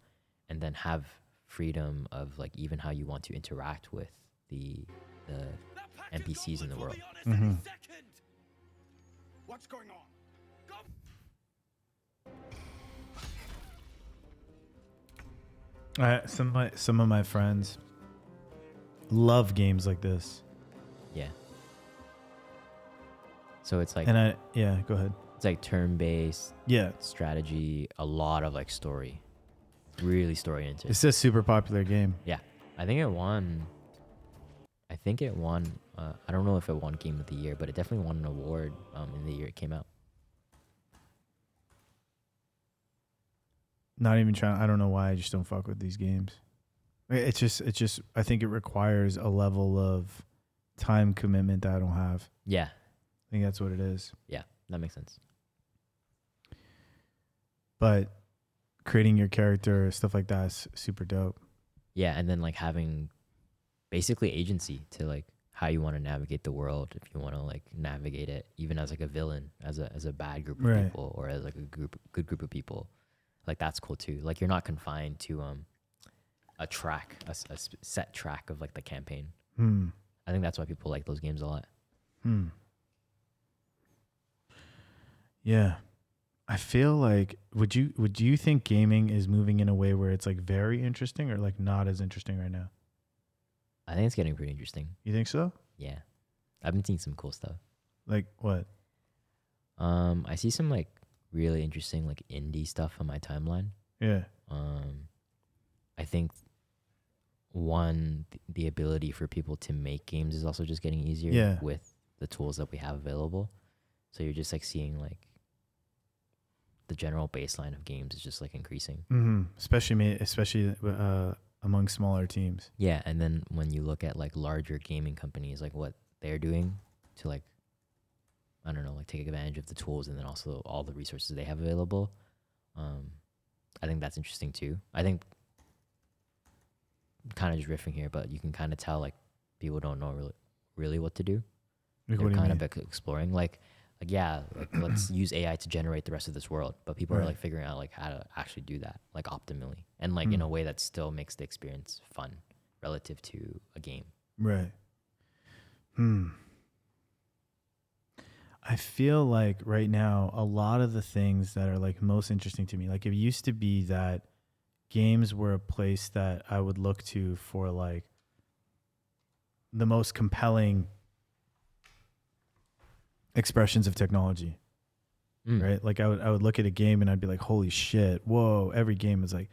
and then have freedom of like even how you want to interact with the NPCs in the world. Mm-hmm. What's going on? Some of my friends love games like this. Yeah. So it's like... And yeah, go ahead. It's like turn-based strategy, a lot of like story. Really story-oriented. It's a super popular game. Yeah. I think it won... I don't know if it won Game of the Year, but it definitely won an award in the year it came out. Not even trying. I don't know why I just don't fuck with these games. It's just. I think it requires a level of time commitment that I don't have. Yeah. I think that's what it is. Yeah, that makes sense. But creating your character, stuff like that is super dope. Yeah, and then like having basically agency to like how you want to navigate the world, if you want to like navigate it even as like a villain, as a bad group of people, or as like a good group of people. Like that's cool too. Like you're not confined to a track, a set track of like the campaign. I think that's why people like those games a lot. Yeah. I feel like would you think gaming is moving in a way where it's like very interesting or like not as interesting right now? I think it's getting pretty interesting. You think so? Yeah. I've been seeing some cool stuff. Like what? I see some like really interesting like indie stuff on my timeline. Yeah. I think the ability for people to make games is also just getting easier with the tools that we have available. So you're just like seeing like the general baseline of games is just like increasing. Mm-hmm. Especially among smaller teams. Yeah, and then when you look at like larger gaming companies, like what they're doing to like, I don't know, like take advantage of the tools and then also all the resources they have available. I think that's interesting too. I think kind of just riffing here, but you can kind of tell like people don't know really what to do. Like, they're what do you kind mean? of exploring like yeah, like let's use AI to generate the rest of this world, but people are like figuring out like how to actually do that like optimally and like in a way that still makes the experience fun relative to a game. Right. I feel like right now a lot of the things that are like most interesting to me, like it used to be that games were a place that I would look to for like the most compelling expressions of technology, right? Like I would look at a game and I'd be like, holy shit, whoa. Every game is like,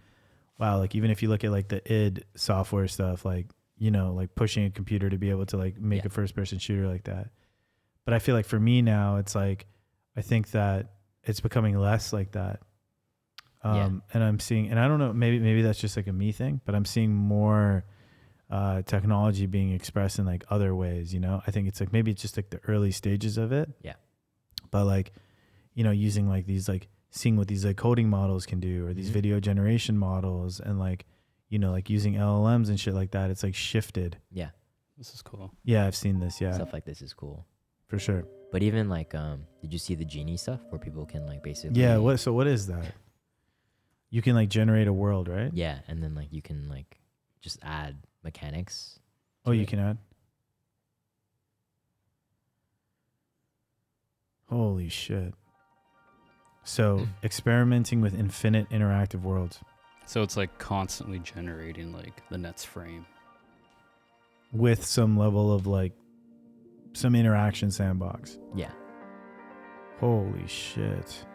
wow, like even if you look at like the id software stuff, like, you know, like pushing a computer to be able to like make a first person shooter like that. But I feel like for me now, it's like, I think that it's becoming less like that. And I'm seeing, and I don't know, maybe that's just like a me thing, but I'm seeing more technology being expressed in like other ways, you know? I think it's like, maybe it's just like the early stages of it. Yeah. But like, you know, using like these, like seeing what these like coding models can do, or these video generation models, and like, you know, like using LLMs and shit like that. It's like shifted. Yeah. This is cool. Yeah, I've seen this. Yeah. Stuff like this is cool. For sure. But even like, did you see the genie stuff where people can like basically? Yeah. What is that? You can like generate a world, right? Yeah, and then like you can like just add mechanics. Oh, you can add. Holy shit. So experimenting with infinite interactive worlds. So it's like constantly generating like the net's frame. With some level of like some interaction sandbox. Yeah. Holy shit.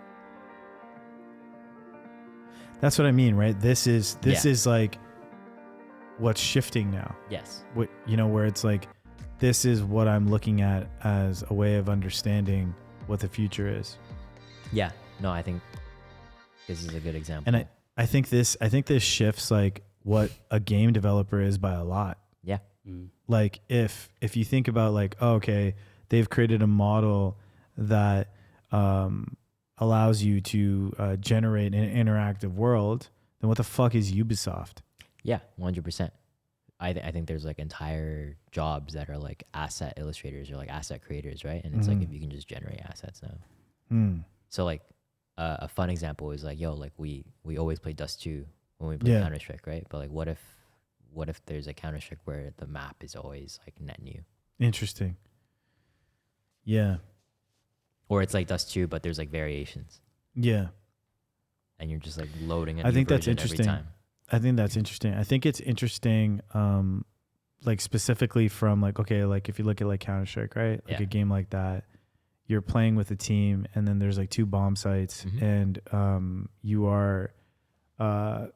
That's what I mean, right? This is like what's shifting now. Yes. What, you know, where it's like, this is what I'm looking at as a way of understanding what the future is. Yeah. No, I think this is a good example. And I think this shifts like what a game developer is by a lot. Yeah. Like if you think about like, oh, okay, they've created a model that allows you to generate an interactive world, then what the fuck is Ubisoft? Yeah, 100%. I think there's like entire jobs that are like asset illustrators or like asset creators, right? And it's like if you can just generate assets now. So like a fun example is like, yo, like we always play Dust 2 when we play Counter-Strike, right? But like what if there's a Counter-Strike where the map is always like net new? Interesting. Yeah. Or it's like Dust 2, but there's like variations. Yeah. And you're just like loading a I new think that's version interesting. every time. I think that's interesting. I think it's interesting, like specifically from like, okay, like if you look at like Counter-Strike, right? Like a game like that, you're playing with a team and then there's like 2 bomb sites and you are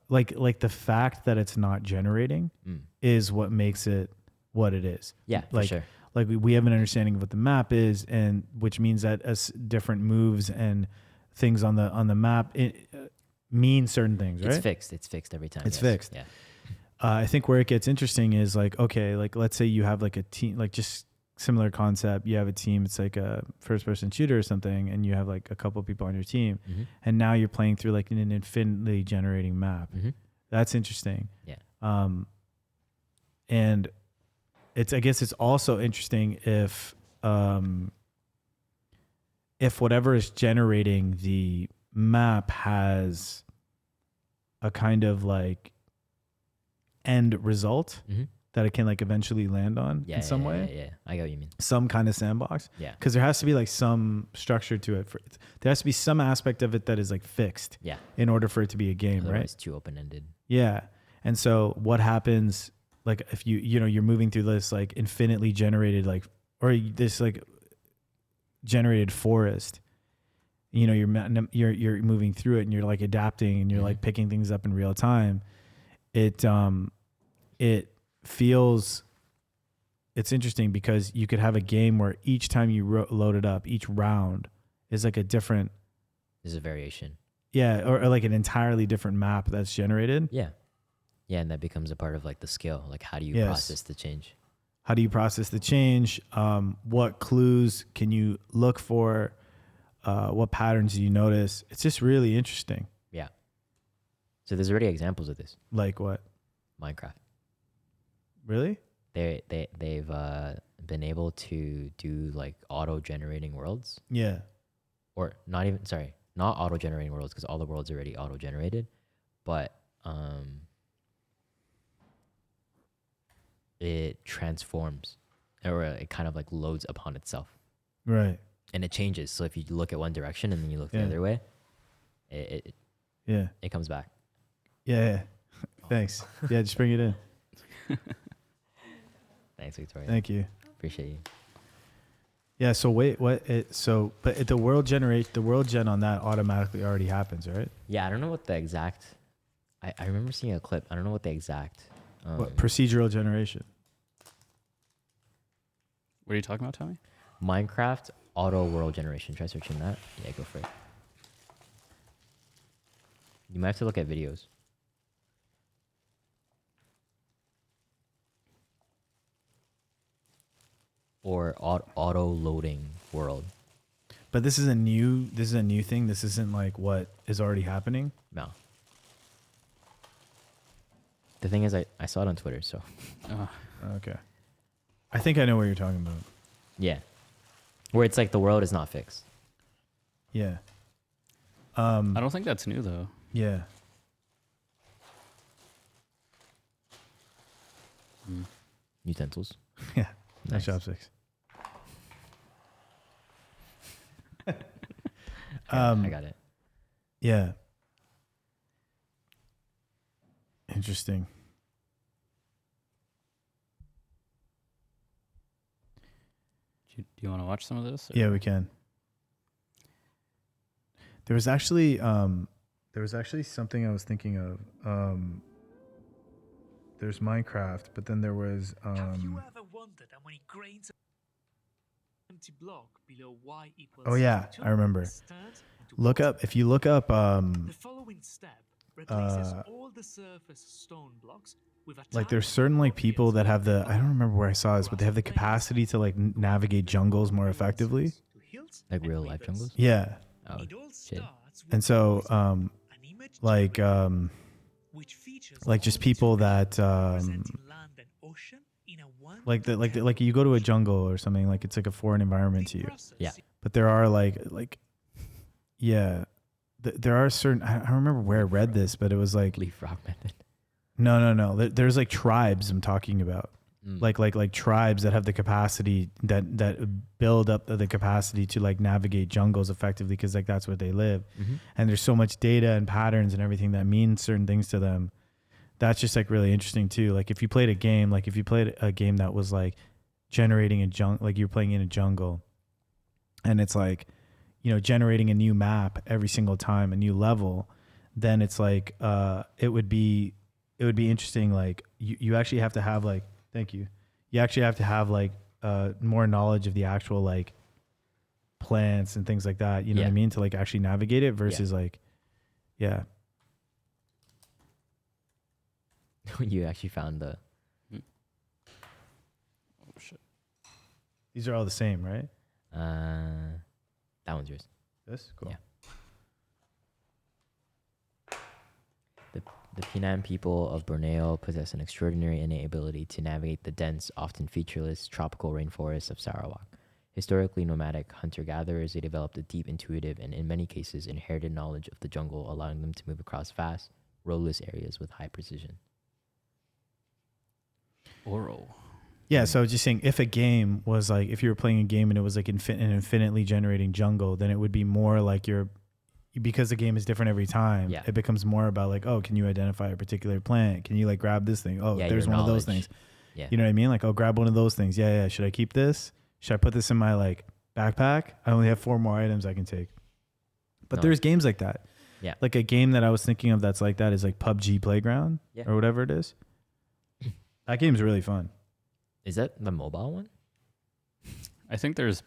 like the fact that it's not generating is what makes it what it is. Yeah, like, for sure. Like we have an understanding of what the map is, and which means that as different moves and things on the map mean certain things, right? It's fixed every time. It's fixed. Yeah. I think where it gets interesting is like, okay, like let's say you have like a team, like just similar concept. You have a team, it's like a first person shooter or something, and you have like a couple people on your team, and now you're playing through like an infinitely generating map. That's interesting. Yeah. And I guess it's also interesting if whatever is generating the map has a kind of like end result that it can like eventually land on in some way. Yeah, I get what you mean. Some kind of sandbox. Yeah. Because there has to be like some structure to it. There has to be some aspect of it that is like fixed. Yeah. In order for it to be a game, Otherwise right? It's too open-ended. Yeah. And so what happens, like if you're moving through this like infinitely generated like, or this like generated forest, you know, you're moving through it and you're like adapting and you're like picking things up in real time. It feels, it's interesting because you could have a game where each time you load it up, each round is like a different. There's a variation. Yeah. Or like an entirely different map that's generated. Yeah. Yeah, and that becomes a part of like the skill. Like, how do you process the change? How do you process the change? What clues can you look for? What patterns do you notice? It's just really interesting. Yeah. So there's already examples of this. Like what? Minecraft. Really? They've been able to do like auto-generating worlds. Yeah. Or not auto-generating worlds because all the worlds are already auto-generated, but it transforms, or it kind of like loads upon itself. Right. And it changes. So if you look at one direction and then you look the other way, it comes back. Yeah. But just bring it in. Thanks, Victoria. Thank you. Appreciate you. Yeah. So but the world gen on that automatically already happens, right? Yeah. I don't know what the exact I remember seeing a clip. I don't know what the exact. What procedural generation? What are you talking about, Tommy? Minecraft auto world generation. Try searching that. Yeah, go for it. You might have to look at videos. Or auto loading world. But this is a new thing. This isn't like what is already happening. No. The thing is, I saw it on Twitter, so. Okay. I think I know what you're talking about. Yeah. Where it's like the world is not fixed. Yeah. I don't think that's new though. Yeah. Utensils. Yeah. Nice. Chopsticks. I got it. Yeah. Interesting. Do you want to watch some of this? Yeah, we can. There was actually something I was thinking of. There's Minecraft, but then there was Have you ever wondered how many grains of empty block below y equals Oh yeah, 2 I remember. is turned into Look water? up if you look up The following step replaces all the surface stone blocks with a like there's certain like people that have the, I don't remember where I saw this, but they have the capacity to like navigate jungles more effectively. Like real life jungles? Yeah. Oh, shit. And so like just people that like you go to a jungle or something, like it's like a foreign environment to you. Yeah. But there are there are certain, I don't remember where I read this, but it was like leaf rock method. No. There's like tribes I'm talking about. Like tribes that have the capacity that build up the capacity to like navigate jungles effectively, because like that's where they live. And there's so much data and patterns and everything that means certain things to them. That's just like really interesting too. Like if you played a game that was like generating like you're playing in a jungle, and it's like, you know, generating a new map every single time, a new level, then it's like it would be interesting. Like you actually have to have like, thank you. You actually have to have like more knowledge of the actual like plants and things like that. You know what I mean? To like actually navigate it versus like, yeah. You actually found the. Oh shit! These are all the same, right? That one's yours. This cool. Yeah. The Pinan people of Borneo possess an extraordinary innate ability to navigate the dense, often featureless, tropical rainforests of Sarawak. Historically nomadic hunter-gatherers, they developed a deep intuitive and, in many cases, inherited knowledge of the jungle, allowing them to move across vast, roadless areas with high precision. Oral. Yeah, so I was just saying, if a game was like, if you were playing a game and it was like an infinitely generating jungle, then it would be more like because the game is different every time. Yeah. It becomes more about like, oh, can you identify a particular plant? Can you like grab this thing? Oh, Yeah, there's your one of those knowledge. things. Yeah. You know what I mean? Like, oh, grab one of those things. Yeah. Should I keep this? Should I put this in my like backpack? I only have 4 more items I can take. But No. there's games like that. Yeah. Like a game that I was thinking of that's like that is like PUBG Playground or whatever it is. That game's really fun. Is that the mobile one? I think there's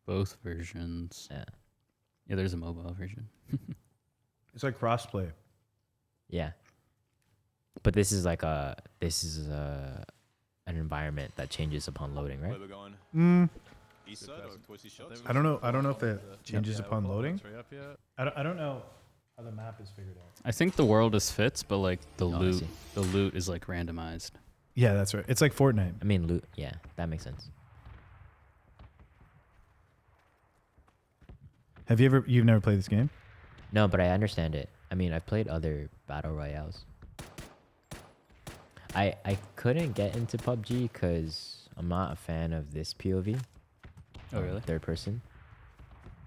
both versions. Yeah. Yeah, there's a mobile version. It's like crossplay. Yeah. But this is like an environment that changes upon loading, right? Where we're going? East side or towards the shots? I don't know if it changes upon loading. Up yet? I don't know how the map is figured out. I think the world is fits, but like the Oh, I loot, see. the loot is like randomized. Yeah, that's right. It's like Fortnite. I mean, loot. Yeah, that makes sense. You've never played this game? No, but I understand it. I mean, I've played other battle royales. I couldn't get into PUBG because I'm not a fan of this POV. Oh, really? Third person.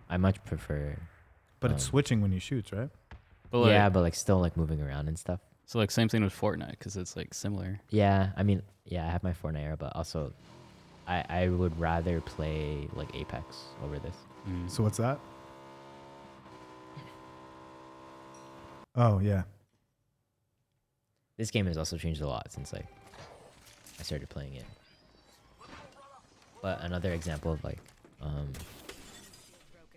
I much prefer. But it's switching when you shoot, right? But Yeah, but like still like moving around and stuff. So like same thing with Fortnite because it's like similar. Yeah, I mean, yeah, I have my Fortnite era, but also I would rather play like Apex over this. So what's that? Oh, yeah. This game has also changed a lot since like I started playing it. But another example of like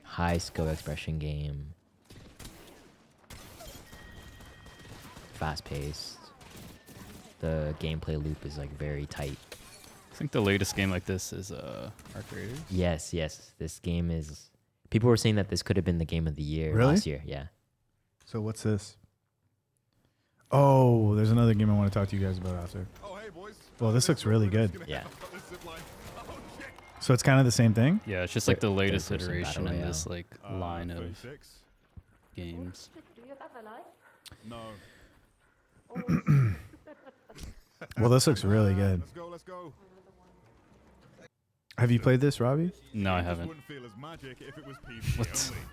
high skill expression game, fast paced. The gameplay loop is like very tight. I think the latest game like this is Arc Raiders. Yes, yes. This game is. People were saying that this could have been the game of the year last year. Yeah. So what's this? Oh, there's another game I want to talk to you guys about after. Oh, hey, boys. Well, this looks really good. Yeah. So it's kind of the same thing? Yeah, it's just like the latest Third-person iteration battle in this royale. like line of 36? games. No. Well, this looks really good. Let's go, let's go. Have you played this, Robbie? No, I This haven't. wouldn't feel as magic if it was PvE What? only.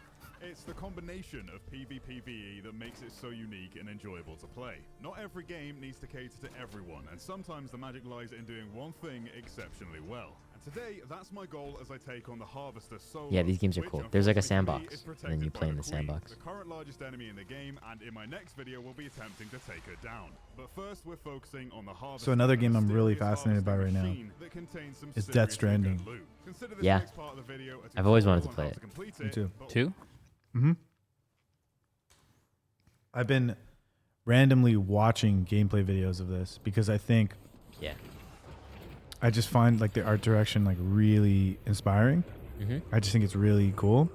It's the combination of PvPvE that makes it so unique and enjoyable to play. Not every game needs to cater to everyone, and sometimes the magic lies in doing one thing exceptionally well. And today, that's my goal as I take on the Harvester solo. Yeah, these games are which, cool. There's like a unfortunately, for me, sandbox, is and then you protected play by in the Queen, sandbox. the current largest enemy in the game, and in my next video, we'll be attempting to take her down. But first, we're focusing on the Harvester. So another game I'm really mysterious fascinated by right harvesting now machine that contains some is Death seriously Stranding. good loot. Consider this Yeah. next part of the video a I've always wanted tutorial to on play how it. complete Me too. but Two? Mm-hmm. I've been randomly watching gameplay videos of this because I think Yeah. I just find like the art direction like really inspiring. I just think it's really cool.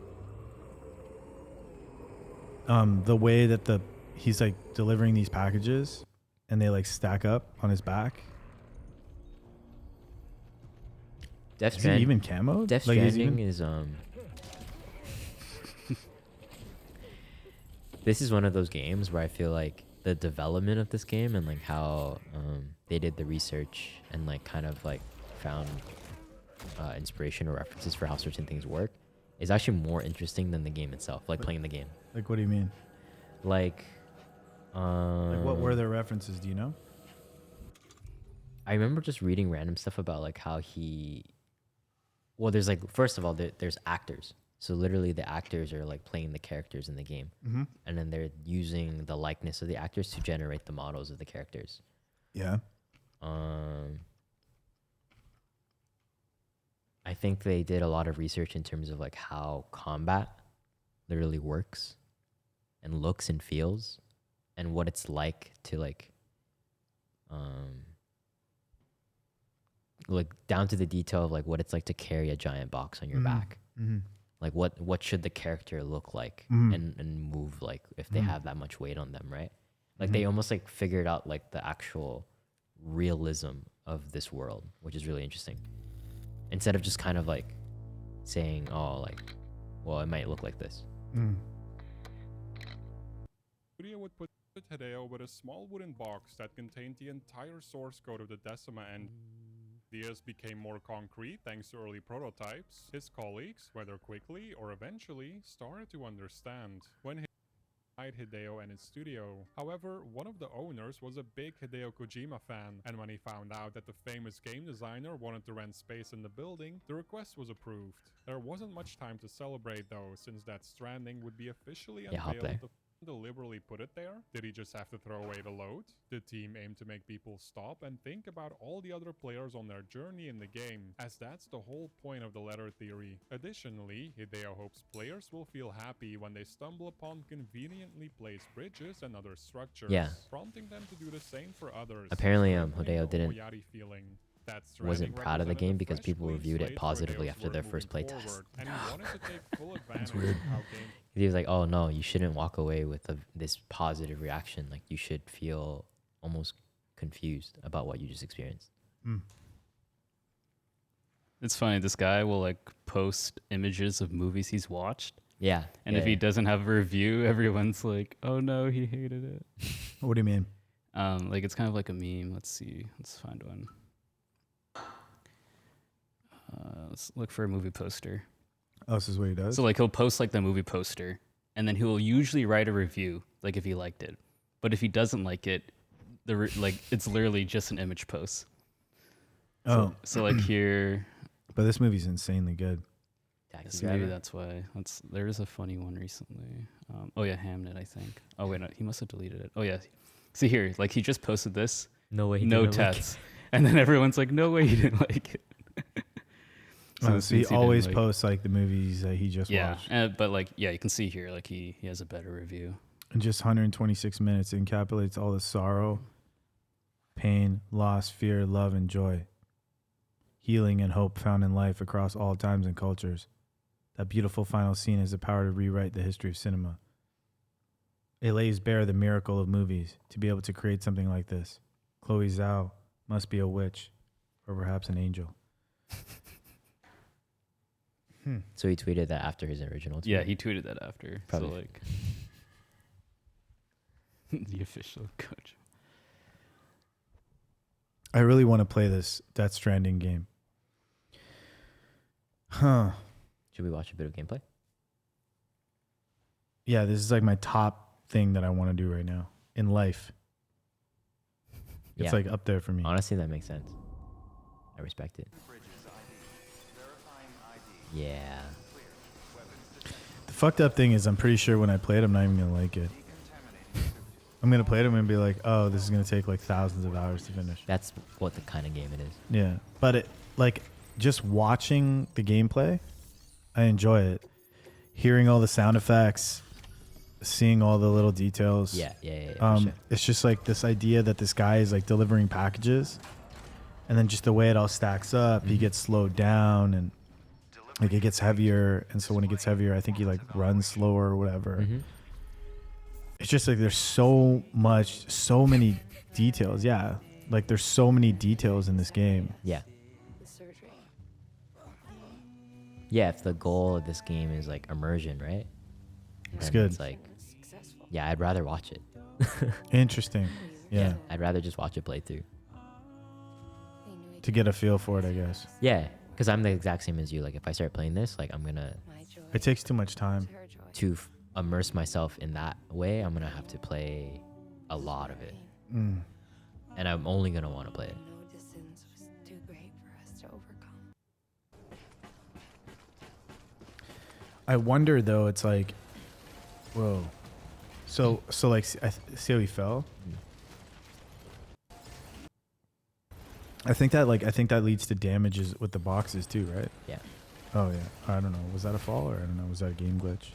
The way that he's like delivering these packages and they like stack up on his back. Death Is he even camoed? Death Like, is he Stranding even- is This is one of those games where I feel like the development of this game and like how they did the research and like kind of like found inspiration or references for how certain things work is actually more interesting than the game itself, like playing the game. Like, what do you mean? Like what were their references? Do you know? I remember just reading random stuff about like how well, there's like, first of all, there's actors. So literally the actors are like playing the characters in the game. And then they're using the likeness of the actors to generate the models of the characters. Yeah. I think they did a lot of research in terms of like how combat literally works and looks and feels and what it's like to like down to the detail of like what it's like to carry a giant box on your back. Like what should the character look like and move like if they have that much weight on them, right? Like they almost like figured out like the actual realism of this world, which is really interesting. Instead of just kind of like saying, oh, like, well, it might look like this. Studio would put Hideo with a small wooden box that contained the entire source code of the Decima, and ideas became more concrete thanks to early prototypes. His colleagues, whether quickly or eventually, started to understand. When Hideo and his studio. However, one of the owners was a big Hideo Kojima fan, and when he found out that the famous game designer wanted to rent space in the building, the request was approved. There wasn't much time to celebrate though, since that Stranding would be officially unveiled. The deliberately put it there? Did he just have to throw away the load? The team aimed to make people stop and think about all the other players on their journey in the game, as that's the whole point of the letter theory. Additionally, Hideo hopes players will feel happy when they stumble upon conveniently placed bridges and other structures, prompting them to do the same for others. Apparently, Hideo wasn't Stranding proud of the represented game a because fresh people clean reviewed it slate for positively Hideo's after their work first moving playtest. forward, and he wanted to take full advantage That's weird. of how games He was like, oh no, you shouldn't walk away with this positive reaction. Like you should feel almost confused about what you just experienced. It's funny, this guy will like post images of movies he's watched. Yeah. And if he doesn't have a review, everyone's like, oh no, he hated it. What do you mean? Like it's kind of like a meme. Let's see. Let's find one. Let's look for a movie poster. Oh, this is what he does? So like he'll post like the movie poster and then he'll usually write a review, like if he liked it. But if he doesn't like it, like it's literally just an image post. So like here. But this movie's insanely good. So maybe that's why. There is a funny one recently. Oh yeah, Hamnet, I think. Oh wait, no, he must have deleted it. Oh yeah, See here, like he just posted this. No way. No tests, and then everyone's like, "No way, he didn't like it." So he always posts like the movies that he just watched. But like, yeah, you can see here, like he has a better review. In just 126 minutes, it encapsulates all the sorrow, pain, loss, fear, love, and joy, healing and hope found in life across all times and cultures. That beautiful final scene has the power to rewrite the history of cinema. It lays bare the miracle of movies to be able to create something like this. Chloe Zhao must be a witch, or perhaps an angel. So he tweeted that after his original tweet? Yeah, he tweeted that after. Probably. So like the official coach. I really want to play this Death Stranding game. Huh. Should we watch a bit of gameplay? Yeah, this is like my top thing that I want to do right now in life. It's like up there for me. Honestly, that makes sense. I respect it. Yeah. The fucked up thing is I'm pretty sure when I play it, I'm not even going to like it. I'm going to play it, I'm going to be like, oh, this is going to take like thousands of hours to finish. That's what the kind of game it is. Yeah. But it, like, just watching the gameplay, I enjoy it. Hearing all the sound effects, seeing all the little details. Yeah, for sure. It's just like this idea that this guy is like delivering packages, and then just the way it all stacks up, he gets slowed down, and like it gets heavier, and so when it gets heavier, I think he like runs slower or whatever. It's just like there's so many details. Yeah, like there's so many details in this game. Yeah. Yeah, if the goal of this game is like immersion, right? It's then good. It's like, yeah, I'd rather watch it. Interesting. Yeah. I'd rather just watch it play through. To get a feel for it, I guess. Yeah, because I'm the exact same as you. Like, if I start playing this, like, I'm gonna. It takes too much time. To immerse myself in that way, I'm gonna have to play a lot of it. Mm. And I'm only gonna want to play it. I wonder though. It's like, whoa. So like, see how he fell. I think that leads to damages with the boxes too, right? Yeah. Oh yeah. I don't know. Was that a fall or I don't know? Was that a game glitch?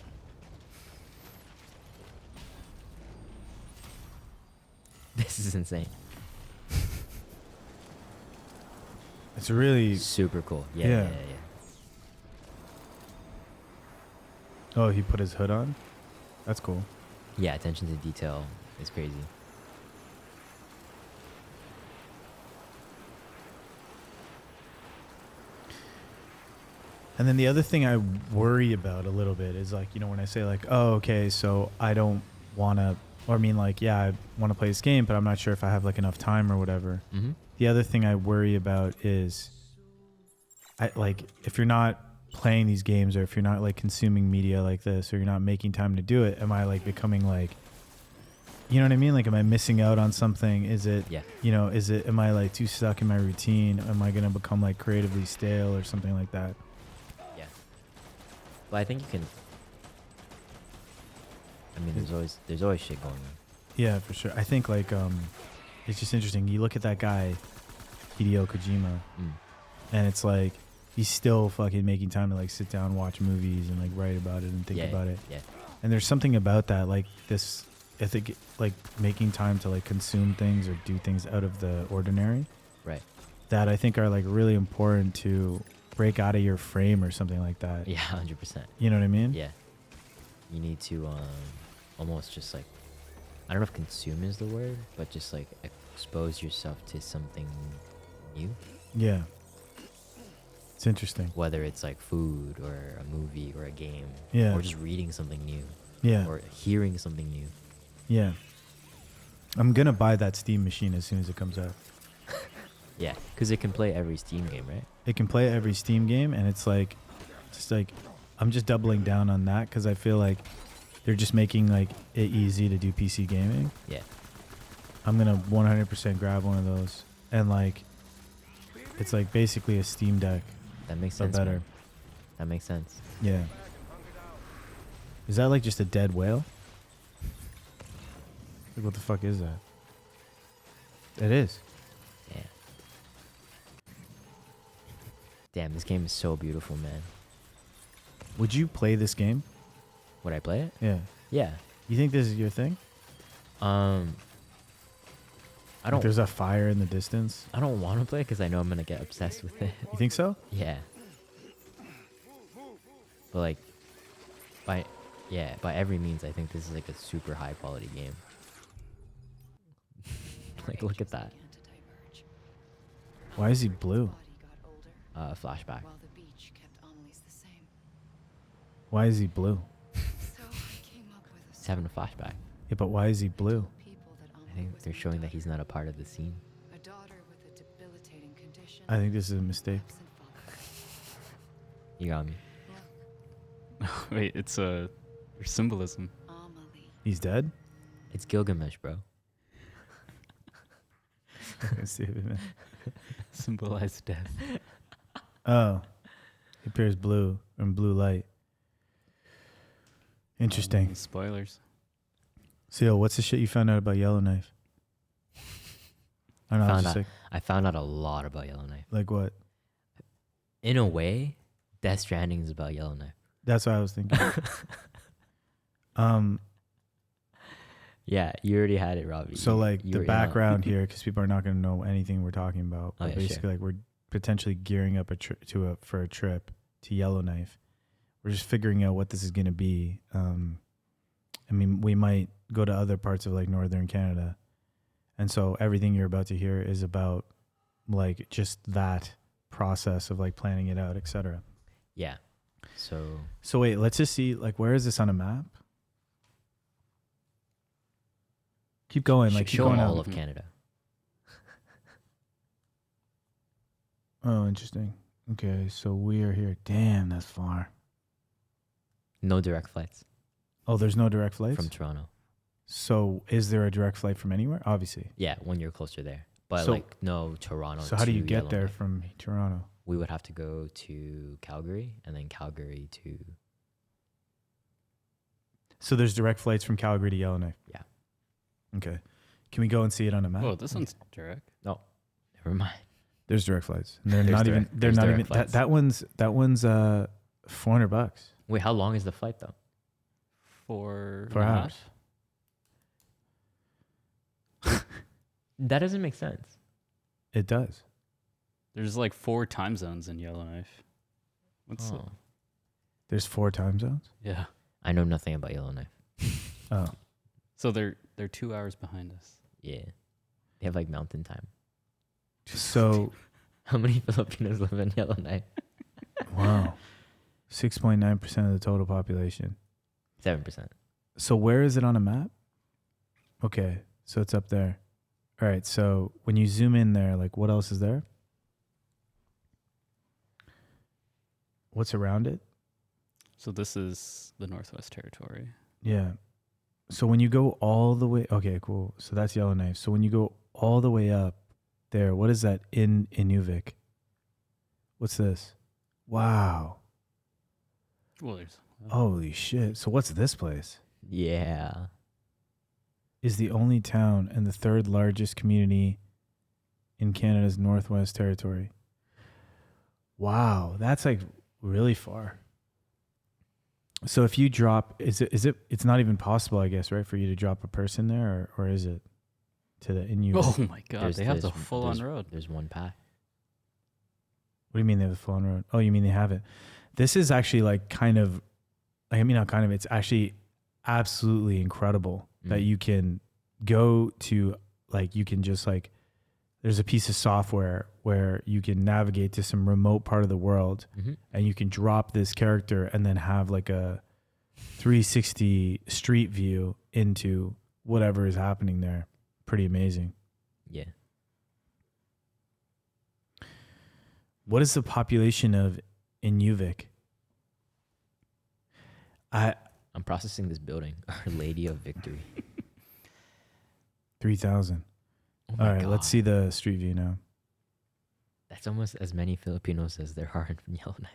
This is insane. It's really super cool. Yeah. Oh, he put his hood on? That's cool. Yeah, attention to detail is crazy. And then the other thing I worry about a little bit is like, you know, when I say like, oh, okay, so I don't want to, or I mean like, yeah, I want to play this game, but I'm not sure if I have like enough time or whatever. The other thing I worry about is if you're not playing these games or if you're not like consuming media like this or you're not making time to do it, am I like becoming like, you know what I mean? Like, am I missing out on something? Is it, you know, am I like too stuck in my routine? Am I going to become like creatively stale or something like that? Yeah. Well, I think you can, I mean, there's always shit going on. Yeah, for sure. I think like, it's just interesting. You look at that guy, Hideo Kojima, and it's like, he's still fucking making time to like sit down, watch movies, and like write about it and think about it. Yeah. And there's something about that, like this, I think, like making time to like consume things or do things out of the ordinary. Right. That I think are like really important to break out of your frame or something like that. Yeah, 100%. You know what I mean? Yeah. You need to almost just like, I don't know if consume is the word, but just like expose yourself to something new. Yeah. It's interesting. Whether it's like food or a movie or a game. Yeah. Or just reading something new. Yeah. Or hearing something new. Yeah. I'm going to buy that Steam machine as soon as it comes out. Yeah, because it can play every Steam game, right? It can play every Steam game, and it's like, just like, I'm just doubling down on that because I feel like they're just making like it easy to do PC gaming. Yeah. I'm going to 100% grab one of those. And like, it's like basically a Steam Deck. That makes but sense. better. Man. That makes sense. Yeah. Is that like just a dead whale? Like, what the fuck is that? It is. Yeah. Damn, this game is so beautiful, man. Would you play this game? Would I play it? Yeah. Yeah. You think this is your thing? I don't. Like there's a fire in the distance. I don't want to play because I know I'm gonna get obsessed with it. You think so? Yeah. But like, by every means, I think this is like a super high quality game. Like, look at that. Why is he blue? Flashback. Why is he blue? He's having a flashback. Yeah, but why is he blue? I think they're showing that he's not a part of the scene. I think this is a mistake. You got me. Wait, it's there's symbolism. He's dead? It's Gilgamesh, bro. Symbolize death. Oh. He appears blue in blue light. Interesting. Spoilers. Seal, what's the shit you found out about Yellowknife? I don't know. I found out a lot about Yellowknife. Like what? In a way, Death Stranding is about Yellowknife. That's what I was thinking. Yeah, you already had it, Robbie. So like you the were in background here, because people are not going to know anything we're talking about. Oh, But yeah, basically, sure. like we're potentially gearing up for a trip to Yellowknife. We're just figuring out what this is going to be. I mean, we might go to other parts of like northern Canada, and so everything you're about to hear is about like just that process of like planning it out, etc. Yeah. So wait, let's just see. Like, where is this on a map? Keep going. Like, keep show going all out. of Canada. Oh, interesting. Okay, so we are here. Damn, that's far. No direct flights. Oh, there's no direct flights? From Toronto. So is there a direct flight from anywhere? Obviously. Yeah, when you're closer there. But So- like no Toronto. So how do you to get there Yellowknife. from Toronto? We would have to go to Calgary and then Calgary to So there's direct flights from Calgary to Yellowknife? Yeah. Okay. Can we go and see it on a map? Oh, this one's direct. No. Never mind. There's direct flights. And they're There's not direct- even they're there's not direct even flights. that one's $400. Wait, how long is the flight though? 4 4 hours. That doesn't make sense. It does. There's like 4 time zones in Yellowknife. What's Oh. There's 4 time zones? Yeah. I know nothing about Yellowknife. Oh. So they're 2 hours behind us. Yeah. They have like mountain time. So How many Filipinos live in Yellowknife? wow. 6.9% of the total population. 7%. So where is it on a map? Okay, so it's up there. All right, so when you zoom in there, like what else is there? What's around it? So this is the Northwest Territory. Yeah. So when you go all the way, okay, cool. So that's Yellowknife. So when you go all the way up there, what is that in Inuvik? What's this? Wow. Well, there's Holy shit. So what's this place? Yeah. Is the only town and the 3rd largest community in Canada's Northwest Territory. Wow, that's like really far. So if you drop, it's not even possible, I guess, right, for you to drop a person there, or is it to the Inuit? Oh my God, they have the full-on road. There's one path. What do you mean they have the full-on road? Oh, you mean they have it? This is actually like kind of, I mean, not kind of, it's actually absolutely incredible that you can go to, like, you can just like, there's a piece of software where you can navigate to some remote part of the world and you can drop this character and then have like a 360 street view into whatever is happening there. Pretty amazing. Yeah. What is the population of Inuvik? I'm processing this building. Our Lady of Victory. 3,000. Oh All my right, God. let's see the street view now. That's almost as many Filipinos as there are in Yellowknife.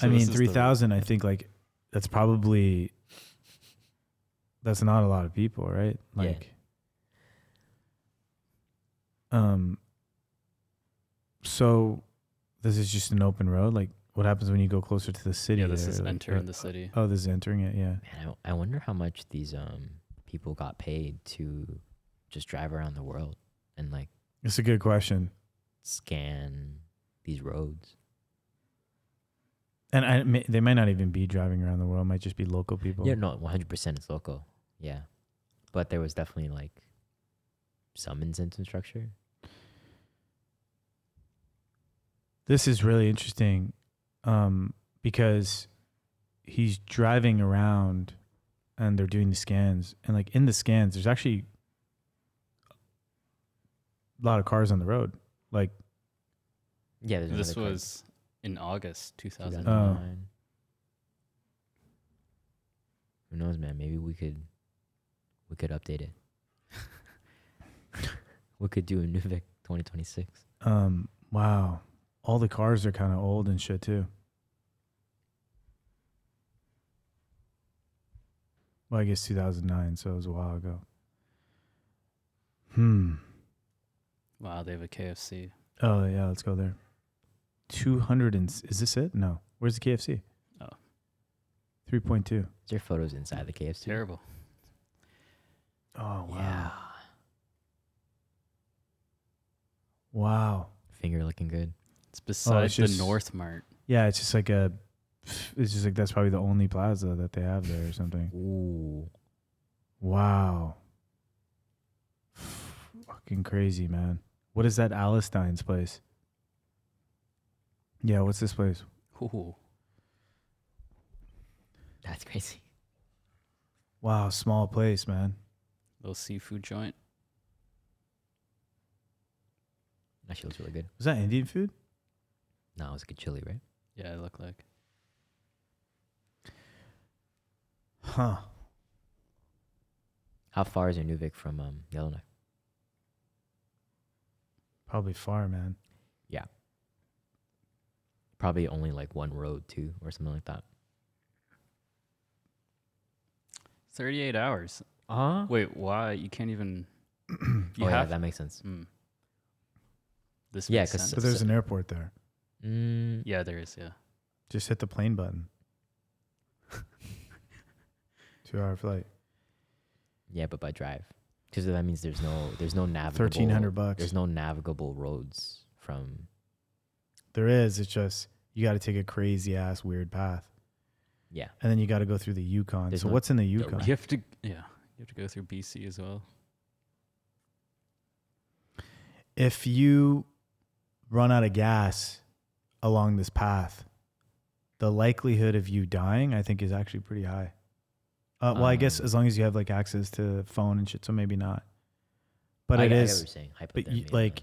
I mean, 3,000, I think like that's not a lot of people, right? Like, So this is just an open road. Like, what happens when you go closer to the city? Yeah, this there? is Like, entering the city. Oh, this is entering it. Yeah. Man, I wonder how much these people got paid to just drive around the world and like. It's a good question. Scan these roads. And they might not even be driving around the world. It might just be local people. Yeah, no, 100% it's local. Yeah. But there was definitely like some incentive structure. This is really interesting because he's driving around and they're doing the scans. And like in the scans, there's actually a lot of cars on the road. Like, yeah, this was in August 2009. Oh. Who knows, man? Maybe we could update it. We could do a new Vic 2026. Wow. All the cars are kind of old and shit too. Well, I guess 2009, so it was a while ago. Wow, they have a KFC. Oh, yeah, let's go there. 200 and... Is this it? No. Where's the KFC? Oh. 3.2. Is there photos inside the KFC? Terrible. Oh, wow. Yeah. Wow. Finger looking good. It's beside the North Mart. Yeah, it's just like it's just like that's probably the only plaza that they have there or something. Ooh. Wow. Fucking crazy, man. What is that Alistein's place? Yeah, what's this place? Ooh. That's crazy. Wow, small place, man. Little seafood joint. Actually looks really good. Was that Indian food? No, it was like a chili, right? Yeah, it looked like. Huh. How far is your new Vic from Yellowknife? Probably far, man. Yeah. Probably only like one road too, or something like that. 38 hours. Wait, why? You can't even... Yeah, that makes sense. This yeah, makes sense. But there's an airport there. Yeah, there is, yeah. Just hit the plane button. 2-hour flight. Yeah, but by drive. Because that means there's no navigable... $1,300. There's no navigable roads from... There is. It's just you got to take a crazy ass weird path. Yeah. And then you got to go through the Yukon. There's so no- what's in the Yukon? You have to go through BC as well. If you run out of gas along this path, the likelihood of you dying, I think, is actually pretty high. Well, I guess as long as you have like access to phone and shit, so maybe not. But I it get is. what you're saying, But you, hypothermia, like,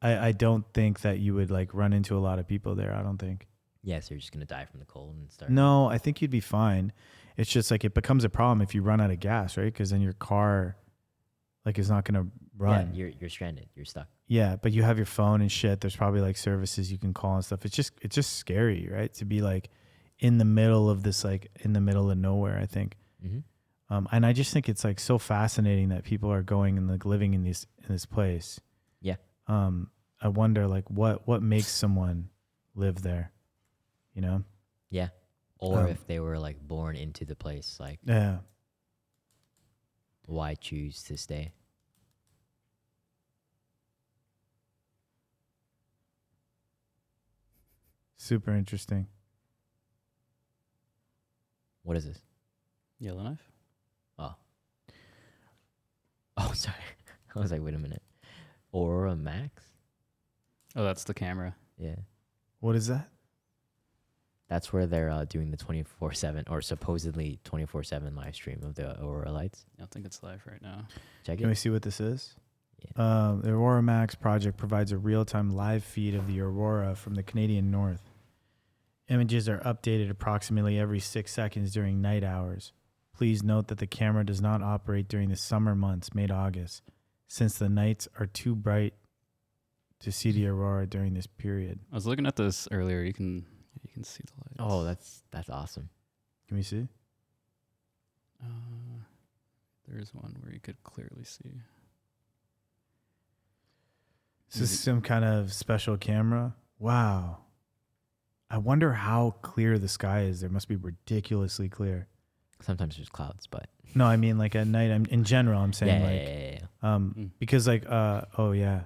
I don't think that you would like run into a lot of people there. I don't think. Yeah, so you're just gonna die from the cold and start. No, I think you'd be fine. It's just like it becomes a problem if you run out of gas, right? Because then your car, like, is not gonna run. Yeah, you're stranded. You're stuck. Yeah, but you have your phone and shit. There's probably like services you can call and stuff. It's just scary, right? To be like in the middle of this, like in the middle of nowhere. I think, and I just think it's like so fascinating that people are going and like living in this place. Yeah. I wonder like what makes someone live there, you know? Yeah. Or if they were like born into the place, like yeah. Why choose to stay? Super interesting. What is this? Yellowknife? Oh, sorry. I was like, wait a minute. Aurora Max? Oh, that's the camera. Yeah. What is that? That's where they're doing the 24/7 or supposedly 24/7 live stream of the Aurora lights. I don't think it's live right now. Check Can it. we see what this is? Yeah. The Aurora Max project provides a real-time live feed of the aurora from the Canadian North. Images are updated approximately every 6 seconds during night hours. Please note that the camera does not operate during the summer months, May to August, since the nights are too bright to see the aurora during this period. I was looking at this earlier. You can see the lights. Oh, that's awesome. Can we see? There's one where you could clearly see. Is this some kind of special camera? Wow. I wonder how clear the sky is. There must be ridiculously clear. Sometimes there's clouds, but no, I mean like at night. In general, I'm saying because like oh yeah,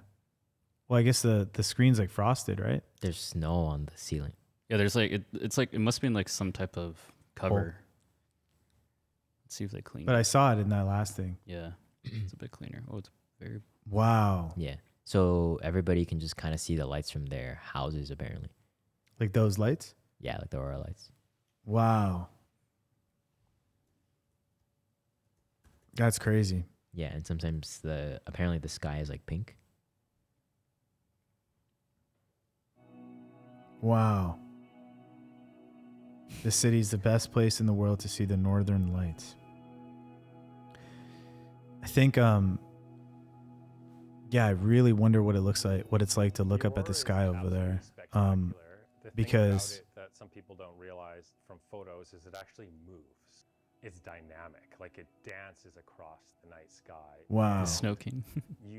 well I guess the screen's like frosted, right? There's snow on the ceiling. Yeah, there's like it's like it must be in like some type of cover. Let's see if they clean. But I saw it in that last thing. Yeah, it's a bit cleaner. Oh, it's very. Wow. Yeah. So everybody can just kind of see the lights from their houses, apparently. Like those lights? Yeah, like the aurora lights. Wow. That's crazy. Yeah, and sometimes apparently the sky is like pink. Wow. The city's the best place in the world to see the northern lights. I think yeah, I really wonder what it's like to look up at the sky over there. Because that some people don't realize from photos is it actually moves. It's dynamic, like it dances across the night sky. Wow. The Snow King.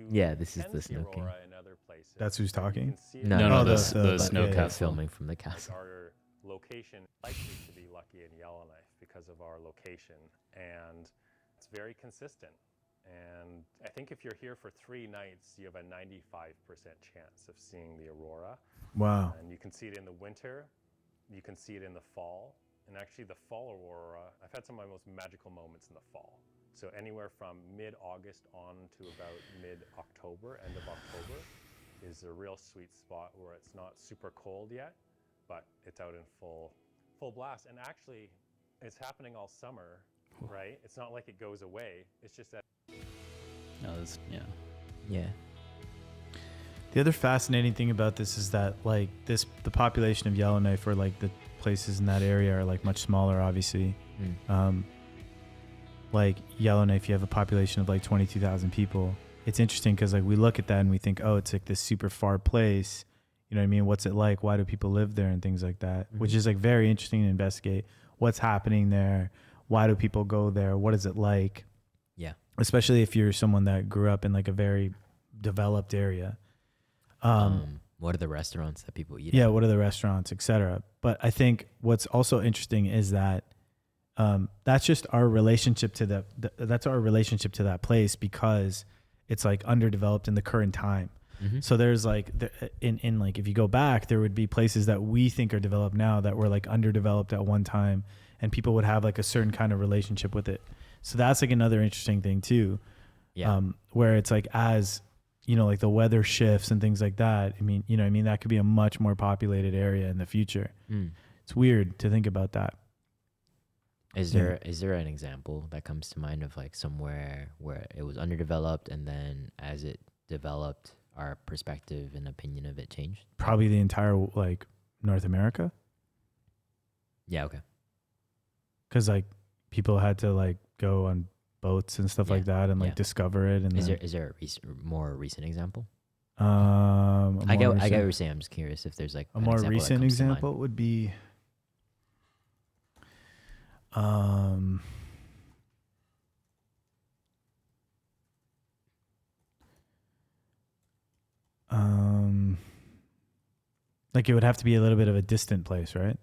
Yeah, this is the Snow King. In other places. That's who's talking? No, the Snow Castle. Filming from the castle. Our location likely to be lucky in Yellowknife because of our location, and it's very consistent. And I think if you're here for 3 nights, you have a 95% chance of seeing the aurora. Wow. And you can see it in the winter, you can see it in the fall. And actually the fall aurora, I've had some of my most magical moments in the fall. So anywhere from mid-August on to about mid-October, end of October, is a real sweet spot where it's not super cold yet, but it's out in full blast. And actually, it's happening all summer, right? It's not like it goes away. It's just that. No, Yeah. The other fascinating thing about this is that like the population of Yellowknife, or like the places in that area, are like much smaller, obviously. Like Yellowknife, you have a population of like 22,000 people. It's interesting because like we look at that and we think, oh, it's like this super far place. You know what I mean? What's it like? Why do people live there and things like that? Which is like very interesting to investigate. What's happening there? Why do people go there? What is it like? Yeah. Especially if you're someone that grew up in like a very developed area. What are the restaurants that people eat? Yeah, at? what are the restaurants, etc. But I think what's also interesting is that that's just our relationship to that's our relationship to that place, because it's like underdeveloped in the current time. So there's like in like if you go back, there would be places that we think are developed now that were like underdeveloped at one time, and people would have like a certain kind of relationship with it. So that's like another interesting thing too. Yeah. Where it's like, as you know, like the weather shifts and things like that. I mean, you know, I mean, that could be a much more populated area in the future. It's weird to think about that. Is there an example that comes to mind of like somewhere where it was underdeveloped, and then as it developed, our perspective and opinion of it changed? Probably the entire like North America. Yeah. Okay. Because like people had to like go on boats and stuff like that and like discover it. And is there a more recent example? I get what you're saying. I'm just curious if there's like a more recent example would be like it would have to be a little bit of a distant place, right?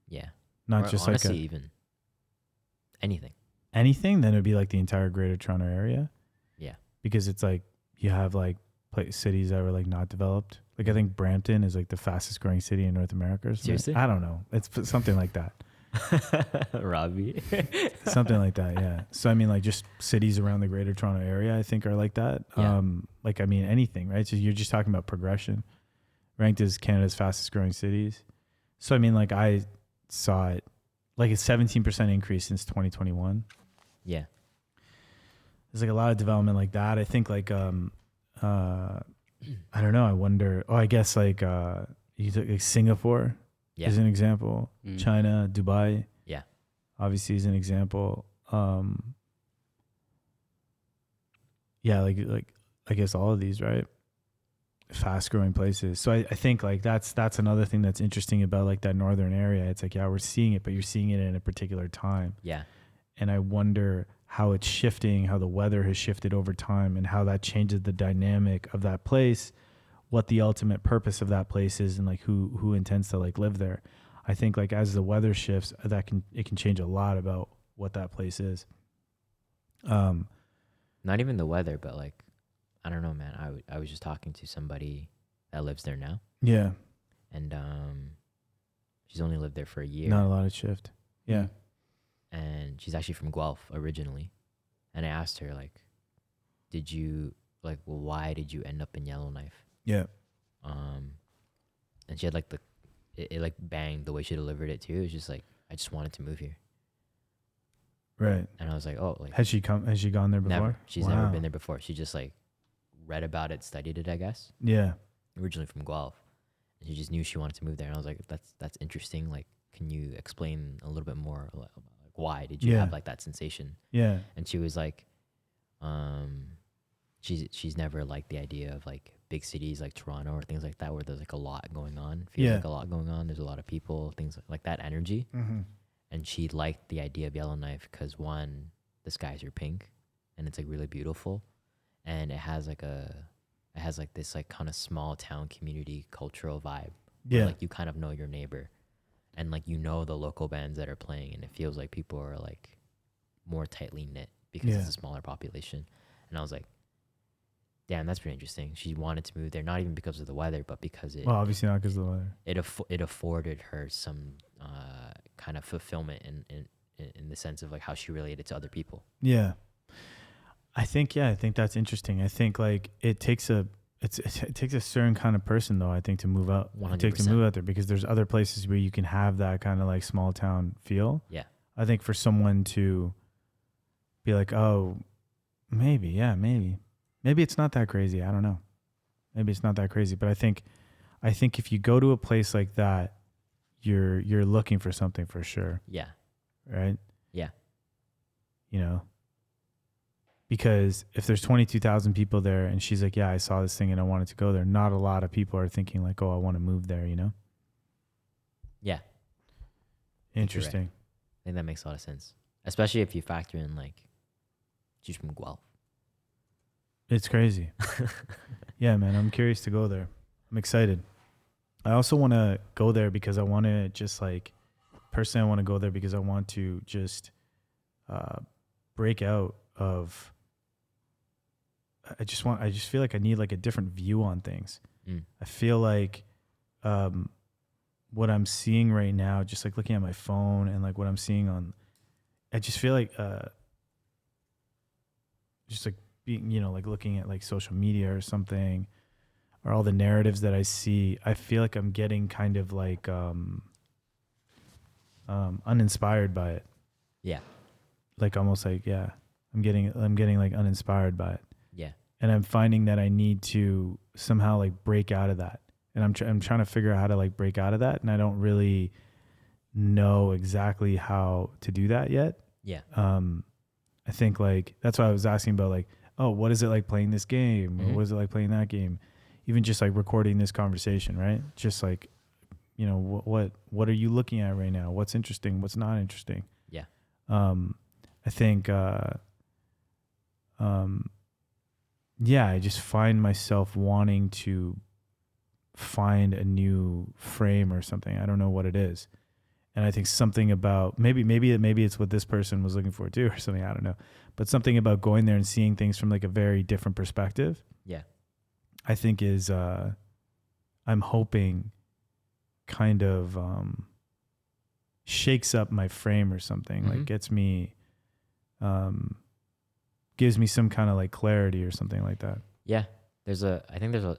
Yeah. Not or just honestly, like even anything. Anything, then it would be like the entire Greater Toronto area. Yeah. Because it's like you have like cities that were like not developed. Like I think Brampton is like the fastest growing city in North America. Seriously? I don't know. It's something like that. Robbie. Something like that, yeah. So I mean, like just cities around the Greater Toronto area, I think, are like that. Yeah. Like I mean, anything, right? So you're just talking about progression. Ranked as Canada's fastest growing cities. So I mean, like I saw it, like a 17% increase since 2021. Yeah. There's like a lot of development like that. I think like I don't know. I wonder. Oh, I guess like you took like Singapore is an example. China, Dubai. Yeah. Obviously is an example. Yeah, like I guess all of these, right? Fast growing places. So I think like that's another thing that's interesting about like that northern area. It's like, yeah, we're seeing it, but you're seeing it in a particular time. Yeah. And I wonder how it's shifting, how the weather has shifted over time, and how that changes the dynamic of that place what the ultimate purpose of that place is and like who intends to like live there. I think like as the weather shifts, it can change a lot about what that place is. Not even the weather, but like, I don't know, man. I was just talking to somebody that lives there now. Yeah. And she's only lived there for a year. Not a lot of shift. Yeah. And she's actually from Guelph originally. And I asked her, like, why did you end up in Yellowknife? Yeah. And she had like it like banged the way she delivered it too. It was just like, I just wanted to move here. Right. And I was like, oh, like, has she gone there before? Never. She's never been there before. She just like read about it, studied it, I guess. Yeah. Originally from Guelph. And she just knew she wanted to move there. And I was like, that's interesting. Like, can you explain a little bit more? Like, why did you have like that sensation? Yeah. And she was like, she's never liked the idea of like big cities like Toronto or things like that where there's like a lot going on. Feels like a lot going on. There's a lot of people, things like that energy. Mm-hmm. And she liked the idea of Yellowknife because one, the skies are pink and it's like really beautiful, and it has like this like kind of small town community cultural vibe. Yeah. Where, like, you kind of know your neighbor, and like, you know, the local bands that are playing, and it feels like people are like more tightly knit because it's a smaller population. And I was like, damn, that's pretty interesting. She wanted to move there, not even because of the weather, but because well, obviously not because of the weather. It afforded her some kind of fulfillment in the sense of like how she related to other people. Yeah, I think that's interesting. I think like it takes a certain kind of person though. I think to move out, 100%. To move out there, because there's other places where you can have that kind of like small town feel. Yeah, I think for someone to be like, oh, maybe it's not that crazy. I don't know. Maybe it's not that crazy, but I think if you go to a place like that, you're looking for something for sure. Yeah. Right? Yeah. You know, because if there's 22,000 people there and she's like, yeah, I saw this thing and I wanted to go there, not a lot of people are thinking like, oh, I want to move there, you know? Yeah. Interesting. Right. I think that makes a lot of sense, especially if you factor in like she's from Guelph. It's crazy. Yeah, man, I'm curious to go there. I'm excited. I also want to go there because I want to just like, personally, I want to go there because I want to just break out of, I just feel like I need like a different view on things. I feel like what I'm seeing right now, just like looking at my phone and like what I'm seeing on, I just feel like just like being, you know, like looking at like social media or something, or all the narratives that I see, I feel like I'm getting kind of like uninspired by it. Yeah. Like almost like, yeah, I'm getting like uninspired by it. Yeah. And I'm finding that I need to somehow like break out of that. And I'm trying to figure out how to like break out of that. And I don't really know exactly how to do that yet. Yeah. I think like, that's why I was asking about like, oh, what is it like playing this game? Or what is it like playing that game? Even just like recording this conversation, right? Just like, you know, what are you looking at right now? What's interesting? What's not interesting? Yeah. I think, yeah, I just find myself wanting to find a new frame or something. I don't know what it is. And I think something about maybe it's what this person was looking for too or something. I don't know. But something about going there and seeing things from like a very different perspective. Yeah. I think is, I'm hoping kind of shakes up my frame or something, like gets me, gives me some kind of like clarity or something like that. Yeah. I think there's a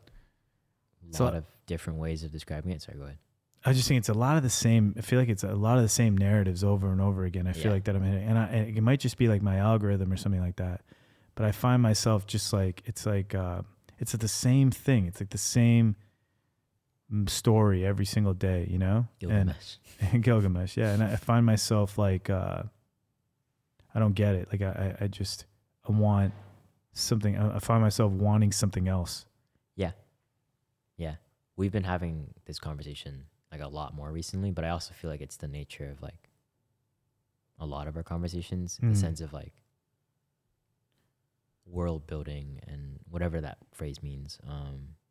lot of different ways of describing it. Sorry, go ahead. I just think it's a lot of the same. I feel like it's a lot of the same narratives over and over again. I feel like that I'm in it, and it might just be like my algorithm or something like that. But I find myself just like, it's the same thing. It's like the same story every single day, you know? Gilgamesh. And Gilgamesh, yeah. And I find myself like, I don't get it. Like I want something. I find myself wanting something else. Yeah. Yeah. We've been having this conversation like a lot more recently, but I also feel like it's the nature of like a lot of our conversations in the sense of like world building and whatever that phrase means.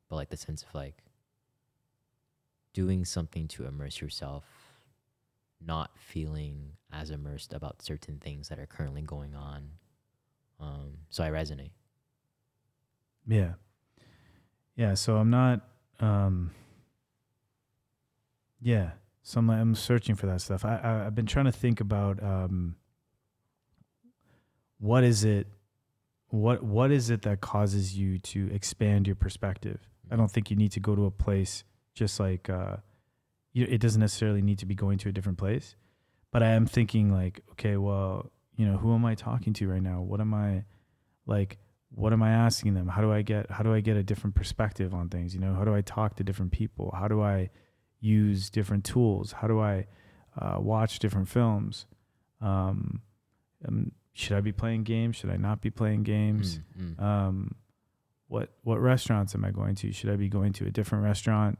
but like the sense of like doing something to immerse yourself, not feeling as immersed about certain things that are currently going on. So I resonate. Yeah. Yeah. So I'm not, yeah. So I'm searching for that stuff. I've been trying to think about, what is it that causes you to expand your perspective? I don't think you need to go to a place just like, it doesn't necessarily need to be going to a different place, but I am thinking like, okay, well, who am I talking to right now? What am I asking them? How do I get a different perspective on things? How do I talk to different people? How do I use different tools? How do I watch different films? Should I be playing games? Should I not be playing games? What restaurants am I going to? Should I be going to a different restaurant?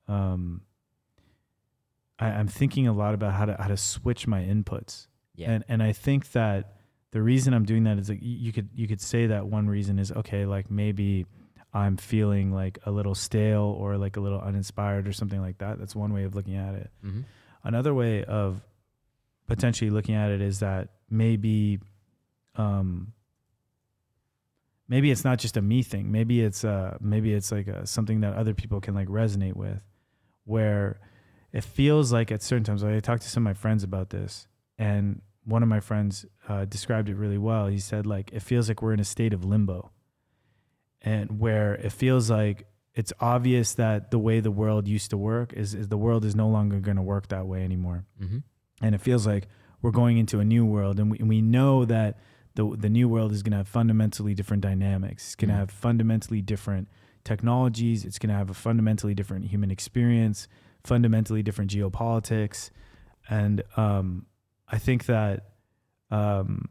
I'm thinking a lot about how to switch my inputs. Yeah. And I think that the reason I'm doing that is like you could say that one reason is, okay, like maybe I'm feeling like a little stale or like a little uninspired or something like that. That's one way of looking at it. Mm-hmm. Another way of potentially looking at it is that maybe it's not just a me thing. Maybe it's like something that other people can like resonate with, where it feels like at certain times, like I talked to some of my friends about this, and one of my friends described it really well. He said like, it feels like we're in a state of limbo, and where it feels like it's obvious that the way the world used to work is the world is no longer going to work that way anymore. Mm-hmm. And it feels like we're going into a new world, and we know that the new world is going to have fundamentally different dynamics. It's going to have fundamentally different technologies. It's going to have a fundamentally different human experience, fundamentally different geopolitics. And I think that, and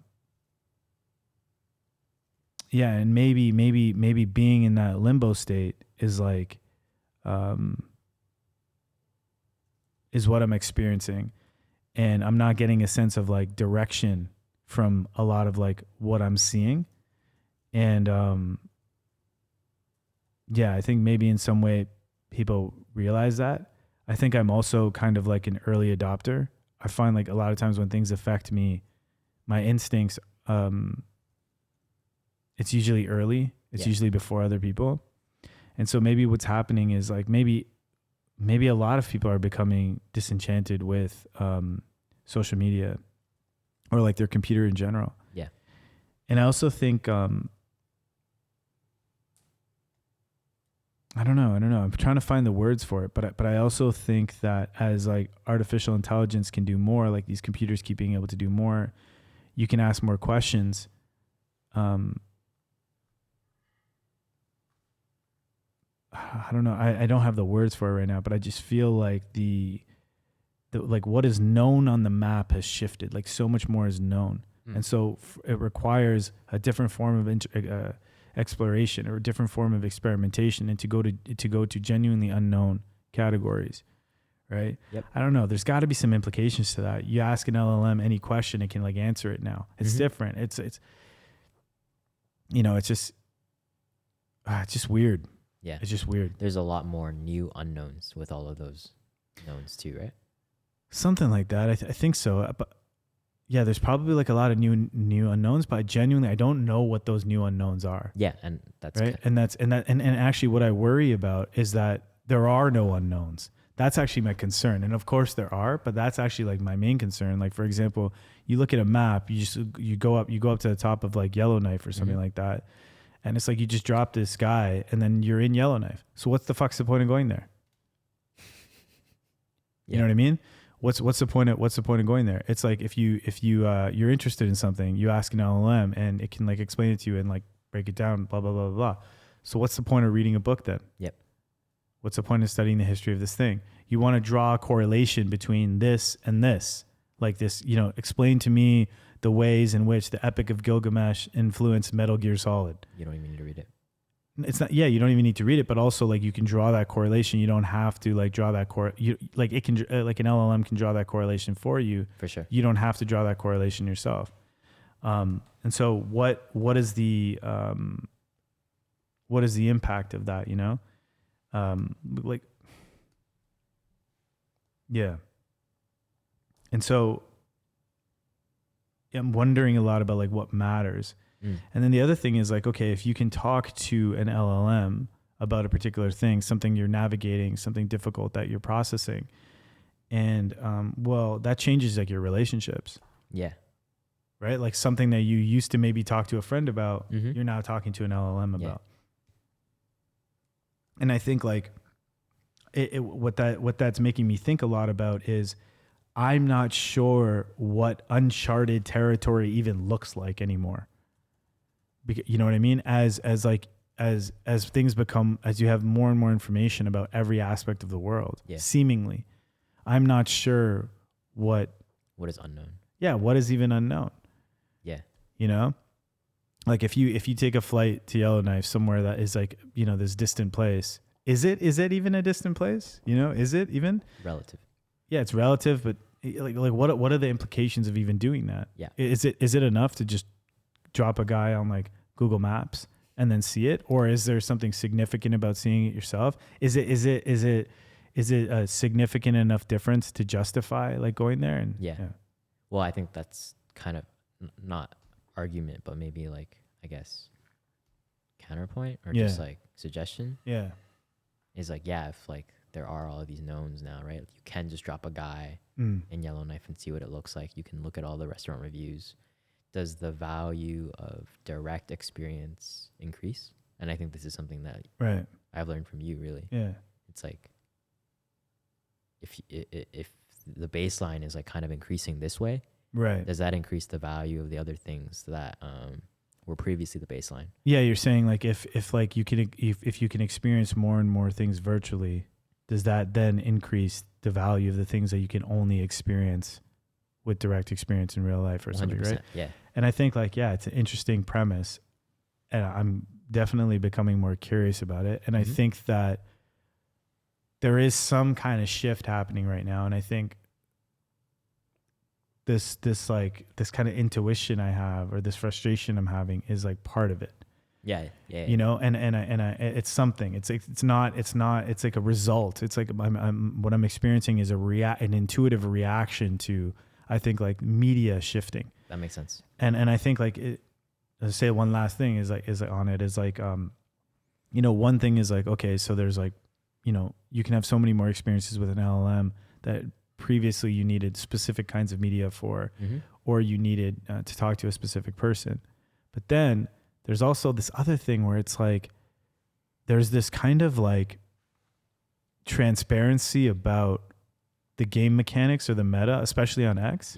maybe being in that limbo state is like, is what I'm experiencing. And I'm not getting a sense of like direction from a lot of like what I'm seeing. And I think maybe in some way people realize that. I think I'm also kind of like an early adopter. I find like a lot of times when things affect me, my instincts, it's usually early. It's usually before other people. And so maybe what's happening is like maybe a lot of people are becoming disenchanted with social media or like their computer in general. Yeah. And I also think, I don't know. I'm trying to find the words for it, but I also think that as like artificial intelligence can do more, like these computers keep being able to do more, you can ask more questions. I don't know. I don't have the words for it right now, but I just feel like the like what is known on the map has shifted. Like so much more is known, and so it requires a different form of exploration or a different form of experimentation, and to go to genuinely unknown categories, right? Yep. I don't know. There's got to be some implications to that. You ask an LLM any question, it can like answer it now. It's different. It's it's just weird. Yeah. It's just weird. There's a lot more new unknowns with all of those knowns too, right? Something like that. I think so. But yeah, there's probably like a lot of new unknowns, but I don't know what those new unknowns are. Yeah, and that's right. And actually what I worry about is that there are no unknowns. That's actually my concern. And of course there are, but that's actually like my main concern. Like for example, you look at a map, you go up to the top of like Yellowknife or something like that. And it's like you just drop this guy and then you're in Yellowknife. So what's the fuck's the point of going there? You know what I mean? What's the point of going there? It's like if you're interested in something, you ask an LLM and it can like explain it to you and like break it down, blah blah blah blah blah. So what's the point of reading a book then? Yep. What's the point of studying the history of this thing? You want to draw a correlation between this and this. Like this, explain to me the ways in which the Epic of Gilgamesh influenced Metal Gear Solid. You don't even need to read it. It's not. Yeah, you don't even need to read it, but also like you can draw that correlation. You don't have to like draw that it can like an LLM can draw that correlation for you. For sure. You don't have to draw that correlation yourself. And so what is the impact of that? like, yeah. And so I'm wondering a lot about like what matters. And then the other thing is like, okay, if you can talk to an LLM about a particular thing, something you're navigating, something difficult that you're processing, and well, that changes like your relationships. Yeah. Right? Like something that you used to maybe talk to a friend about, you're now talking to an LLM about. And I think like what that's making me think a lot about is I'm not sure what uncharted territory even looks like anymore. You know what I mean? As things become, as you have more and more information about every aspect of the world, seemingly, I'm not sure what is unknown. Yeah, what is even unknown? Yeah. You know? Like if you take a flight to Yellowknife somewhere that is like, you know, this distant place, is it even a distant place? You know, is it even relative? Yeah, it's relative, but like what are the implications of even doing that? Yeah. Is it enough to just drop a guy on like Google Maps and then see it, or is there something significant about seeing it yourself? Is it a significant enough difference to justify like going there? And yeah. Well, I think that's kind of not argument, but maybe like, I guess, counterpoint or just like suggestion. Yeah. Is like, yeah, if like there are all of these knowns now, right? You can just drop a guy in Yellowknife and see what it looks like. You can look at all the restaurant reviews. Does the value of direct experience increase? And I think this is something that I've learned from you, really. Yeah. It's like, if the baseline is like kind of increasing this way, right? Does that increase the value of the other things that were previously the baseline? Yeah, you're saying like if you can experience more and more things virtually, does that then increase the value of the things that you can only experience with direct experience in real life or something, right? Yeah. And I think like, yeah, it's an interesting premise, and I'm definitely becoming more curious about it. And I think that there is some kind of shift happening right now. And I think this kind of intuition I have, or this frustration I'm having, is like part of it. Yeah. You know, and it's something. It's like a result. It's like what I'm experiencing is an intuitive reaction to, I think, like media shifting. That makes sense. And I think like I'll say one last thing is on it is like, you know, one thing is like, okay, so there's like, you know, you can have so many more experiences with an LLM that previously you needed specific kinds of media for, or you needed to talk to a specific person. But then there's also this other thing where it's like, there's this kind of like transparency about the game mechanics or the meta, especially on X,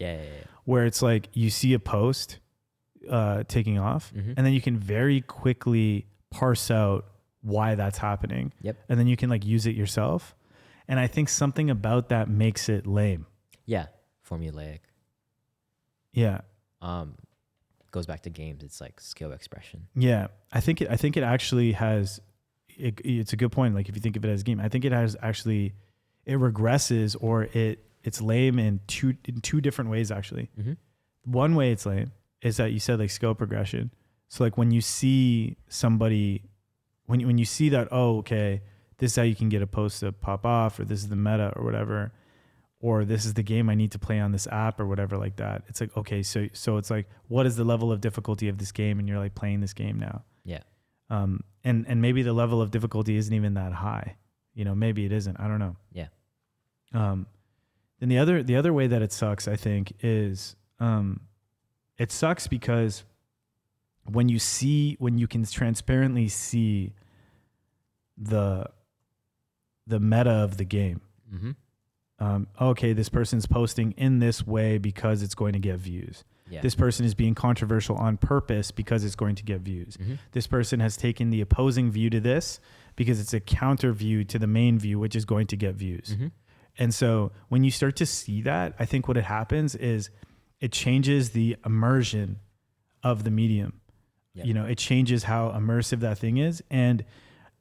where it's like you see a post taking off, and then you can very quickly parse out why that's happening. And then you can like use it yourself. And I think something about that makes it lame. Yeah. Formulaic. Yeah. Goes back to games. It's like skill expression. Yeah. I think it actually has, it's a good point. Like if you think of it as a game, I think it has actually, it regresses, or it's lame in two different ways actually. One way it's lame is that you said like skill progression. So like when you see somebody, when you see that, oh, okay, this is how you can get a post to pop off, or this is the meta or whatever, or this is the game I need to play on this app or whatever like that. It's like, okay, so it's like, what is the level of difficulty of this game? And you're like playing this game now. Yeah. And maybe the level of difficulty isn't even that high. You know, maybe it isn't. I don't know. Yeah. Then the other way that it sucks, I think, is it sucks because when you can transparently see the meta of the game. Okay, this person's posting in this way because it's going to get views. Yeah. This person is being controversial on purpose because it's going to get views. This person has taken the opposing view to this because it's a counter view to the main view, which is going to get views. And so when you start to see that, I think what it happens is it changes the immersion of the medium. You know, it changes how immersive that thing is. And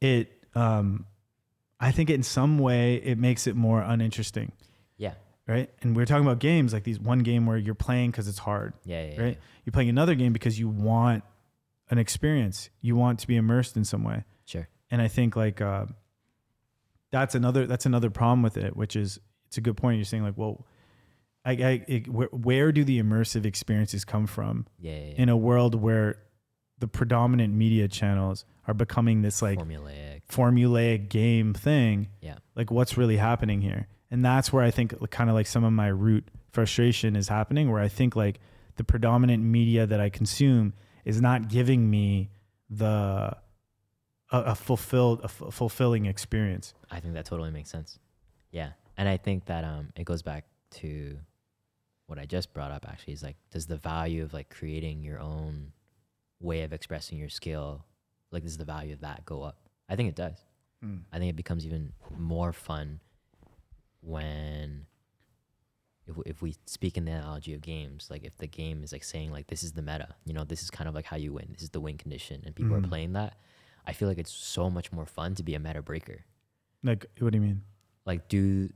it, I think in some way it makes it more uninteresting. Yeah. Right. And we're talking about games like these one game where you're playing because it's hard. Right. You're playing another game because you want an experience. You want to be immersed in some way. Sure. And I think like, that's another problem with it, which is, it's a good point. You're saying like, well, where do the immersive experiences come from? In a world where the predominant media channels are becoming this like formulaic game thing. Yeah. Like what's really happening here? And that's where I think kind of like some of my root frustration is happening, where I think like the predominant media that I consume is not giving me a fulfilling experience. I think that totally makes sense. Yeah. And I think that it goes back to what I just brought up actually, is like, does the value of like creating your own way of expressing your skill, like does the value of that go up? I think it does. I think it becomes even more fun when if we speak in the analogy of games, like if the game is like saying like, this is the meta, you know, this is kind of like how you win, this is the win condition, and people are playing that, I feel like it's so much more fun to be a meta breaker. Like, what do you mean? Like do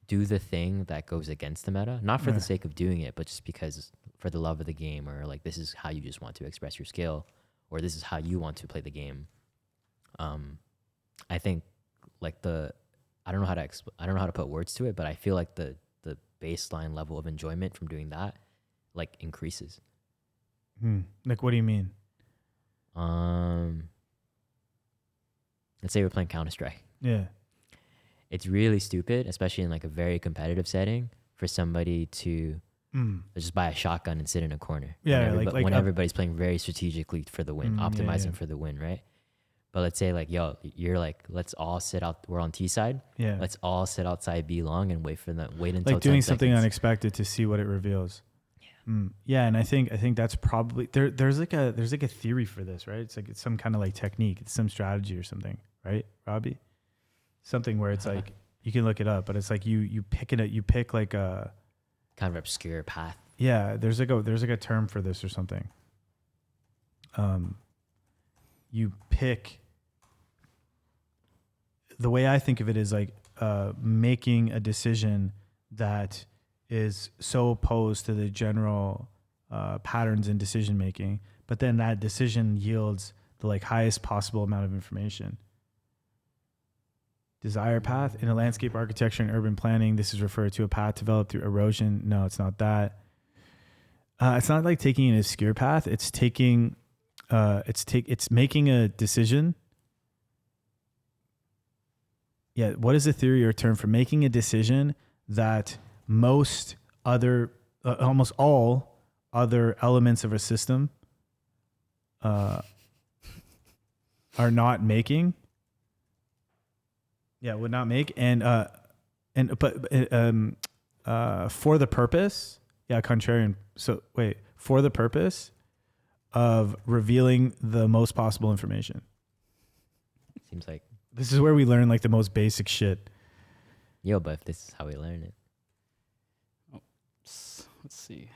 the thing that goes against the meta, not for the sake of doing it, but just because for the love of the game, or like this is how you just want to express your skill, or this is how you want to play the game. I think like I don't know how to put words to it, but I feel like the baseline level of enjoyment from doing that like increases. Like what do you mean? Let's say we're playing Counter-Strike. Yeah. It's really stupid, especially in like a very competitive setting, for somebody to just buy a shotgun and sit in a corner. Yeah, when everybody's playing very strategically for the win, optimizing for the win, right? But let's say like, yo, you're like, let's all sit out. We're on T side. Yeah. Let's all sit outside B long and wait until like doing 10 something seconds. unexpected to see what it reveals. Yeah, and I think that's probably there's like a theory for this, right? It's like it's some kind of like technique, it's some strategy or something, right, Robbie? Something where it's like you can look it up, but it's like you pick like a kind of obscure path. Yeah, there's like a term for this or something. You pick. The way I think of it is like making a decision that is so opposed to the general patterns in decision making, but then that decision yields the like highest possible amount of information. Desire path in a landscape architecture and urban planning. This is referred to a path developed through erosion. No, it's not that. It's not like taking an obscure path. It's taking, it's making a decision. Yeah. What is the theory or term for making a decision that almost all other elements of a system are not making? Yeah, would not make, for the purpose, contrarian. So wait, for the purpose of revealing the most possible information. Seems like this is where we learn like the most basic shit. Yo, but if this is how we learn it. Let's see.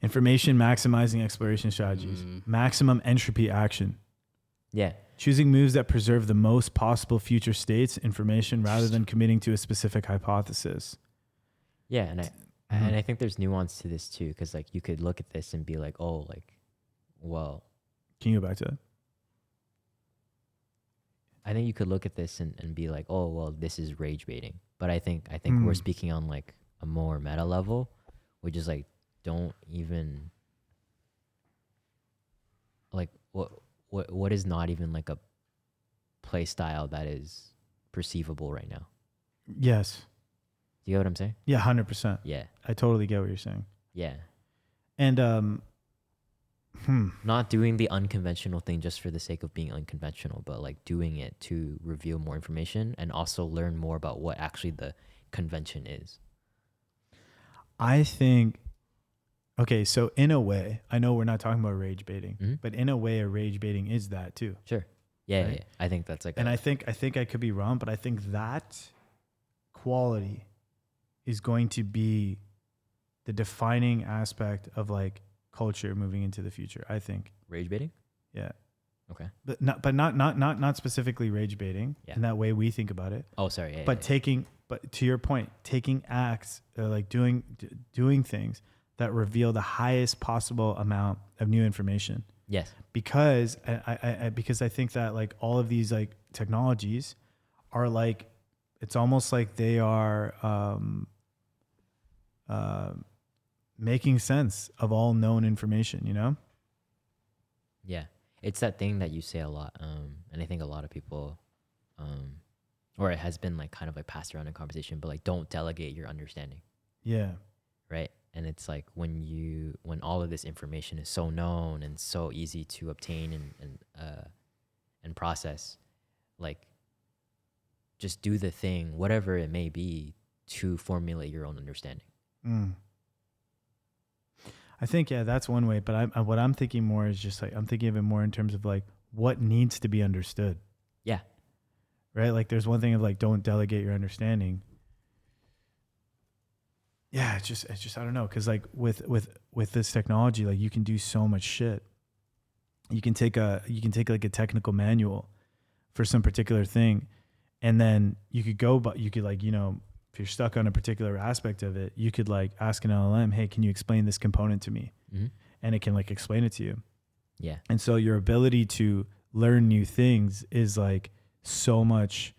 Information maximizing exploration strategies. Maximum entropy action. Yeah. Choosing moves that preserve the most possible future states, information, rather than committing to a specific hypothesis. Yeah, and I think there's nuance to this too, because like you could look at this and be like, oh, like, well. Can you go back to that? I think you could look at this and be like, oh, well, this is rage baiting. But I think we're speaking on like a more meta level, which is like, don't even like what is not even like a play style that is perceivable right now. Yes. Do you get what I'm saying? Yeah, 100%. Yeah. I totally get what you're saying. Yeah. And not doing the unconventional thing just for the sake of being unconventional, but like doing it to reveal more information and also learn more about what actually the convention is. I think, okay, so in a way, I know we're not talking about rage baiting, but in a way, a rage baiting is that too. Sure. Yeah, right? yeah. I think that's like, and I think I could be wrong, but I think that quality is going to be the defining aspect of like culture moving into the future. I think rage baiting. Yeah. Okay. But not specifically rage baiting in that way we think about it. Oh, sorry. Yeah, but but to your point, taking acts, like doing things that reveal the highest possible amount of new information. Yes. Because because I think that like all of these like technologies are like, it's almost like they are making sense of all known information, you know? Yeah. It's that thing that you say a lot. And I think a lot of people, or it has been like kind of like passed around in conversation, but like don't delegate your understanding. Yeah. Right. And it's like when all of this information is so known and so easy to obtain and process, like just do the thing, whatever it may be, to formulate your own understanding. I think, yeah, that's one way. But what I'm thinking more is just like, I'm thinking of it more in terms of like what needs to be understood. Yeah. Right. Like there's one thing of like, don't delegate your understanding. Yeah. It's just, I don't know. Cause like with this technology, like you can do so much shit. You can take like a technical manual for some particular thing. And then you could go, but you could like, you know, if you're stuck on a particular aspect of it, you could like ask an LLM, hey, can you explain this component to me? Mm-hmm. And it can like explain it to you. Yeah. And so your ability to learn new things is like so much,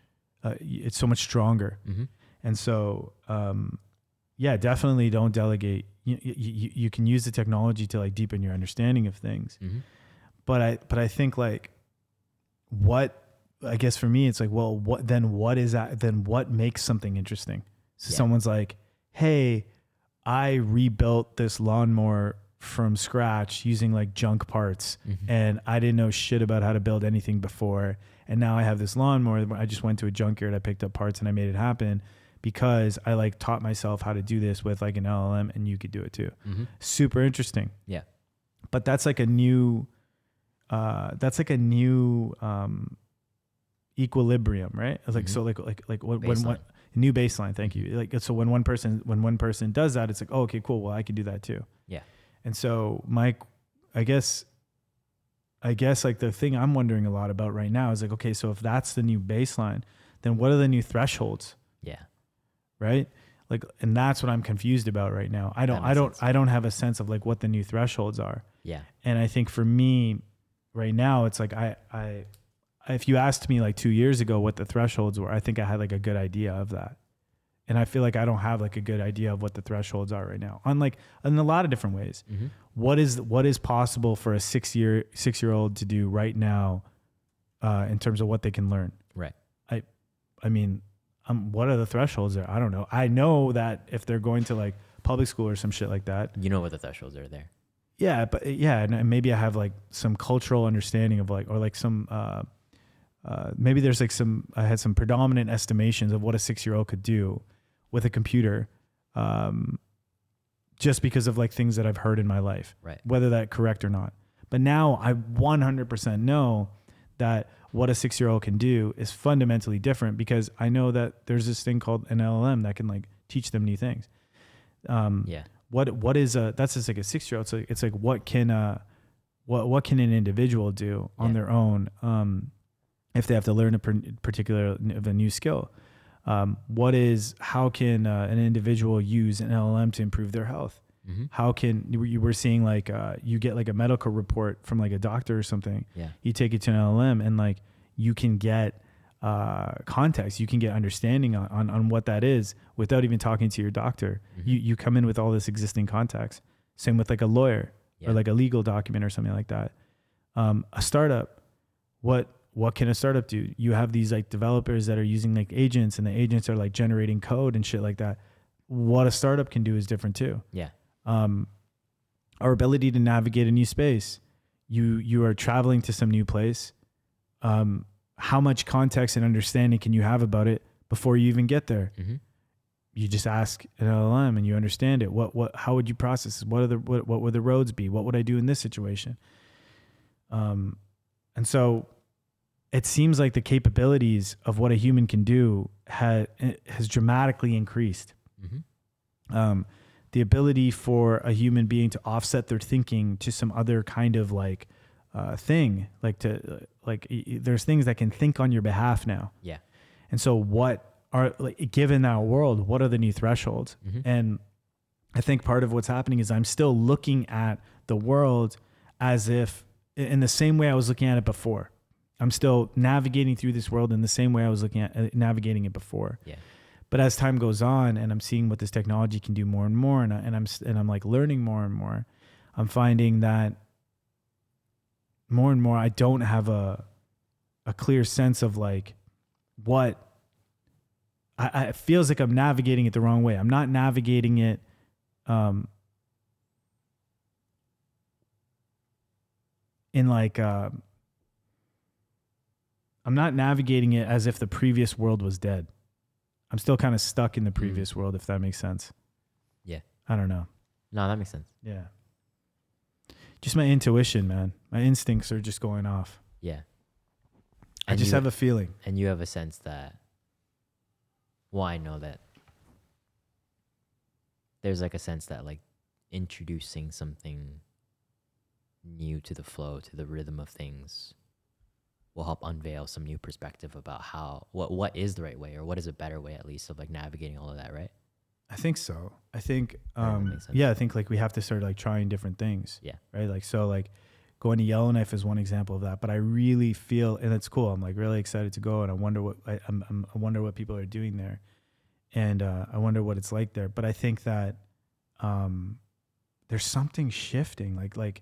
it's so much stronger. Mm-hmm. And so, yeah, definitely don't delegate. You can use the technology to like deepen your understanding of things. Mm-hmm. But I think like I guess for me, it's like, well, what is that? Then what makes something interesting? So someone's like, hey, I rebuilt this lawnmower from scratch using like junk parts. Mm-hmm. And I didn't know shit about how to build anything before. And now I have this lawnmower. I just went to a junkyard. I picked up parts and I made it happen because I like taught myself how to do this with like an LLM, and you could do it too. Mm-hmm. Super interesting. Yeah. But that's like a new, equilibrium, right? It's like, so like when new baseline. Thank you. Like, so when one person does that, it's like, oh, okay, cool. Well, I can do that too. Yeah. And so I guess like the thing I'm wondering a lot about right now is like, okay, so if that's the new baseline, then what are the new thresholds? Yeah. Right. Like, and that's what I'm confused about right now. I don't have a sense of like what the new thresholds are. Yeah. And I think for me right now, it's like, if you asked me like 2 years ago what the thresholds were, I think I had like a good idea of that. And I feel like I don't have like a good idea of what the thresholds are right now, in a lot of different ways. Mm-hmm. What is possible for a 6-year-old to do right now, in terms of what they can learn? Right. I mean, what are the thresholds there? I don't know. I know that if they're going to like public school or some shit like that, you know what the thresholds are there. Yeah. But yeah. And maybe I have like some cultural understanding of like, or like some, maybe there's like I had some predominant estimations of what a 6-year-old could do with a computer, just because of like things that I've heard in my life, right? Whether that's correct or not. But now I 100% know that what a 6-year-old can do is fundamentally different, because I know that there's this thing called an LLM that can like teach them new things. Yeah. What is that's just like a 6-year-old. So it's like, what can an individual do on their own? If they have to learn a particular of a new skill, how can an individual use an LLM to improve their health? Mm-hmm. How can you were seeing like you get like a medical report from like a doctor or something? Yeah. You take it to an LLM and like you can get context, you can get understanding on what that is without even talking to your doctor. Mm-hmm. You come in with all this existing context. Same with like a lawyer or like a legal document or something like that. A startup, what can a startup do? You have these like developers that are using like agents, and the agents are like generating code and shit like that. What a startup can do is different too. Yeah. Our ability to navigate a new space. You are traveling to some new place. How much context and understanding can you have about it before you even get there? Mm-hmm. You just ask an LLM and you understand it. How would you process it? What would the roads be? What would I do in this situation? And so it seems like the capabilities of what a human can do has dramatically increased. Mm-hmm. The ability for a human being to offset their thinking to some other kind of like thing, there's things that can think on your behalf now. Yeah. And so given that world, what are the new thresholds? Mm-hmm. And I think part of what's happening is I'm still looking at the world as if in the same way I was looking at it before. I'm still navigating through this world in the same way I was looking at navigating it before. Yeah. But as time goes on, and I'm seeing what this technology can do more and more, and I'm like learning more and more, I'm finding that more and more I don't have a clear sense of like what it feels like I'm navigating it the wrong way. I'm not navigating it in like I'm not navigating it as if the previous world was dead. I'm still kind of stuck in the previous world, if that makes sense. Yeah. I don't know. No, that makes sense. Yeah. Just my intuition, man. My instincts are just going off. Yeah. I just have a feeling. And you have a sense that, well, I know that there's like a sense that like introducing something new to the flow, to the rhythm of things will help unveil some new perspective about how, what is the right way, or what is a better way at least of like navigating all of that, right? I think so. I think, makes sense. yeah, I think like we have to start like trying different things. Yeah. Right. Like, so like going to Yellowknife is one example of that, but I really feel, and it's cool. I'm like really excited to go, and I wonder what, I wonder what people are doing there. And I wonder what it's like there. But I think that there's something shifting. Like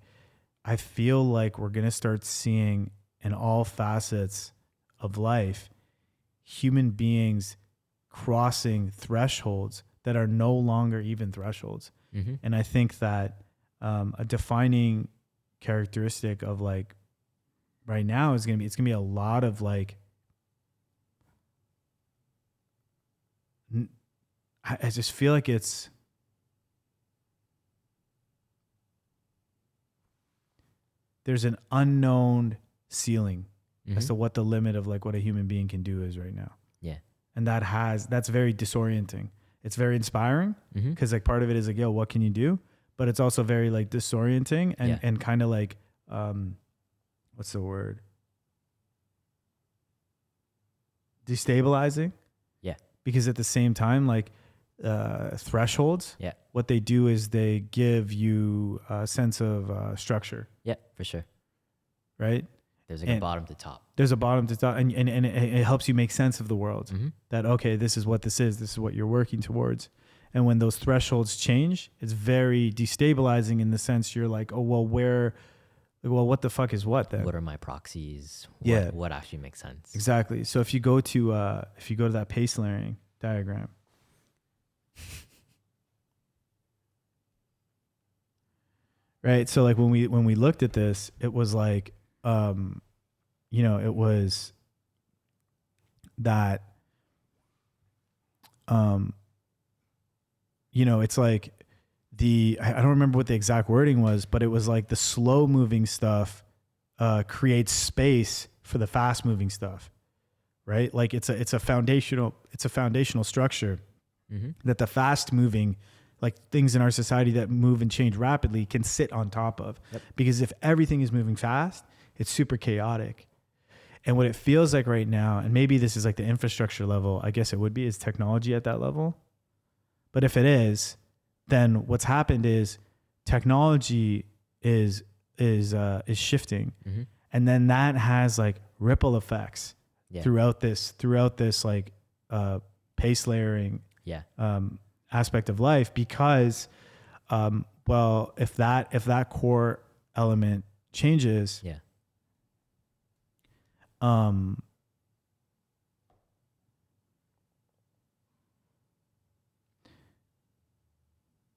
I feel like we're going to start seeing in all facets of life, human beings crossing thresholds that are no longer even thresholds. Mm-hmm. And I think that a defining characteristic of like right now is it's gonna be a lot of like, I just feel like there's an unknown ceiling as to what the limit of like what a human being can do is right now. Yeah. And that's very disorienting. It's very inspiring because like part of it is like, yo, what can you do? But it's also very like disorienting and kind of like, what's the word? Destabilizing. Yeah. Because at the same time, like thresholds, what they do is they give you a sense of structure. Yeah, for sure. Right? There's like a bottom to top. There's a bottom to top, and it helps you make sense of the world. That, okay, this is what this is what you're working towards. And when those thresholds change, it's very destabilizing in the sense you're like, oh, well, what the fuck is what then? What are my proxies? What actually makes sense? Exactly. So if you go to that pace layering diagram, right? So like when we looked at this, it was like, it was that, it's like I don't remember what the exact wording was, but it was like the slow moving stuff creates space for the fast moving stuff, right? Like it's a foundational structure that the fast moving, like things in our society that move and change rapidly, can sit on top of. Yep. Because if everything is moving fast, it's super chaotic. And what it feels like right now, and maybe this is like the infrastructure level, I guess it would be, is technology at that level. But if it is, then what's happened is technology is shifting, and then that has like ripple effects throughout this like pace layering aspect of life, because if that core element changes,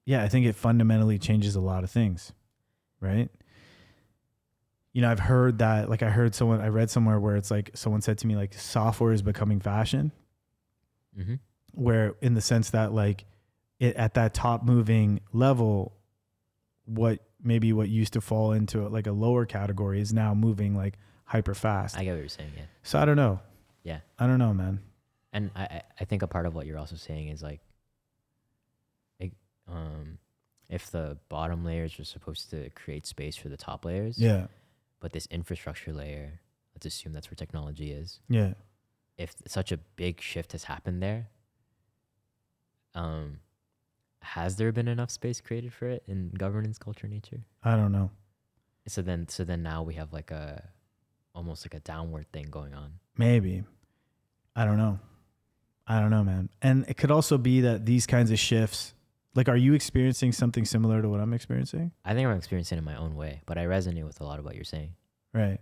I think it fundamentally changes a lot of things, right? I've heard that, like I read somewhere where it's like someone said to me, like, software is becoming fashion, where in the sense that like it at that top moving level, what used to fall into like a lower category is now moving like hyper fast. I get what you're saying. Yeah. So I don't know. Yeah. I don't know, man. And I think a part of what you're also saying is like, if the bottom layers are supposed to create space for the top layers, but this infrastructure layer, let's assume that's where technology is. Yeah. If such a big shift has happened there, has there been enough space created for it in governance, culture, nature? I don't know. So then now we have like almost like a downward thing going on. Maybe. I don't know, man. And it could also be that these kinds of shifts, like, are you experiencing something similar to what I'm experiencing? I think I'm experiencing it in my own way, but I resonate with a lot of what you're saying. Right.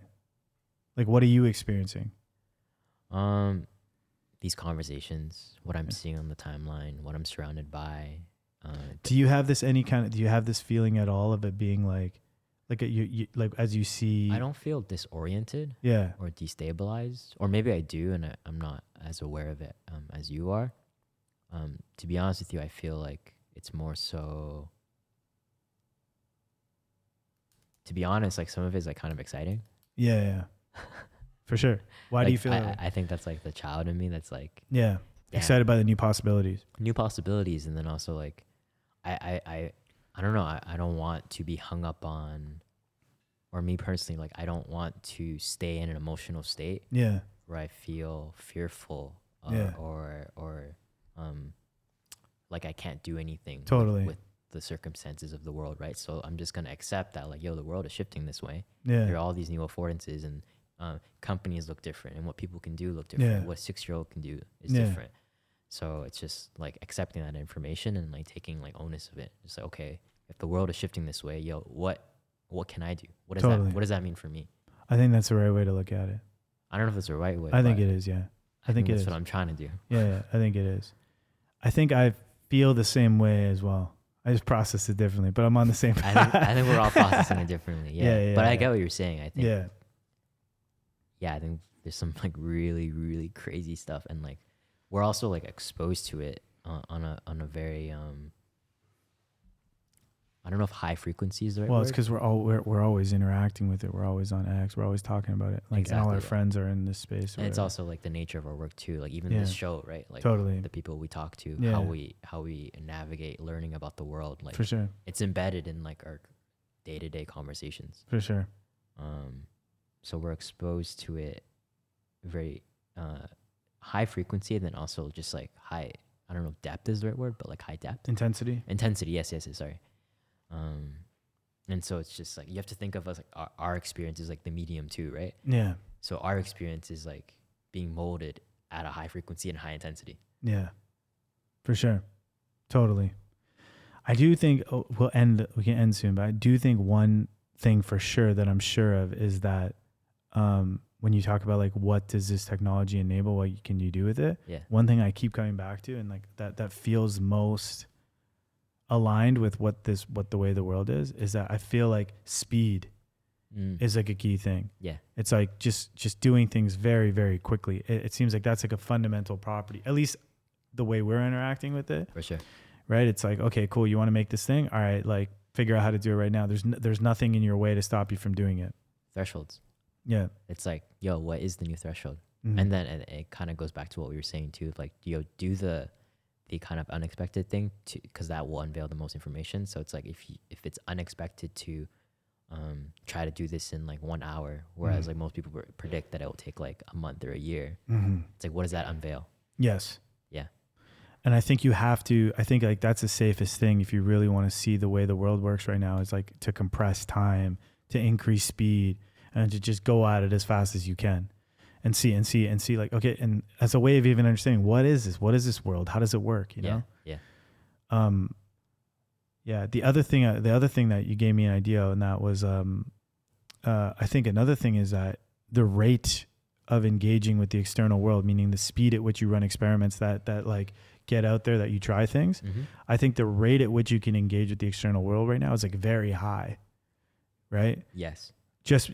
Like, what are you experiencing? These conversations, what I'm seeing on the timeline, what I'm surrounded by. Do you have this feeling at all of it being like you like as you see? I don't feel disoriented. Yeah. Or destabilized, or maybe I do, and I'm not as aware of it as you are. To be honest with you, I feel like it's more so. To be honest, like some of it is like kind of exciting. Yeah. For sure. Why like, do you feel that? I think that's like the child in me that's like. Yeah. Excited by the new possibilities. New possibilities, and then also like, I don't know. I don't want to be hung up on, or me personally, like I don't want to stay in an emotional state. Yeah. Where I feel fearful, or like I can't do anything. Totally. With the circumstances of the world, right? So I'm just gonna accept that, like, yo, the world is shifting this way. Yeah. There are all these new affordances, and companies look different, and what people can do look different. Yeah. What a 6-year-old can do is different. So it's just like accepting that information and like taking like onus of it. Just like, okay, if the world is shifting this way, yo, what can I do? What does that mean for me? I think that's the right way to look at it. I don't know if it's the right way. I think it is, yeah. I think that's what I'm trying to do. Yeah, I think it is. I think I feel the same way as well. I just process it differently, but I'm on the same. I think we're all processing it differently. Yeah. But I get what you're saying. I think. Yeah. Yeah, I think there's some like really, really crazy stuff, and like we're also like exposed to it on a very I don't know if high frequency is the right word. Well, it's because we're always interacting with it. We're always on X. We're always talking about it. Like, exactly, and all our friends are in this space. And it's also like the nature of our work too. Like even this show, right? Like totally. The people we talk to, how we navigate learning about the world. Like for sure, it's embedded in like our day-to-day conversations. For sure. So we're exposed to it very high frequency, and then also just like high. I don't know if depth is the right word, but like high depth. Intensity. Yes. Sorry. And so it's just like you have to think of us like our experience is like the medium too, right? Yeah. So our experience is like being molded at a high frequency and high intensity. Yeah, for sure, totally. I do think we can end soon, but I do think one thing for sure that I'm sure of is that when you talk about like what does this technology enable, what can you do with it? Yeah. One thing I keep coming back to, and like that feels most aligned with what the way the world is that I feel like speed is like a key thing. Yeah. It's like just doing things very, very quickly. It seems like that's like a fundamental property, at least the way we're interacting with it. For sure. Right. It's like, okay, cool. You want to make this thing? All right. Like figure out how to do it right now. There's nothing in your way to stop you from doing it. Thresholds. Yeah. It's like, yo, what is the new threshold? Mm-hmm. And then it kind of goes back to what we were saying too. Like, yo, do the kind of unexpected thing because that will unveil the most information. So it's like if it's unexpected to try to do this in like 1 hour, whereas like most people predict that it will take like a month or a year. It's like, what does that unveil? Yes. Yeah. And I think I think like that's the safest thing if you really want to see the way the world works right now is like to compress time, to increase speed, and to just go at it as fast as you can. And see like, okay, and as a way of even understanding what is this world? How does it work? You know? Yeah. Yeah. The other thing that you gave me an idea on that was, I think another thing is that the rate of engaging with the external world, meaning the speed at which you run experiments that like get out there, that you try things. I think the rate at which you can engage with the external world right now is like very high. Right? Yes. Just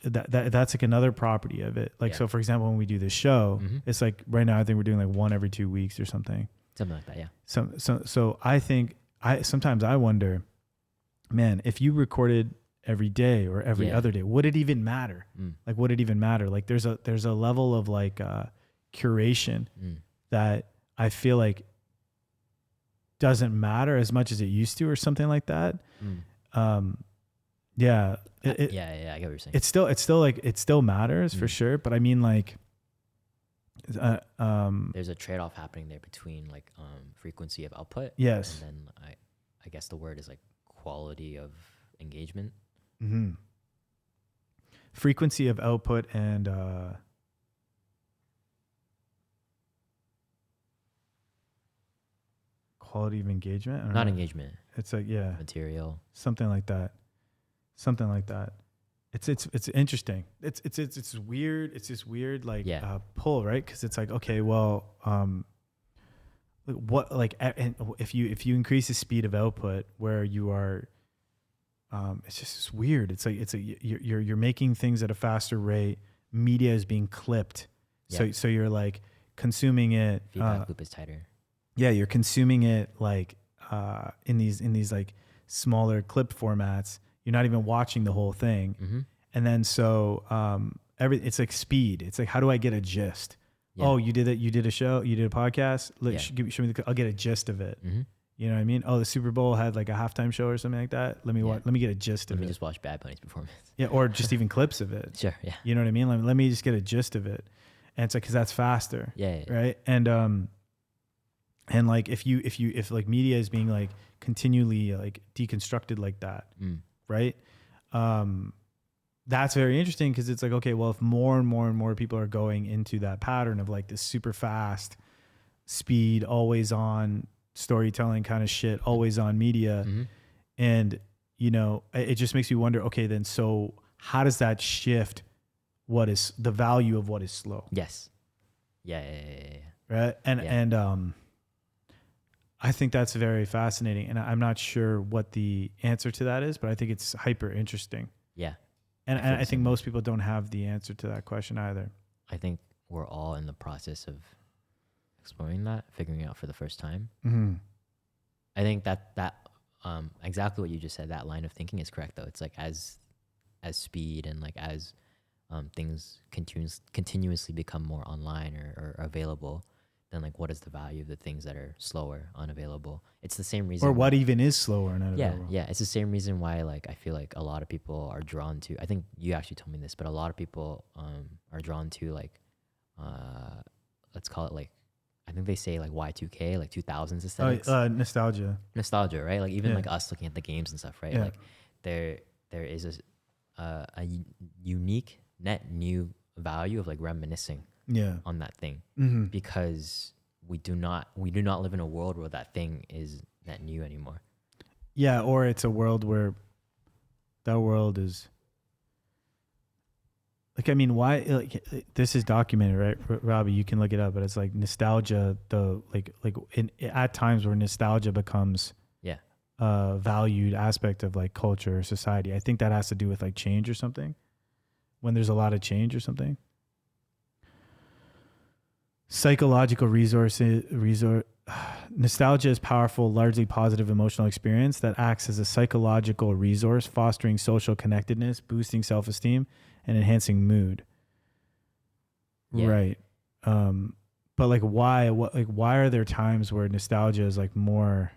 that's like another property of it. Like, so for example, when we do this show, it's like right now, I think we're doing like one every 2 weeks or something. Something like that. Yeah. So I think sometimes I wonder, man, if you recorded every day or every other day, would it even matter? Like, would it even matter? Like there's a level of like, curation that I feel like doesn't matter as much as it used to or something like that. Yeah. I get what you're saying. It still matters for sure. But I mean, like, there's a trade-off happening there between like frequency of output. Yes. And then I guess the word is like quality of engagement. frequency of output and quality of engagement. I don't Not know. engagement. It's like, yeah, material. something like that. Something like that. It's interesting. It's weird. It's this weird like pull, right? Because it's like, okay, well, what like, and if you increase the speed of output where you are, it's just it's weird. It's like you're making things at a faster rate. Media is being clipped, so you're like consuming it. Feedback loop is tighter. Yeah, you're consuming it like in these like smaller clip formats. You're not even watching the whole thing. Mm-hmm. And then so it's like speed. It's like, how do I get a gist? Yeah. Oh, you did it. You did a show. You did a podcast. Show me I'll get a gist of it. Mm-hmm. You know what I mean? Oh, the Super Bowl had like a halftime show or something like that. Let me get a gist of it. Let me just watch Bad Bunny's performance. Yeah, or just even clips of it. Sure, yeah. You know what I mean? Let me just get a gist of it. And it's like, because that's faster. Yeah. Right. And like if like media is being like continually like deconstructed like that, right? That's very interesting because it's like, okay, well, if more and more and more people are going into that pattern of like this super fast speed, always on storytelling kind of shit, always on media, and you know, it just makes me wonder, okay, then so how does that shift what is the value of what is slow? Yes. Yeah. Right. And I think that's very fascinating, and I'm not sure what the answer to that is, but I think it's hyper interesting. Yeah. And I think most people don't have the answer to that question either. I think we're all in the process of exploring that, figuring it out for the first time. Mm-hmm. I think that exactly what you just said, that line of thinking is correct though. It's like as speed and like as things continuously become more online or available, then like what is the value of the things that are slower, unavailable? It's the same reason. Or what even is slower and unavailable? Yeah. It's the same reason why like I feel like a lot of people are drawn to, I think you actually told me this, but a lot of people are drawn to like let's call it like, I think they say like Y2K, like 2000s aesthetics. Nostalgia, right? Like even like us looking at the games and stuff, right? Yeah. Like there is a unique net new value of like reminiscing on that thing, because we do not live in a world where that thing is net new anymore. Yeah, or it's a world where that world is like, I mean, why like this is documented, right? Robbie, you can look it up, but it's like nostalgia, the like at times where nostalgia becomes a valued aspect of like culture or society. I think that has to do with like change or something. When there's a lot of change or something. Psychological nostalgia is powerful, largely positive emotional experience that acts as a psychological resource, fostering social connectedness, boosting self-esteem, and enhancing mood. Yeah. Right. But like why are there times where nostalgia is like more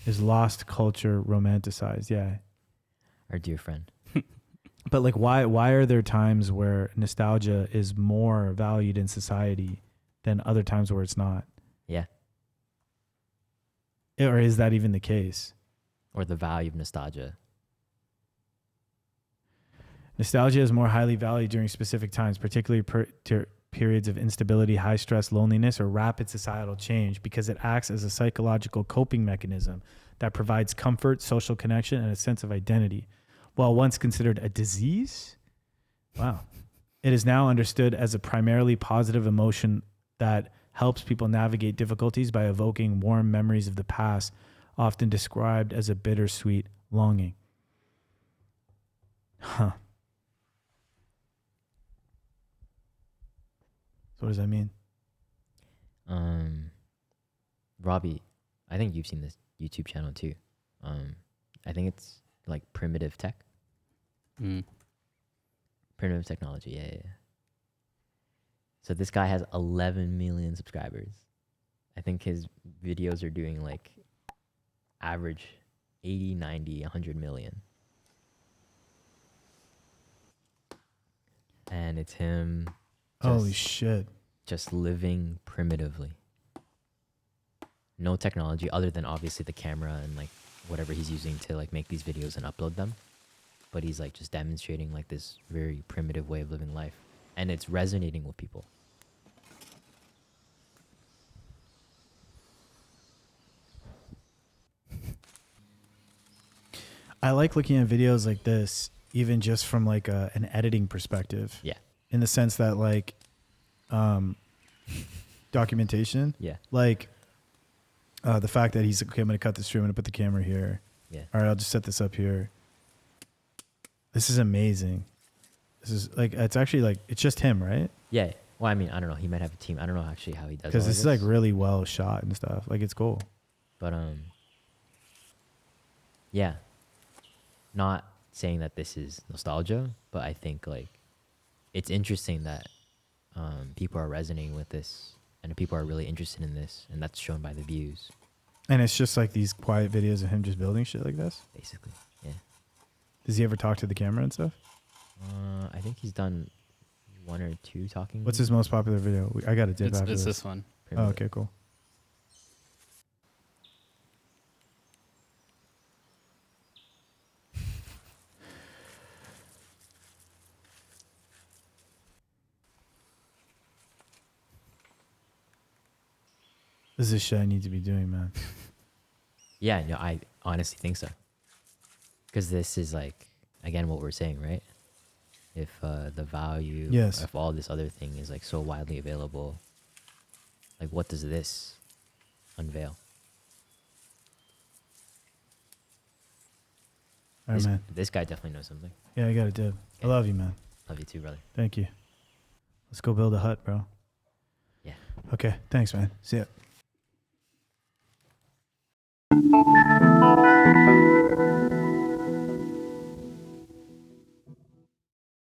is lost culture romanticized? Yeah. Our dear friend. But like why are there times where nostalgia is more valued in society than other times where it's not? Yeah. Or is that even the case? Or the value of nostalgia? Nostalgia is more highly valued during specific times, particularly periods of instability, high stress, loneliness, or rapid societal change, because it acts as a psychological coping mechanism that provides comfort, social connection, and a sense of identity. While once considered a disease, it is now understood as a primarily positive emotion that helps people navigate difficulties by evoking warm memories of the past, often described as a bittersweet longing. Huh. So what does that mean? Robbie, I think you've seen this YouTube channel too. I think it's like Primitive Tech. Primitive Technology, yeah. So this guy has 11 million subscribers. I think his videos are doing like average 80, 90, 100 million. And it's him. Holy shit. Just living primitively. No technology other than obviously the camera and like whatever he's using to like make these videos and upload them. but he's like just demonstrating like this very primitive way of living life, and it's resonating with people. I like looking at videos like this, even just from like an editing perspective. Yeah. In the sense that like, documentation. Yeah. Like, the fact that he's okay, I'm gonna cut this through. I'm gonna put the camera here. Yeah. All right, I'll just set this up here. This is amazing. This is like, it's actually like, it's just him, right? Yeah. Well, I mean, I don't know. He might have a team. I don't know actually how he does. Because this is like really well shot and stuff. Like, it's cool. But yeah. Not saying that this is nostalgia, but I think like it's interesting that people are resonating with this, and people are really interested in this, and that's shown by the views. And it's just like these quiet videos of him just building shit like this? Basically, yeah. Does he ever talk to the camera and stuff? I think he's done 1 or 2 talking. What's his most popular video? I got a dip after It's this. this one. Oh, okay, cool. This is shit I need to be doing, man. Yeah, no, I honestly think so. Because this is like, again, what we're saying, right? If the value Yes. of all this other thing is like so widely available, like what does this unveil? All right, man. This guy definitely knows something. Yeah, I got a dip. I love you, man. Love you too, brother. Thank you. Let's go build a hut, bro. Yeah. Okay, thanks, man. See ya.